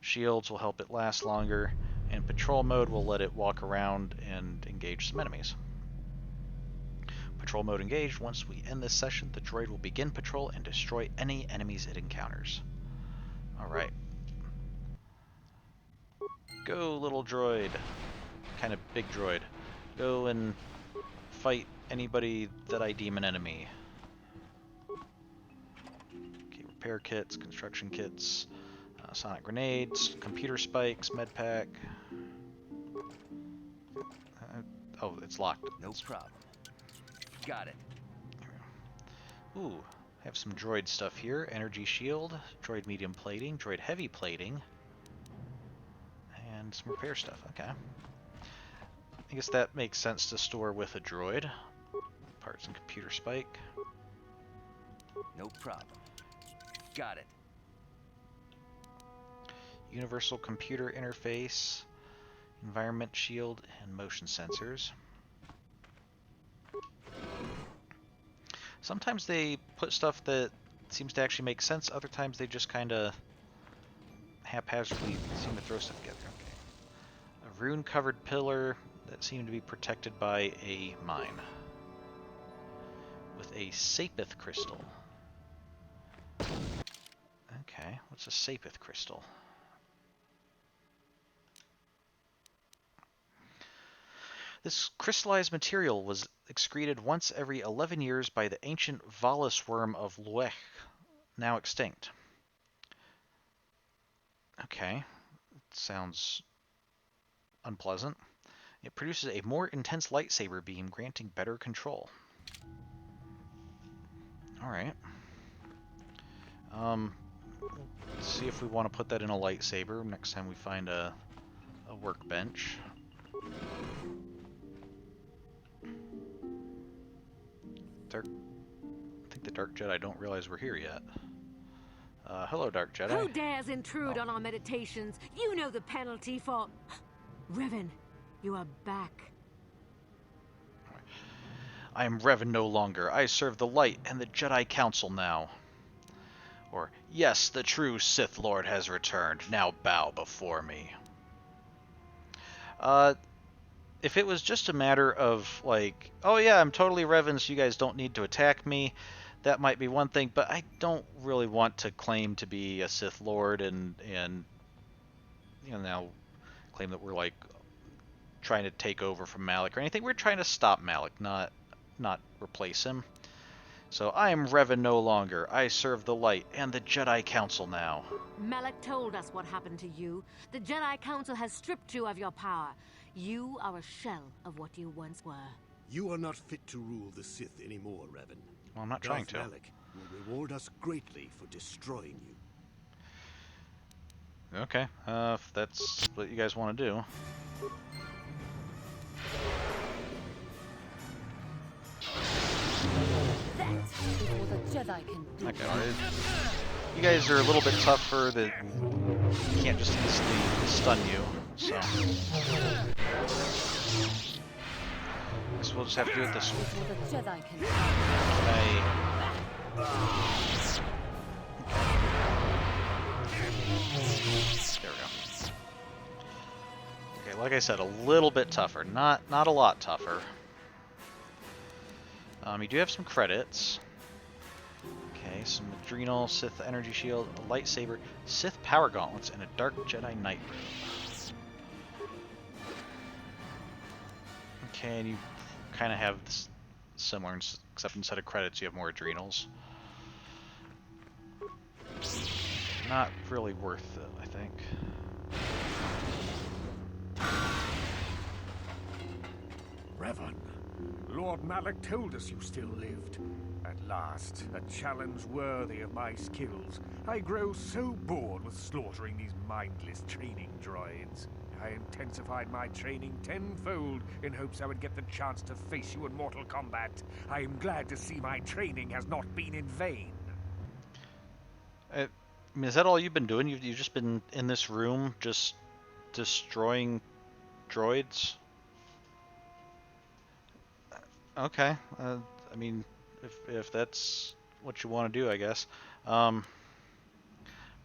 Shields will help it last longer. And patrol mode will let it walk around and engage some enemies. Patrol mode engaged. Once we end this session, the droid will begin patrol and destroy any enemies it encounters. Alright. Go, little droid. Kind of big droid. Go and fight anybody that I deem an enemy. Okay, repair kits, construction kits, sonic grenades, computer spikes, med pack. Oh, it's locked. No problem. Got it. Ooh, have some droid stuff here. Energy shield, droid medium plating, droid heavy plating, and some repair stuff. Okay. I guess that makes sense to store with a droid. Parts and computer spike. No problem. Got it. Universal computer interface, environment shield, and motion sensors. Sometimes they put stuff that seems to actually make sense. Other times they just kind of haphazardly seem to throw stuff together. Okay. A rune-covered pillar that seemed to be protected by a mine. With a Sapith crystal. Okay, what's a Sapith crystal? This crystallized material was excreted once every 11 years by the ancient Volus worm of Luech, now extinct. Okay, sounds unpleasant. It produces a more intense lightsaber beam, granting better control. Alright. Let's see if we want to put that in a lightsaber next time we find a workbench. I think the Dark Jedi don't realize we're here yet. Hello, Dark Jedi. Who dares intrude on our meditations? You know the penalty for... Revan, you are back. I am Revan no longer. I serve the light and the Jedi Council now. Or, yes, the true Sith Lord has returned. Now bow before me. If it was just a matter of, like, oh yeah, I'm totally Revan, so you guys don't need to attack me, that might be one thing, but I don't really want to claim to be a Sith Lord and you know, now claim that we're, like, trying to take over from Malak or anything. We're trying to stop Malak, not replace him. So I am Revan no longer. I serve the light and the Jedi Council now. Malak told us what happened to you. The Jedi Council has stripped you of your power. You are a shell of what you once were. You are not fit to rule the Sith anymore, Revan. Well, I'm not trying to. Darth Malak will reward us greatly for destroying you. Okay, if that's what you guys want to do. Before the Jedi can do Okay, well, you guys are a little bit tougher. That you can't just instantly stun you. So, guess we'll just have to do it this way. before the Jedi can do Okay. There we go. Okay, like I said, a little bit tougher. Not a lot tougher. You do have some credits. Okay, some Adrenal, Sith Energy Shield, a Lightsaber, Sith Power Gauntlets, and a Dark Jedi Knight Robe. Okay, and you kind of have this similar, except instead of credits, you have more Adrenals. Not really worth it, I think. Revan, Lord Malak told us you still lived. At last, a challenge worthy of my skills. I grow so bored with slaughtering these mindless training droids. I intensified my training tenfold in hopes I would get the chance to face you in mortal combat. I am glad to see my training has not been in vain. I mean, is that all you've been doing? You've just been in this room just destroying droids? Okay. I mean, if that's what you want to do, I guess.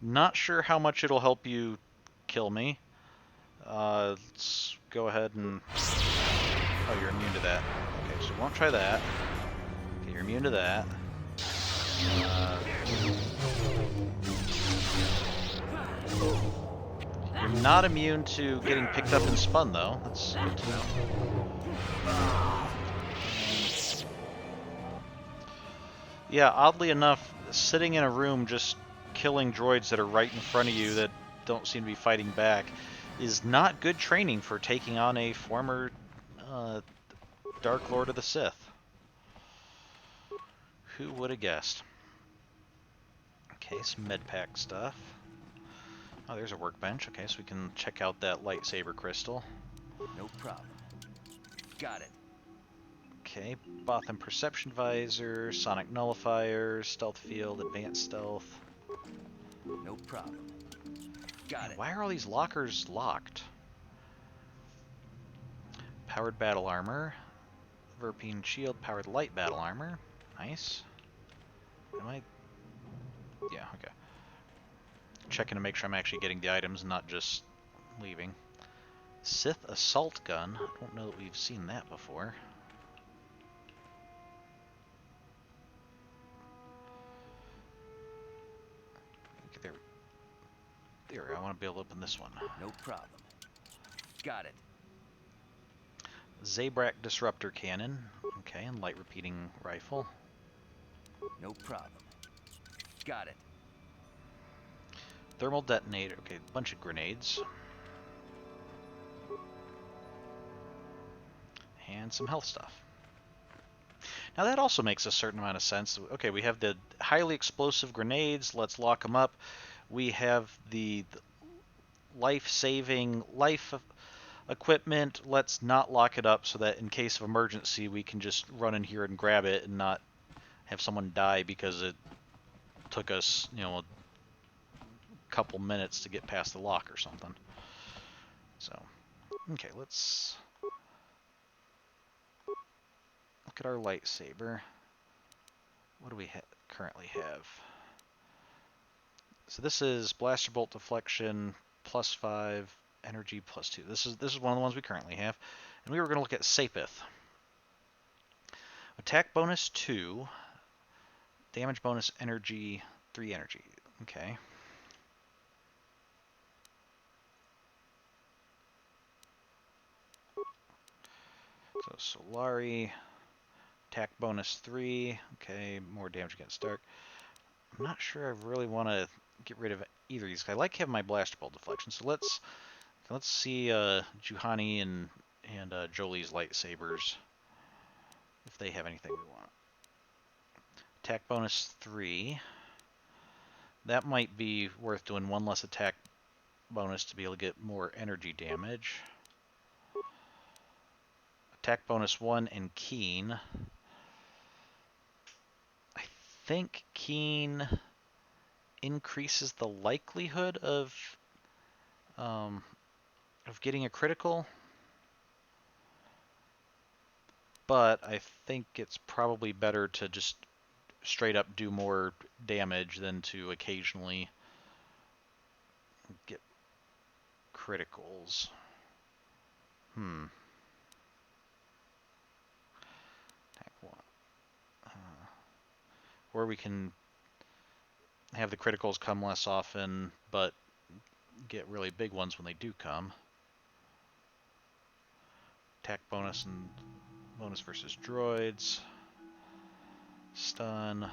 Not sure how much it'll help you kill me. Let's go ahead and... Oh, you're immune to that. Okay, so we won't try that. Okay, you're immune to that. You're not immune to getting picked up and spun, though. That's good to know. Yeah, oddly enough, sitting in a room just killing droids that are right in front of you that don't seem to be fighting back is not good training for taking on a former Dark Lord of the Sith. Who would have guessed? Okay, some med pack stuff. Oh, there's a workbench. Okay, so we can check out that lightsaber crystal. No problem. Got it. Okay, Botham Perception Visor, Sonic Nullifier, Stealth Field, Advanced Stealth. No problem. Got it. Why are all these lockers locked? Powered Battle Armor, Verpine Shield, Powered Light Battle Armor. Nice. Am I... Yeah, okay. Checking to make sure I'm actually getting the items and not just leaving. Sith Assault Gun. I don't know that we've seen that before. There, I want to be able to open this one. No problem. Got it. Zabrak Disruptor Cannon. Okay, and Light Repeating Rifle. No problem. Got it. Thermal Detonator. Okay, bunch of grenades. And some health stuff. Now that also makes a certain amount of sense. Okay, we have the highly explosive grenades. Let's lock them up. We have the life-saving life equipment. Let's not lock it up so that in case of emergency we can just run in here and grab it and not have someone die because it took us, you know, a couple minutes to get past the lock or something. So, okay, let's look at our lightsaber. What do we currently have? So this is blaster bolt deflection +5, energy +2. This is one of the ones we currently have, and we were going to look at Sapith. Attack bonus 2, damage bonus energy 3 energy. Okay. So Solari, attack bonus 3. Okay, more damage against dark. I'm not sure I really want to get rid of either of these. I like having my blaster bolt deflection, so let's see Juhani and Jolie's lightsabers if they have anything we want. Attack bonus 3. That might be worth doing one less attack bonus to be able to get more energy damage. Attack bonus 1 and Keen. I think Keen increases the likelihood of getting a critical, but I think it's probably better to just straight up do more damage than to occasionally get criticals. Attack 1. Or we can have the criticals come less often, but get really big ones when they do come. Attack bonus and bonus versus droids. Stun.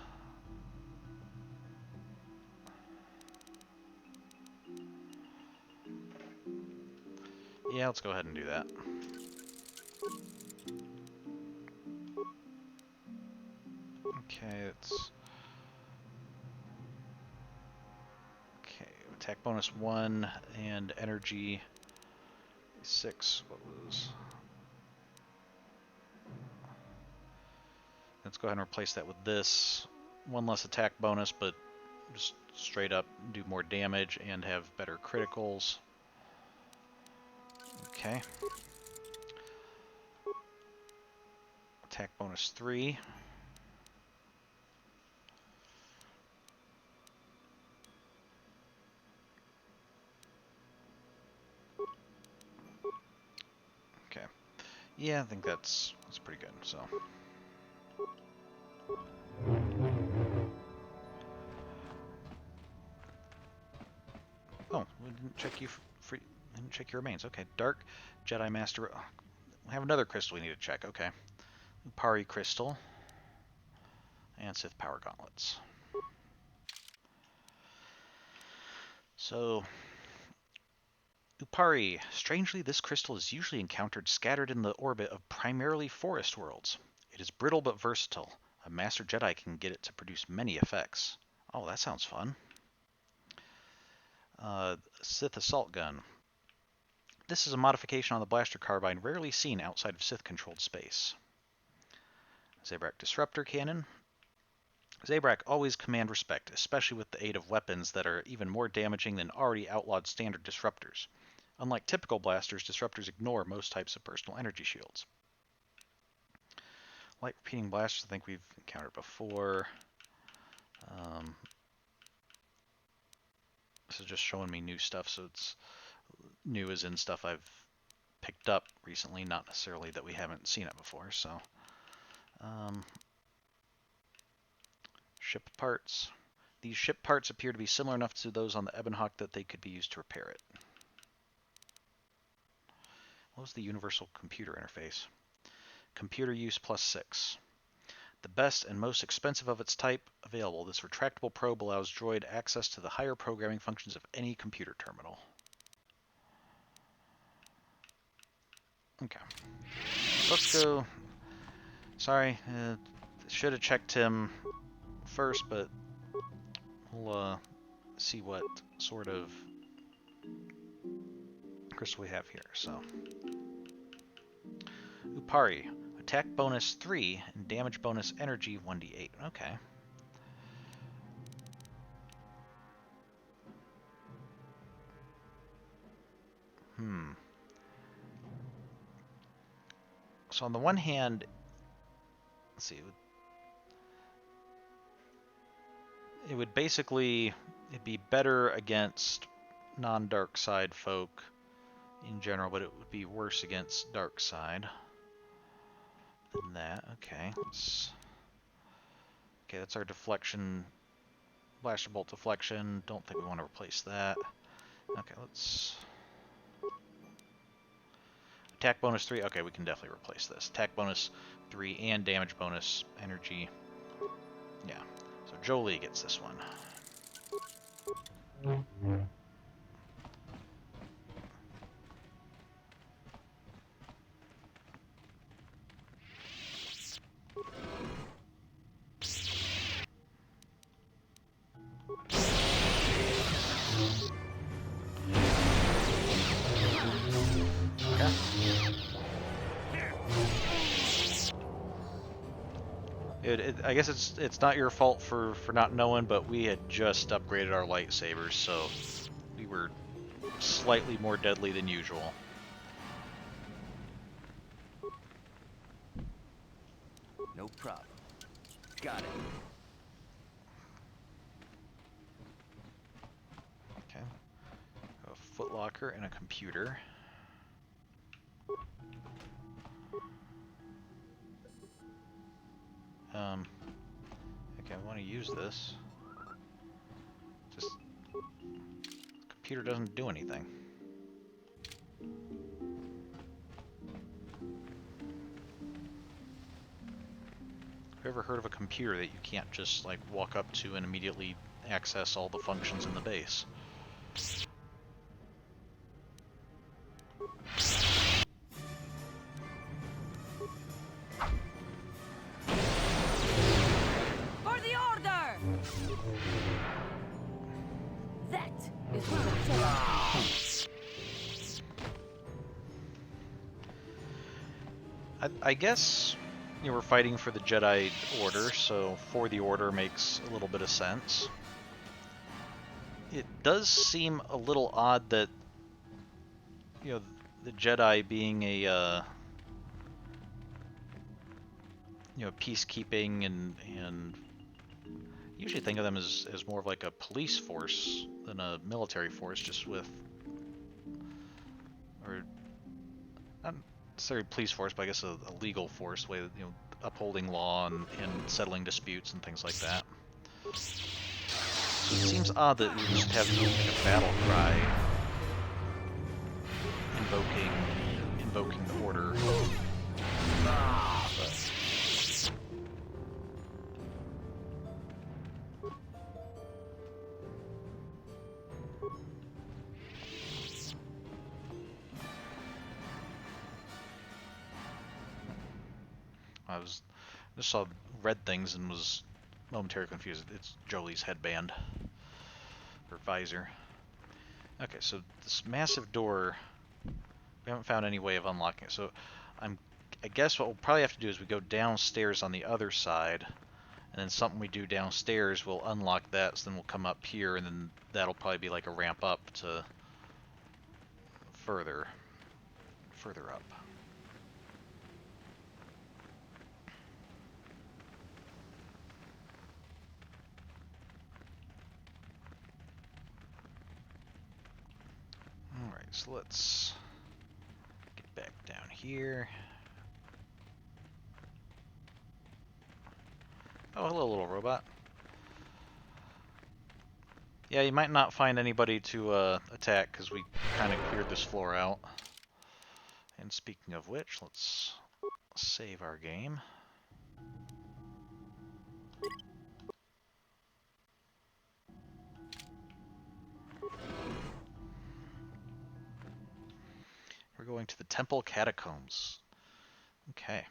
Yeah, let's go ahead and do that. Okay, it's... Okay, attack bonus 1 and energy 6. What was... Let's go ahead and replace that with this. One less attack bonus, but just straight up do more damage and have better criticals. Okay. Attack bonus 3. Okay. Yeah, I think that's pretty good. So. Oh, we didn't check you didn't check your remains. Okay, Dark Jedi Master. We have another crystal we need to check. Okay, Upari crystal and Sith power gauntlets. So, Upari. Strangely, this crystal is usually encountered scattered in the orbit of primarily forest worlds. It is brittle but versatile. A Master Jedi can get it to produce many effects. Oh, that sounds fun. Sith Assault Gun. This is a modification on the blaster carbine rarely seen outside of Sith-controlled space. Zabrak Disruptor Cannon. Zabrak always command respect, especially with the aid of weapons that are even more damaging than already outlawed standard disruptors. Unlike typical blasters, disruptors ignore most types of personal energy shields. Light repeating blasters, I think we've encountered before. This is just showing me new stuff, so it's new as in stuff I've picked up recently, not necessarily that we haven't seen it before. So, ship parts. These ship parts appear to be similar enough to those on the Ebonhawk that they could be used to repair it. What was the universal computer interface? Computer use +6. The best and most expensive of its type available, this retractable probe allows droid access to the higher programming functions of any computer terminal. Okay. Let's go... Sorry, should have checked him first, but we'll see what sort of crystal we have here. So, Upari, attack bonus 3 and damage bonus energy 1d8. Okay. So on the one hand, let's see, it would basically, it'd be better against non-dark side folk in general, but it would be worse against dark side than that. Okay, that's our deflection, blaster bolt deflection. Don't think we want to replace that. Okay, let's attack bonus 3. Okay, we can definitely replace this. Attack bonus 3 and damage bonus energy. Yeah. So Jolie gets this one. I guess it's not your fault for not knowing, but we had just upgraded our lightsabers, so we were slightly more deadly than usual. No problem. Got it. Okay. A footlocker and a computer. Okay, I want to use this. Just the computer doesn't do anything. Have you ever heard of a computer that you can't just like walk up to and immediately access all the functions in the base? I guess we're fighting for the Jedi Order, so for the Order makes a little bit of sense. It does seem a little odd that, the Jedi being a, peacekeeping and usually think of them as more of like a police force than a military force, just with, or not necessarily police force, but I guess a legal force, way upholding law and settling disputes and things like that. So it seems odd that we just have like a battle cry invoking the order. But I just saw red things and was momentarily confused. It's Jolie's headband or visor. Okay, so this massive door, we haven't found any way of unlocking it. So I guess what we'll probably have to do is we go downstairs on the other side, and then something we do downstairs will unlock that. So then we'll come up here, and then that'll probably be like a ramp up to further up. Alright, so let's get back down here. Oh, hello, little robot. Yeah, you might not find anybody to attack because we kind of cleared this floor out. And speaking of which, let's save our game. We're going to the Temple Catacombs. Okay.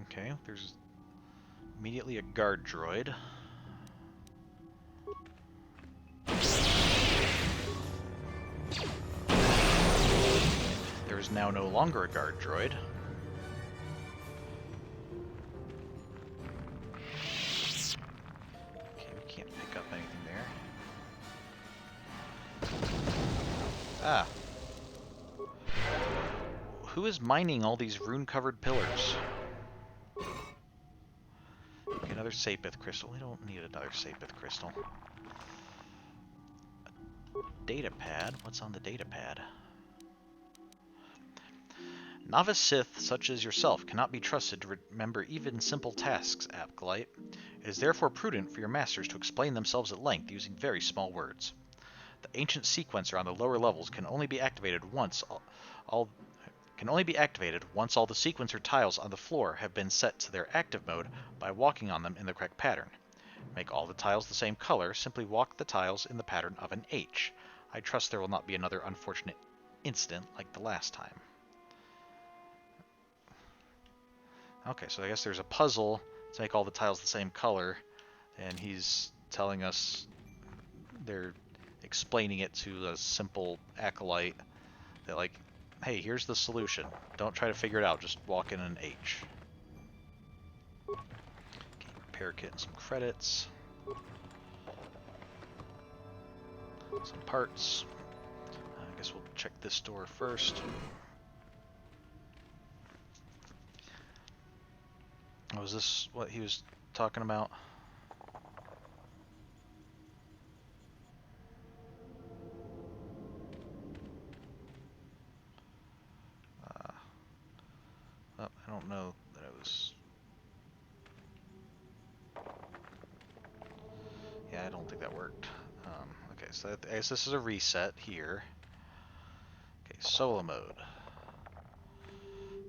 Okay, there's immediately a guard droid. There is now no longer a guard droid. Okay, we can't pick up anything there. Ah. Who is mining all these rune-covered pillars? Okay, another Sapith crystal. We don't need another Sapith crystal. Data pad? What's on the data pad? Novice Sith, such as yourself, cannot be trusted to remember even simple tasks, Acolyte. It is therefore prudent for your masters to explain themselves at length using very small words. The ancient sequencer on the lower levels can only be activated once all the sequencer tiles on the floor have been set to their active mode by walking on them in the correct pattern. Make all the tiles the same color, simply walk the tiles in the pattern of an H. I trust there will not be another unfortunate incident like the last time. Okay, so I guess there's a puzzle to make all the tiles the same color, and he's telling us, they're explaining it to a simple acolyte that, like, hey, here's the solution. Don't try to figure it out, just walk in an H. Okay, repair kit and some credits. Some parts. I guess we'll check this door first. Oh, is this what he was talking about? Well, I don't know that I was... Yeah, I don't think that worked. Okay, so I guess this is a reset here. Okay, solo mode.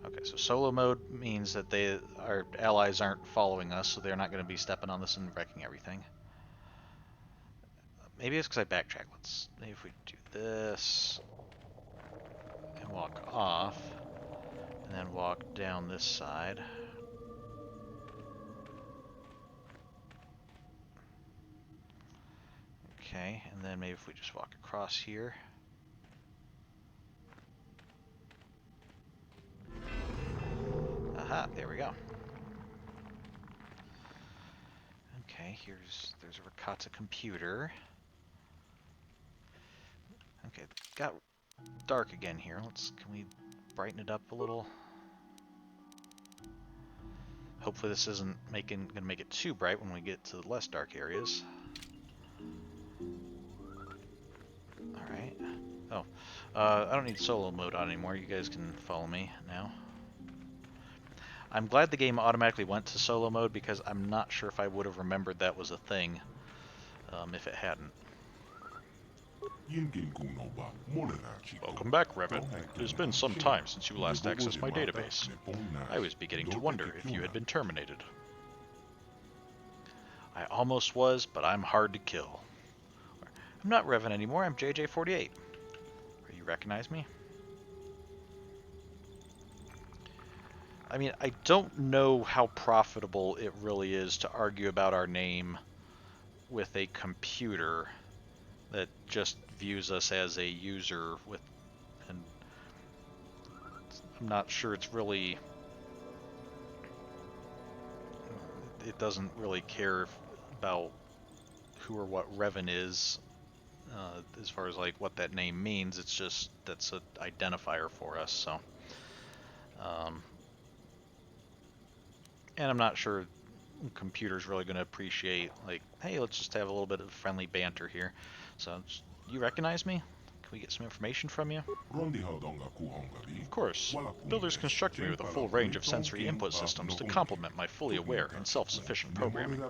Okay, so solo mode means that our allies aren't following us, so they're not going to be stepping on this and wrecking everything. Maybe it's because I backtrack. Maybe if we do this and walk off, and then walk down this side. Okay, and then maybe if we just walk across here. Aha, there we go. Okay, there's a Rakata computer. Okay, it got dark again here. Can we brighten it up a little? Hopefully this isn't gonna make it too bright when we get to the less dark areas. Alright. Oh, I don't need solo mode on anymore. You guys can follow me now. I'm glad the game automatically went to solo mode because I'm not sure if I would have remembered that was a thing if it hadn't. Welcome back, Revan. It has been some time since you last accessed my database. I was beginning to wonder if you had been terminated. I almost was, but I'm hard to kill. I'm not Revan anymore, I'm JJ48. You recognize me? I mean, I don't know how profitable it really is to argue about our name with a computer that just views us as a user and I'm not sure it's really, it doesn't really care about who or what Revan is as far as like what that name means. It's just, that's an identifier for us, so. And I'm not sure computer's really going to appreciate, like, hey, let's just have a little bit of friendly banter here. So, you recognize me? Can we get some information from you? Of course. Builders constructed me with a full range of sensory input systems to complement my fully aware and self-sufficient programming.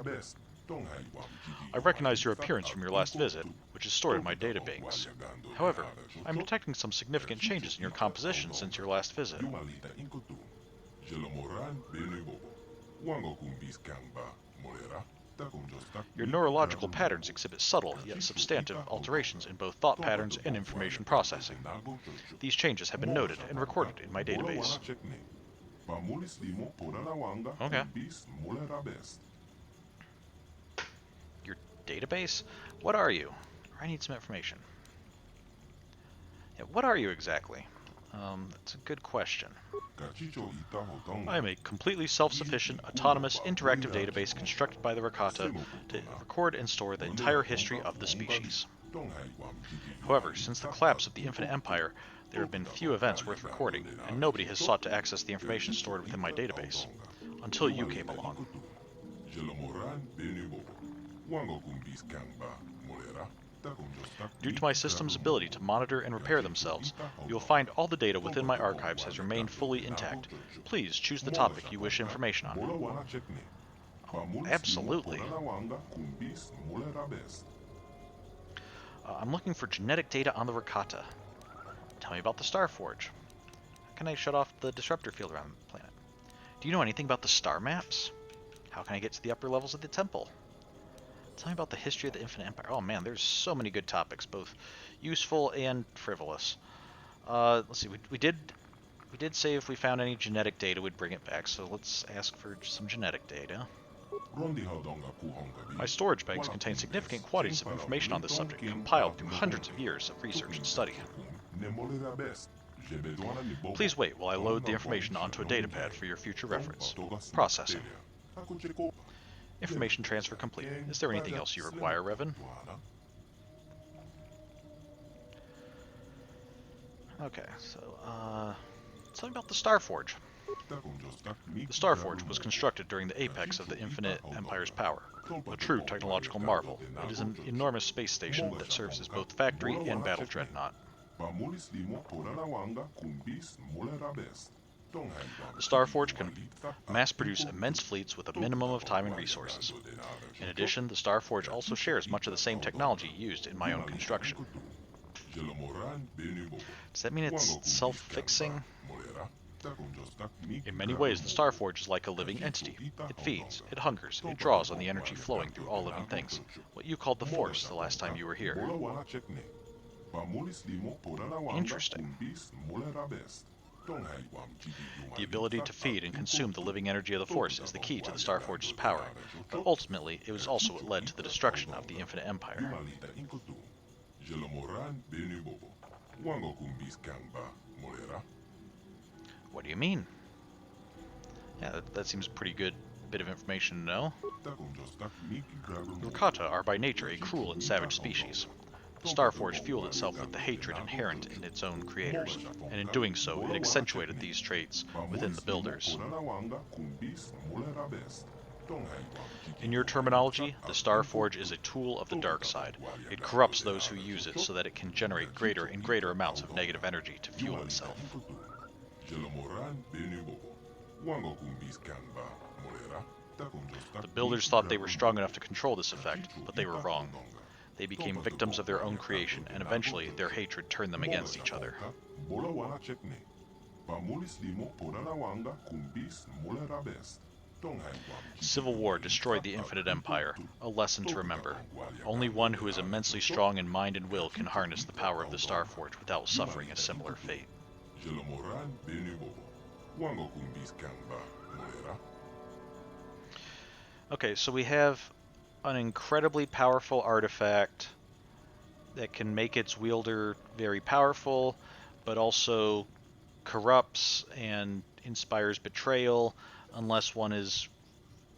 I recognize your appearance from your last visit, which is stored in my databanks. However, I'm detecting some significant changes in your composition since your last visit. Your neurological patterns exhibit subtle, yet substantive, alterations in both thought patterns and information processing. These changes have been noted and recorded in my database. Okay. Your database? What are you? I need some information. Yeah, what are you exactly? That's a good question. I am a completely self-sufficient, autonomous, interactive database constructed by the Rakata to record and store the entire history of the species. However, since the collapse of the Infinite Empire, there have been few events worth recording, and nobody has sought to access the information stored within my database. Until you came along. Due to my system's ability to monitor and repair themselves, you will find all the data within my archives has remained fully intact. Please choose the topic you wish information on. Oh, absolutely. I'm looking for genetic data on the Rakata. Tell me about the Star Forge. How can I shut off the disruptor field around the planet? Do you know anything about the star maps? How can I get to the upper levels of the temple? Tell me about the history of the Infinite Empire. Oh man, there's so many good topics, both useful and frivolous. Let's see, we did say if we found any genetic data, we'd bring it back, so let's ask for some genetic data. My storage banks contain significant quantities of information on this subject, compiled through hundreds of years of research and study. Please wait while I load the information onto a datapad for your future reference. Processing. Information transfer complete. Is there anything else you require, Revan? Okay, so, tell me about the Star Forge. The Star Forge was constructed during the apex of the Infinite Empire's power. A true technological marvel. It is an enormous space station that serves as both factory and battle dreadnought. The Star Forge can mass-produce immense fleets with a minimum of time and resources. In addition, the Star Forge also shares much of the same technology used in my own construction. Does that mean it's self-fixing? In many ways, the Star Forge is like a living entity. It feeds, it hungers, it draws on the energy flowing through all living things. What you called the Force the last time you were here. Interesting. The ability to feed and consume the living energy of the Force is the key to the Star Forge's power, but ultimately it was also what led to the destruction of the Infinite Empire. What do you mean? Yeah, that seems a pretty good bit of information to know. The Rakata are by nature a cruel and savage species. The Star Forge fueled itself with the hatred inherent in its own creators, and in doing so, it accentuated these traits within the builders. In your terminology, the Star Forge is a tool of the dark side. It corrupts those who use it so that it can generate greater and greater amounts of negative energy to fuel itself. The builders thought they were strong enough to control this effect, but they were wrong. They became victims of their own creation, and eventually their hatred turned them against each other. Civil war destroyed the Infinite Empire, a lesson to remember. Only one who is immensely strong in mind and will can harness the power of the Star Forge without suffering a similar fate. Okay, so we have an incredibly powerful artifact that can make its wielder very powerful, but also corrupts and inspires betrayal unless one is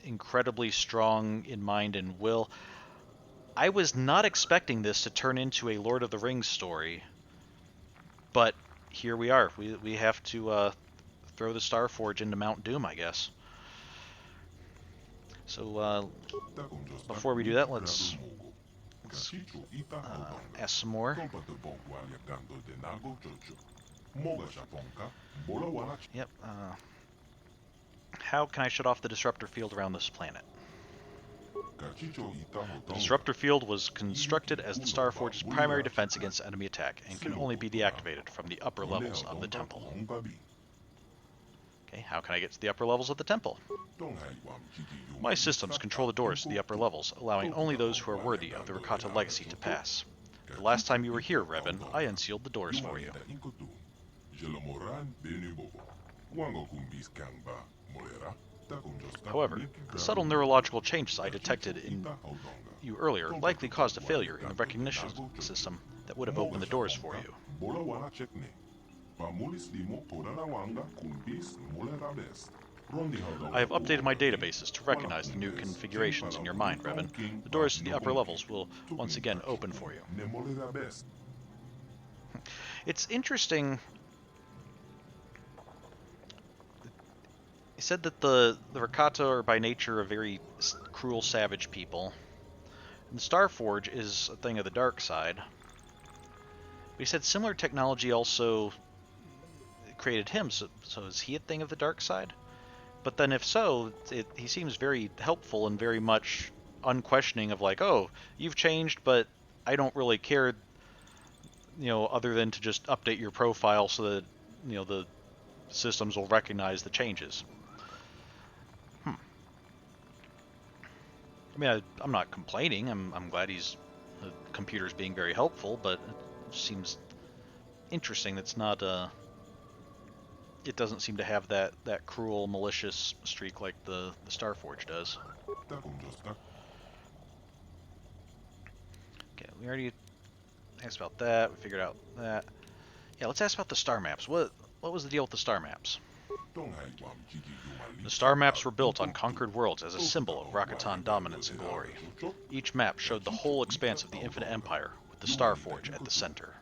incredibly strong in mind and will. I was not expecting this to turn into a Lord of the Rings story, but here we are. We have to throw the Star Forge into Mount Doom, I guess. So, before we do that, let's ask some more. Yep. How can I shut off the disruptor field around this planet? The disruptor field was constructed as the Star Forge's primary defense against enemy attack and can only be deactivated from the upper levels of the temple. Okay, how can I get to the upper levels of the temple? My systems control the doors to the upper levels, allowing only those who are worthy of the Rakata legacy to pass. The last time you were here, Revan, I unsealed the doors for you. However, the subtle neurological changes I detected in you earlier likely caused a failure in the recognition system that would have opened the doors for you. I have updated my databases to recognize the new configurations in your mind, Revan. The doors to the upper levels will once again open for you. It's interesting. He said that the Rakata are by nature a very cruel, savage people. And the Starforge is a thing of the dark side. But he said similar technology also created him, so is he a thing of the dark side? But then if so, he seems very helpful and very much unquestioning of like, oh, you've changed, but I don't really care, other than to just update your profile so that, the systems will recognize the changes. I mean, I'm not complaining. I'm glad the computer's being very helpful, but it seems interesting. It's not it doesn't seem to have that cruel, malicious streak like the Starforge does. Okay, we already asked about that. We figured out that. Yeah, let's ask about the star maps. What was the deal with the star maps? The star maps were built on conquered worlds as a symbol of Rakatan dominance and glory. Each map showed the whole expanse of the Infinite Empire, with the Starforge at the center.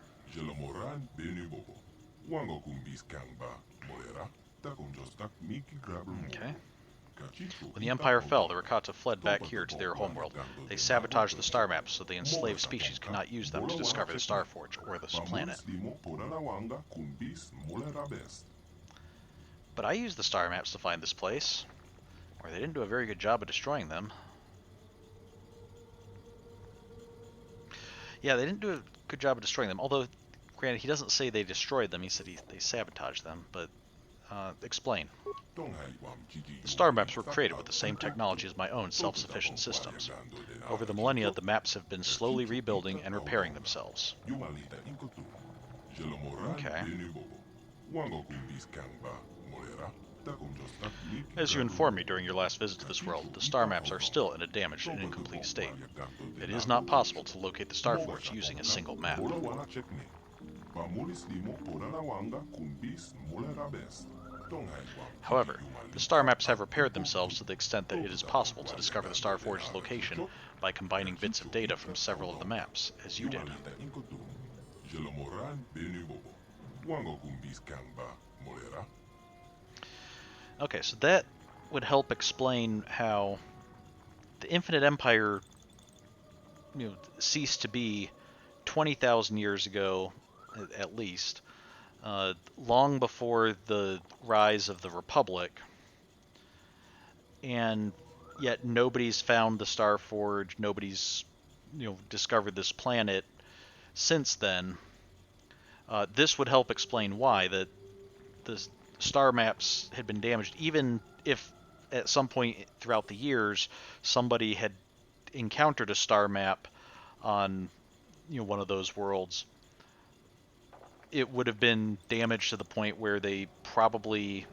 Okay. When the Empire fell, the Rakata fled back here to their homeworld. They sabotaged the star maps so the enslaved species could not use them to discover the Starforge or this planet. But I used the star maps to find this place, or they didn't do a very good job of destroying them. Yeah, they didn't do a good job of destroying them, although, granted, he doesn't say they destroyed them, he said they sabotaged them, but explain. The star maps were created with the same technology as my own self-sufficient systems. Over the millennia, the maps have been slowly rebuilding and repairing themselves. Okay. As you informed me during your last visit to this world, the star maps are still in a damaged and incomplete state. It is not possible to locate the Starforge using a single map. However, the star maps have repaired themselves to the extent that it is possible to discover the Starforge's location by combining bits of data from several of the maps, as you did. Okay, so that would help explain how the Infinite Empire, ceased to be 20,000 years ago, at least, long before the rise of the Republic, and yet nobody's found the Starforge, nobody's, discovered this planet since then. This would help explain why the star maps had been damaged, even if at some point throughout the years somebody had encountered a star map on one of those worlds. It would have been damaged to the point where they probably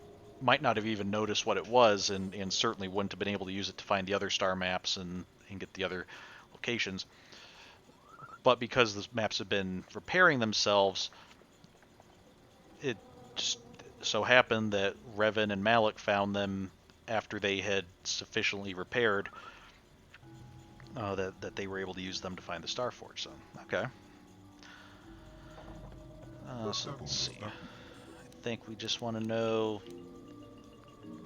might not have even noticed what it was, and certainly wouldn't have been able to use it to find the other star maps and get the other locations. But because the maps have been repairing themselves, it just so happened that Revan and Malik found them after they had sufficiently repaired that they were able to use them to find the Starforge. So, okay. So let's see. I think we just want to know.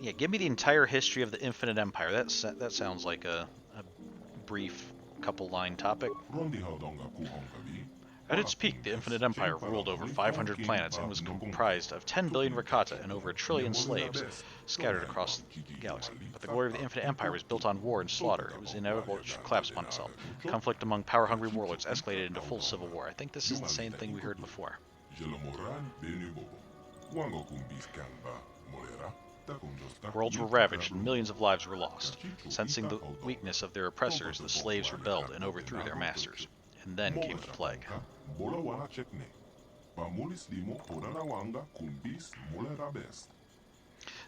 Yeah, give me the entire history of the Infinite Empire. That sounds like a brief, couple-line topic. At its peak, the Infinite Empire ruled over 500 planets and was comprised of 10 billion Rakata and over 1 trillion slaves scattered across the galaxy. But the glory of the Infinite Empire was built on war and slaughter. It was inevitable it should collapse upon itself. Conflict among power-hungry warlords escalated into full civil war. I think this is the same thing we heard before. Worlds were ravaged and millions of lives were lost. Sensing the weakness of their oppressors, the slaves rebelled and overthrew their masters. And then came the plague.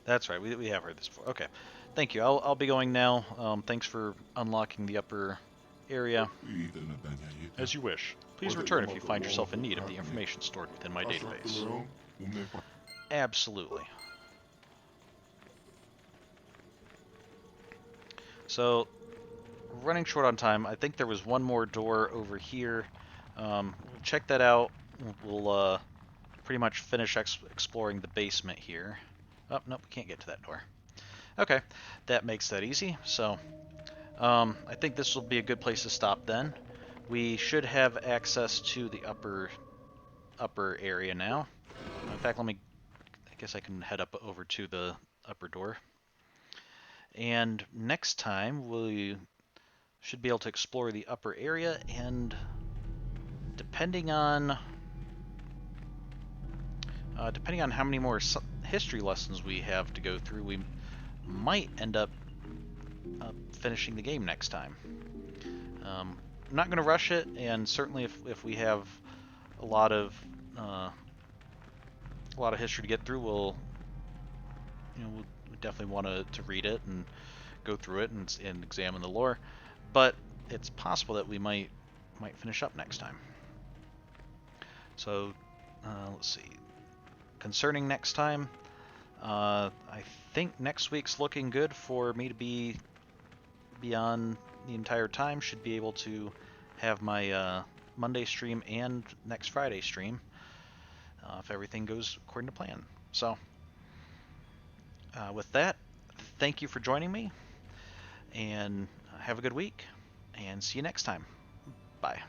That's right. We have heard this before. Okay. Thank you. I'll be going now. Thanks for unlocking the upper area. As you wish. Please return if you find yourself in need of the information stored within my database. Absolutely. So, running short on time. I think there was one more door over here. We'll check that out. We'll pretty much finish exploring the basement here. Oh, nope, we can't get to that door. Okay, that makes that easy. So, I think this will be a good place to stop then. We should have access to the upper area now. In fact, I guess I can head up over to the upper door. And next time we should be able to explore the upper area, and depending on how many more history lessons we have to go through, we might end up finishing the game next time. I'm not going to rush it, and certainly if we have a lot of history to get through, we'll definitely want to read it and go through it and examine the lore. But it's possible that we might finish up next time. So let's see. Concerning next time, I think next week's looking good for me to be on the entire time. Should be able to have my Monday stream and next Friday stream if everything goes according to plan. So with that, thank you for joining me, and have a good week, and see you next time. Bye.